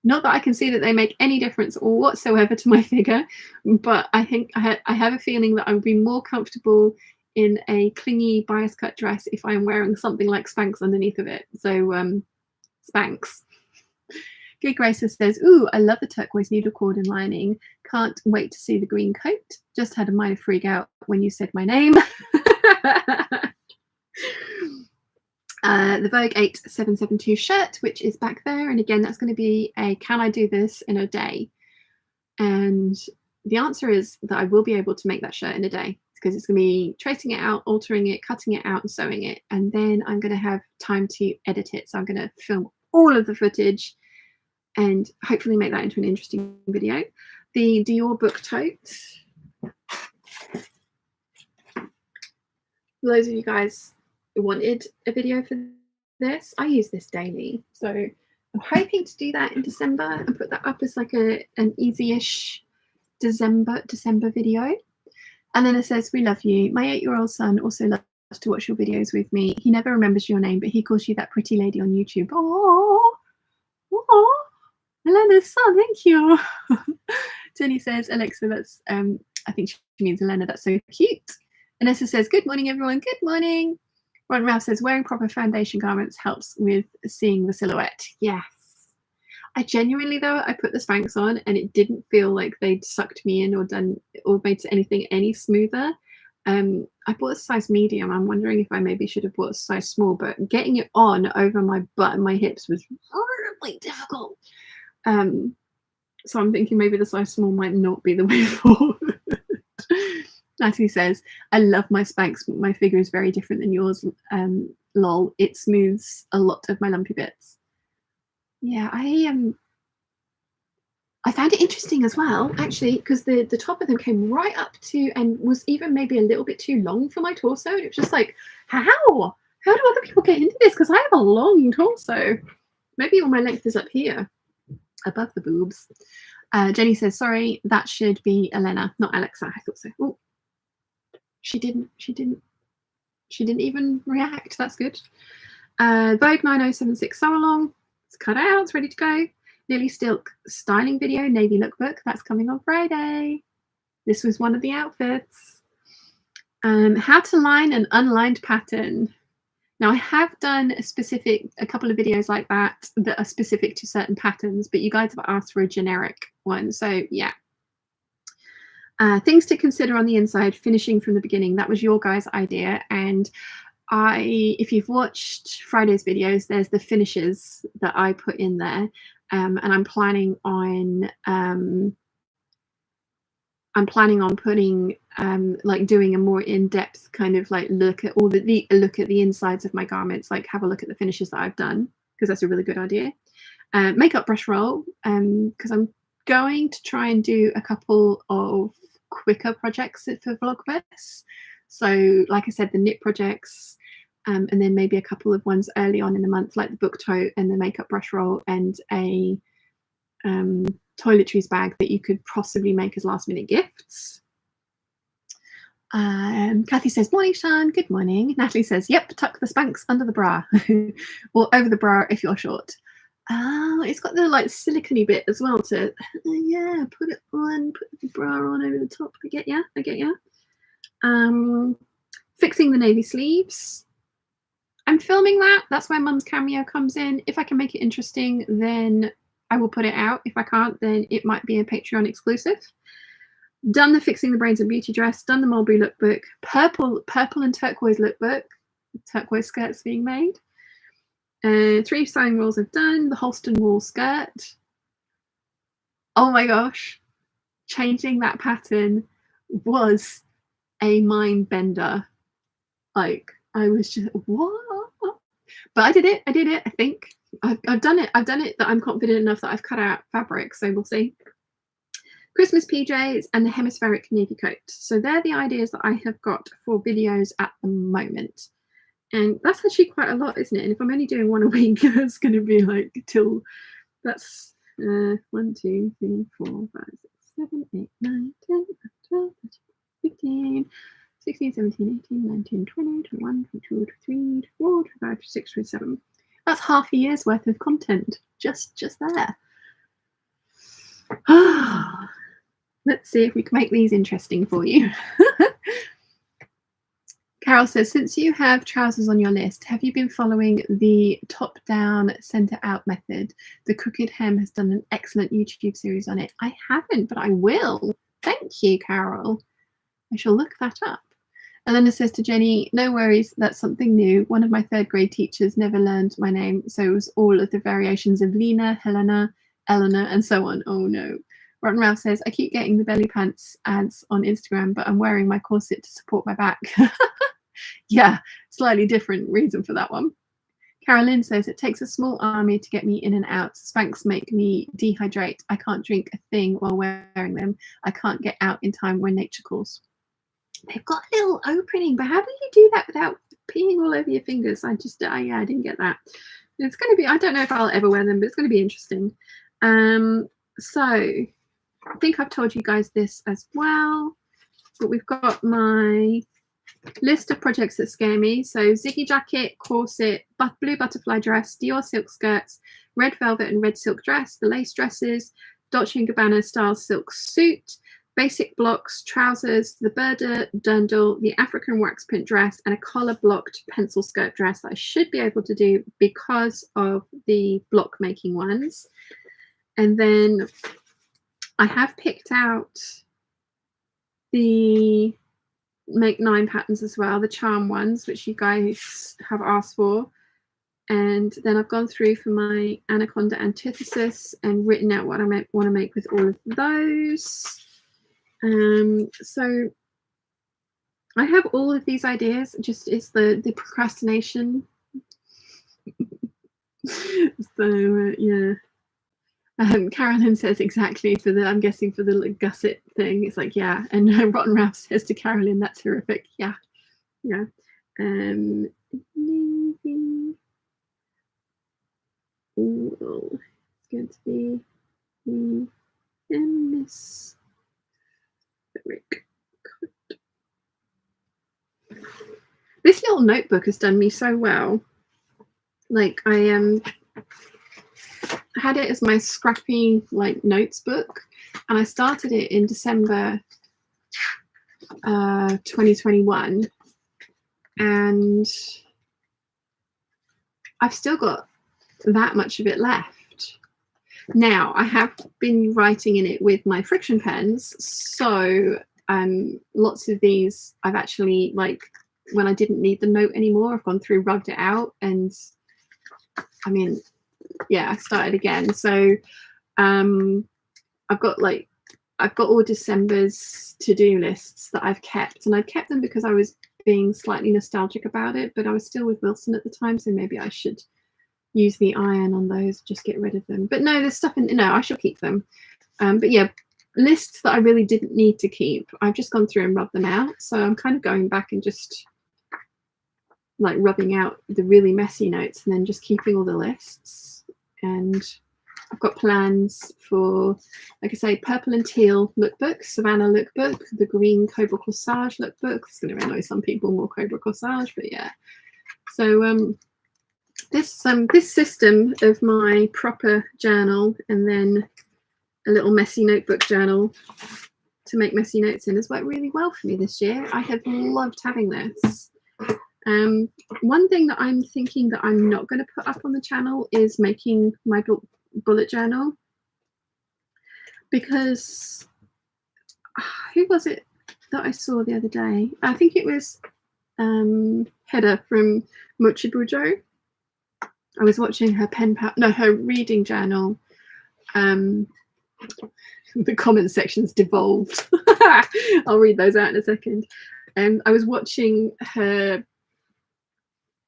Not that I can see that they make any difference or whatsoever to my figure, but I think I have a feeling that I would be more comfortable in a clingy bias cut dress if I'm wearing something like Spanx underneath of it. So Spanx. Good Graces says, ooh, I love the turquoise needle cord and lining. Can't wait to see the green coat. Just had a minor freak out when you said my name. The Vogue 8772 shirt, which is back there. And again, that's going to be a can I do this in a day? And the answer is that I will be able to make that shirt in a day, because it's going to be tracing it out, altering it, cutting it out and sewing it. And then I'm going to have time to edit it. So I'm going to film all of the footage and hopefully make that into an interesting video. The Dior book tote. For those of you guys who wanted a video for this, I use this daily. So I'm hoping to do that in December and put that up as like an easy-ish December video. And then it says, we love you. My 8-year-old son also loves to watch your videos with me. He never remembers your name, but he calls you that pretty lady on YouTube. Oh, Elena's son, thank you. Jenny says, Alexa, that's, I think she means Elena, that's so cute. Anessa says, good morning, everyone. Good morning. Ron Ralph says, wearing proper foundation garments helps with seeing the silhouette. Yes. I genuinely, though, I put the Spanx on and it didn't feel like they'd sucked me in or made anything any smoother. I bought a size medium. I'm wondering if I maybe should have bought a size small, but getting it on over my butt and my hips was horribly difficult. So I'm thinking maybe the size small might not be the way forward. Natalie says, I love my Spanx, but my figure is very different than yours. Lol, it smooths a lot of my lumpy bits. Yeah, I found it interesting as well, actually, because the top of them came right up to and was even maybe a little bit too long for my torso. And it was just like, how do other people get into this? Because I have a long torso. Maybe all my length is up here, above the boobs. Jenny says, sorry, that should be Elena, not Alexa. I thought so. Oh, she didn't even react. That's good. Vogue 9076 sew along. It's cut out. It's ready to go. Lily Stilk styling video, navy lookbook. That's coming on Friday. This was one of the outfits. How to line an unlined pattern. Now I have done a couple of videos like that are specific to certain patterns, but you guys have asked for a generic one. So yeah. Things to consider on the inside, finishing from the beginning. That was your guys' idea. And if you've watched Friday's videos, there's the finishes that I put in there. And I'm planning on putting like doing a more in-depth kind of like look at look at the insides of my garments, like have a look at the finishes that I've done, because that's a really good idea. Makeup brush roll, because I'm going to try and do a couple of quicker projects for Vlogmas. So like I said, the knit projects, and then maybe a couple of ones early on in the month, like the book tote and the makeup brush roll and a toiletries bag that you could possibly make as last minute gifts. Kathy says, morning, Shan. Good morning. Natalie says, yep, tuck the Spanx under the bra or over the bra if you're short. Oh, it's got the like silicone bit as well to, yeah, put it on, put the bra on over the top. I get ya. Fixing the navy sleeves. I'm filming that. That's where Mum's cameo comes in. If I can make it interesting, then I will put it out. If I can't, then it might be a Patreon exclusive. Done the Fixing the Brains and Beauty dress. Done the Mulberry lookbook. Purple and turquoise lookbook. Turquoise skirts being made. 3 sewing rolls I've done. The Holston Wall skirt. Oh my gosh. Changing that pattern was a mind bender. Like, I was just, what? But I did it. I think I've done it. That I'm confident enough that I've cut out fabric. So we'll see. Christmas PJs and the hemispheric navy coat. So they're the ideas that I have got for videos at the moment. And that's actually quite a lot, isn't it? And if I'm only doing one a week, that's going to be like till that's 1, 2, 3, 4, 5, 6, 7, 8, 9, 10, 12, 13, 15. 16, 17, 18, 19, 20, 21, 22, 23, 24, 25, 26, 27. That's half a year's worth of content just there. Let's see if we can make these interesting for you. Carol says, since you have trousers on your list, have you been following the top-down, center-out method? The Crooked Hem has done an excellent YouTube series on it. I haven't, but I will. Thank you, Carol. I shall look that up. Elena says to Jenny, no worries, that's something new. One of my third grade teachers never learned my name, so it was all of the variations of Lena, Helena, Eleanor, and so on. Oh no. Rotten Ralph says, I keep getting the belly pants ads on Instagram, but I'm wearing my corset to support my back. Yeah, slightly different reason for that one. Carolyn says, it takes a small army to get me in and out. Spanx make me dehydrate. I can't drink a thing while wearing them. I can't get out in time when nature calls. They've got a little opening, but how do you do that without peeing all over your fingers? I didn't get that. It's going to be, I don't know if I'll ever wear them, but it's going to be interesting. So I think I've told you guys this as well, but we've got my list of projects that scare me. So Ziggy jacket, corset, blue butterfly dress, Dior silk skirts, red velvet and red silk dress, the lace dresses, Dolce & Gabbana style silk suit, basic blocks, trousers, the Berda dundle, the African wax print dress, and a collar blocked pencil skirt dress that I should be able to do because of the block making ones. And then I have picked out the make 9 patterns as well, the charm ones, which you guys have asked for. And then I've gone through for my anaconda antithesis and written out what I want to make with all of those. So I have all of these ideas, just it's the procrastination. So yeah. Carolyn says exactly for the, I'm guessing for the gusset thing. It's like, yeah. And Rotten Ralph says to Carolyn, that's horrific. Yeah. Yeah. Maybe. Oh, it's going to be the Miss Rick. This little notebook has done me so well. Like I had it as my scrappy like notes book, and I started it in December 2021, and I've still got that much of it left. Now I have been writing in it with my friction pens, so lots of these I've actually, like, when I didn't need the note anymore, I've gone through, rubbed it out, and I mean, yeah, I started again. So I've got all December's to-do lists that I've kept, and I've kept them because I was being slightly nostalgic about it, but I was still with Wilson at the time, so maybe I should use the iron on those, just get rid of them. But no, there's stuff in, no, I shall keep them. But yeah, lists that I really didn't need to keep, I've just gone through and rubbed them out. So I'm kind of going back and just like rubbing out the really messy notes and then just keeping all the lists. And I've got plans for, like I say, purple and teal lookbook, Savannah lookbook, the green Cobra Corsage lookbook. It's going to annoy some people, more Cobra Corsage, but yeah. So this system of my proper journal and then a little messy notebook journal to make messy notes in has worked really well for me this year. I have loved having this. One thing that I'm thinking that I'm not going to put up on the channel is making my bullet journal, because who was it that I saw the other day? I think it was Hedda from Mochibujo. I was watching her her reading journal. The comment section's devolved. I'll read those out in a second. I was watching her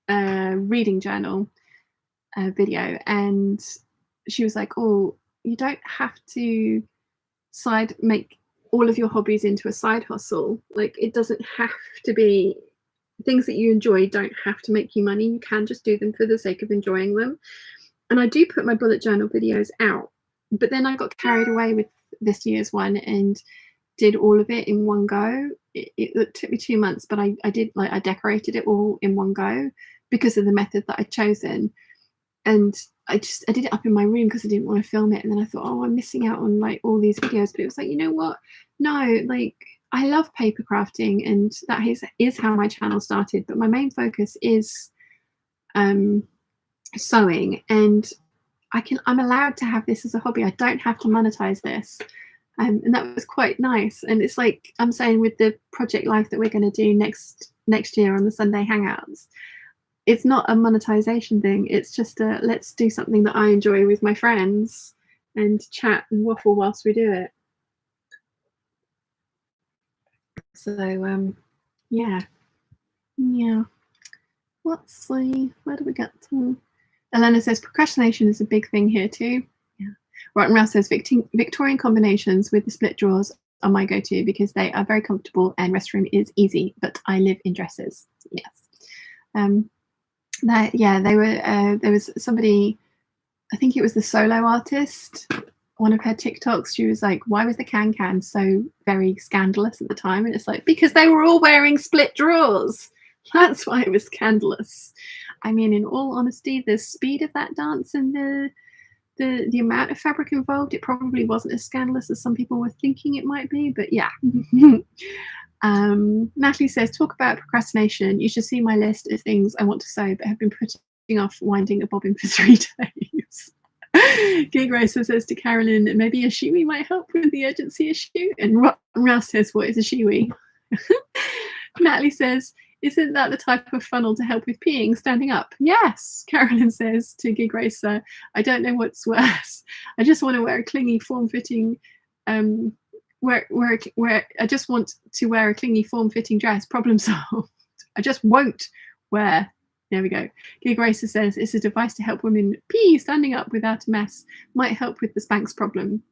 reading journal video, and she was like, oh, you don't have to make all of your hobbies into a side hustle. Like, it doesn't have to be, things that you enjoy don't have to make you money. You can just do them for the sake of enjoying them. And I do put my bullet journal videos out, but then I got carried away with this year's one and did all of it in one go. it took me 2 months, but I did, like, I decorated it all in one go because of the method that I'd chosen. And I did it up in my room because I didn't want to film it. And then I thought, oh, I'm missing out on like all these videos. But it was like, you know what? No, like I love paper crafting, and that is how my channel started. But my main focus is sewing, and I'm allowed to have this as a hobby. I don't have to monetize this. And that was quite nice. And it's like I'm saying with the project life that we're going to do next year on the Sunday Hangouts, it's not a monetization thing. It's just let's do something that I enjoy with my friends and chat and waffle whilst we do it. So yeah. Let's see, where do we get to? Elena says procrastination is a big thing here too. Yeah. Rotten Rouse says Victorian combinations with the split drawers are my go-to because they are very comfortable and restroom is easy, but I live in dresses. Yes. They were there was somebody, I think it was the solo artist, one of her TikToks, she was like, why was the can so very scandalous at the time? And it's like, because they were all wearing split drawers. That's why it was scandalous. I mean, in all honesty, the speed of that dance and the amount of fabric involved, it probably wasn't as scandalous as some people were thinking it might be, but yeah. Natalie says, talk about procrastination. You should see my list of things I want to sew, but have been putting off winding a bobbin for 3 days. Gig Racer says to Carolyn, maybe a shiwi might help with the urgency issue. And Rouse says, what is a shiwi? Natalie says, isn't that the type of funnel to help with peeing standing up? Yes. Carolyn says to Gig Racer, I don't know what's worse. I just want to wear a clingy, form-fitting where I just want to wear a clingy, form-fitting dress. Problem solved. I just won't wear. There we go. Gig Racer says it's a device to help women pee standing up without a mess. Might help with the Spanx problem.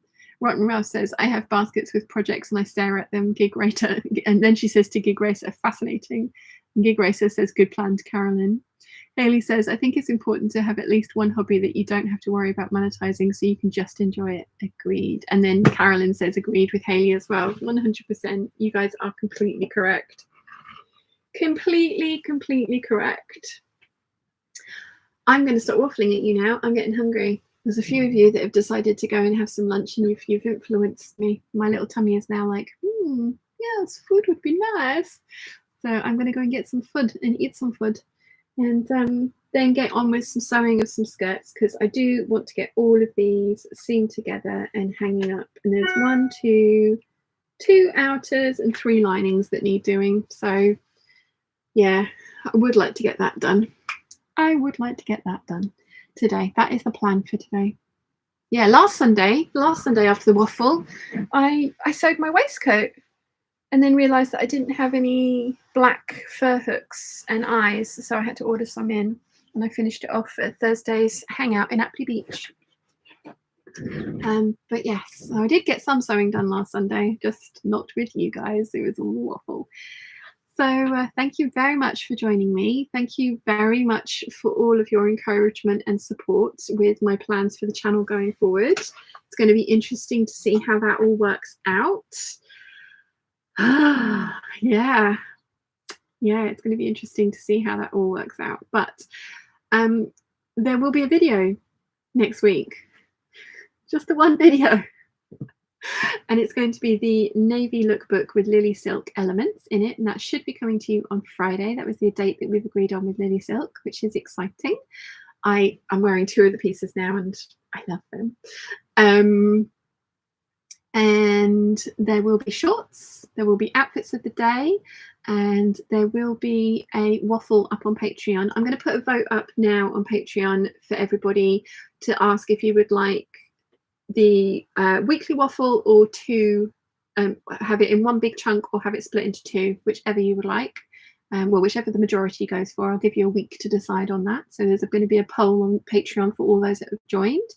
Rotten Ralph says, I have baskets with projects and I stare at them. Gig Racer. And then she says to Gig Racer, fascinating. And Gig Racer says, good plan to Carolyn. Haley says, I think it's important to have at least one hobby that you don't have to worry about monetizing so you can just enjoy it. Agreed. And then Carolyn says, agreed with Haley as well. 100%. You guys are completely correct. Completely correct. I'm going to start waffling at you now. I'm getting hungry. There's a few of you that have decided to go and have some lunch, and you've influenced me. My little tummy is now like, yes, food would be nice. So I'm going to go and get some food and eat some food. And then get on with some sewing of some skirts, because I do want to get all of these seamed together and hanging up. And there's 2 outers and 3 linings that need doing. So yeah, I would like to get that done. Today. That is the plan for today. Yeah, last Sunday after the waffle, I sewed my waistcoat and then realised that I didn't have any black fur hooks and eyes, so I had to order some in, and I finished it off at Thursday's hangout in Apley Beach. But yes, so I did get some sewing done last Sunday, just not with you guys. It was all waffle. So thank you very much for joining me. Thank you very much for all of your encouragement and support with my plans for the channel going forward. It's going to be interesting to see how that all works out. Yeah, it's going to be interesting to see how that all works out. But there will be a video next week. Just the one video. And it's going to be the navy lookbook with Lily Silk elements in it, and that should be coming to you on Friday. That was the date that we've agreed on with Lily Silk, which is exciting. I'm wearing 2 of the pieces now and I love them. And there will be shorts, there will be outfits of the day, and there will be a waffle up on Patreon. I'm going to put a vote up now on Patreon for everybody to ask if you would like the weekly waffle or 2, have it in one big chunk or have it split into 2, whichever you would like. Well, whichever the majority goes for. I'll give you a week to decide on that. So there's going to be a poll on Patreon for all those that have joined.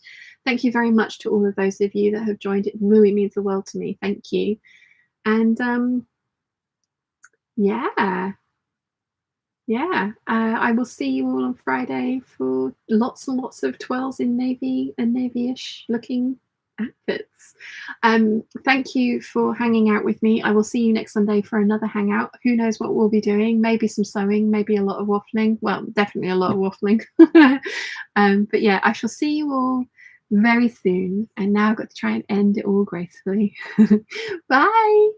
Thank you very much to all of those of you that have joined. It really means the world to me. Thank you. And I will see you all on Friday for lots and lots of twirls in navy and navy-ish looking outfits. Thank you for hanging out with me. I will see you next Sunday for another hangout. Who knows what we'll be doing? Maybe some sewing, maybe a lot of waffling. Well, definitely a lot of waffling. But yeah, I shall see you all very soon. And now I've got to try and end it all gracefully. Bye.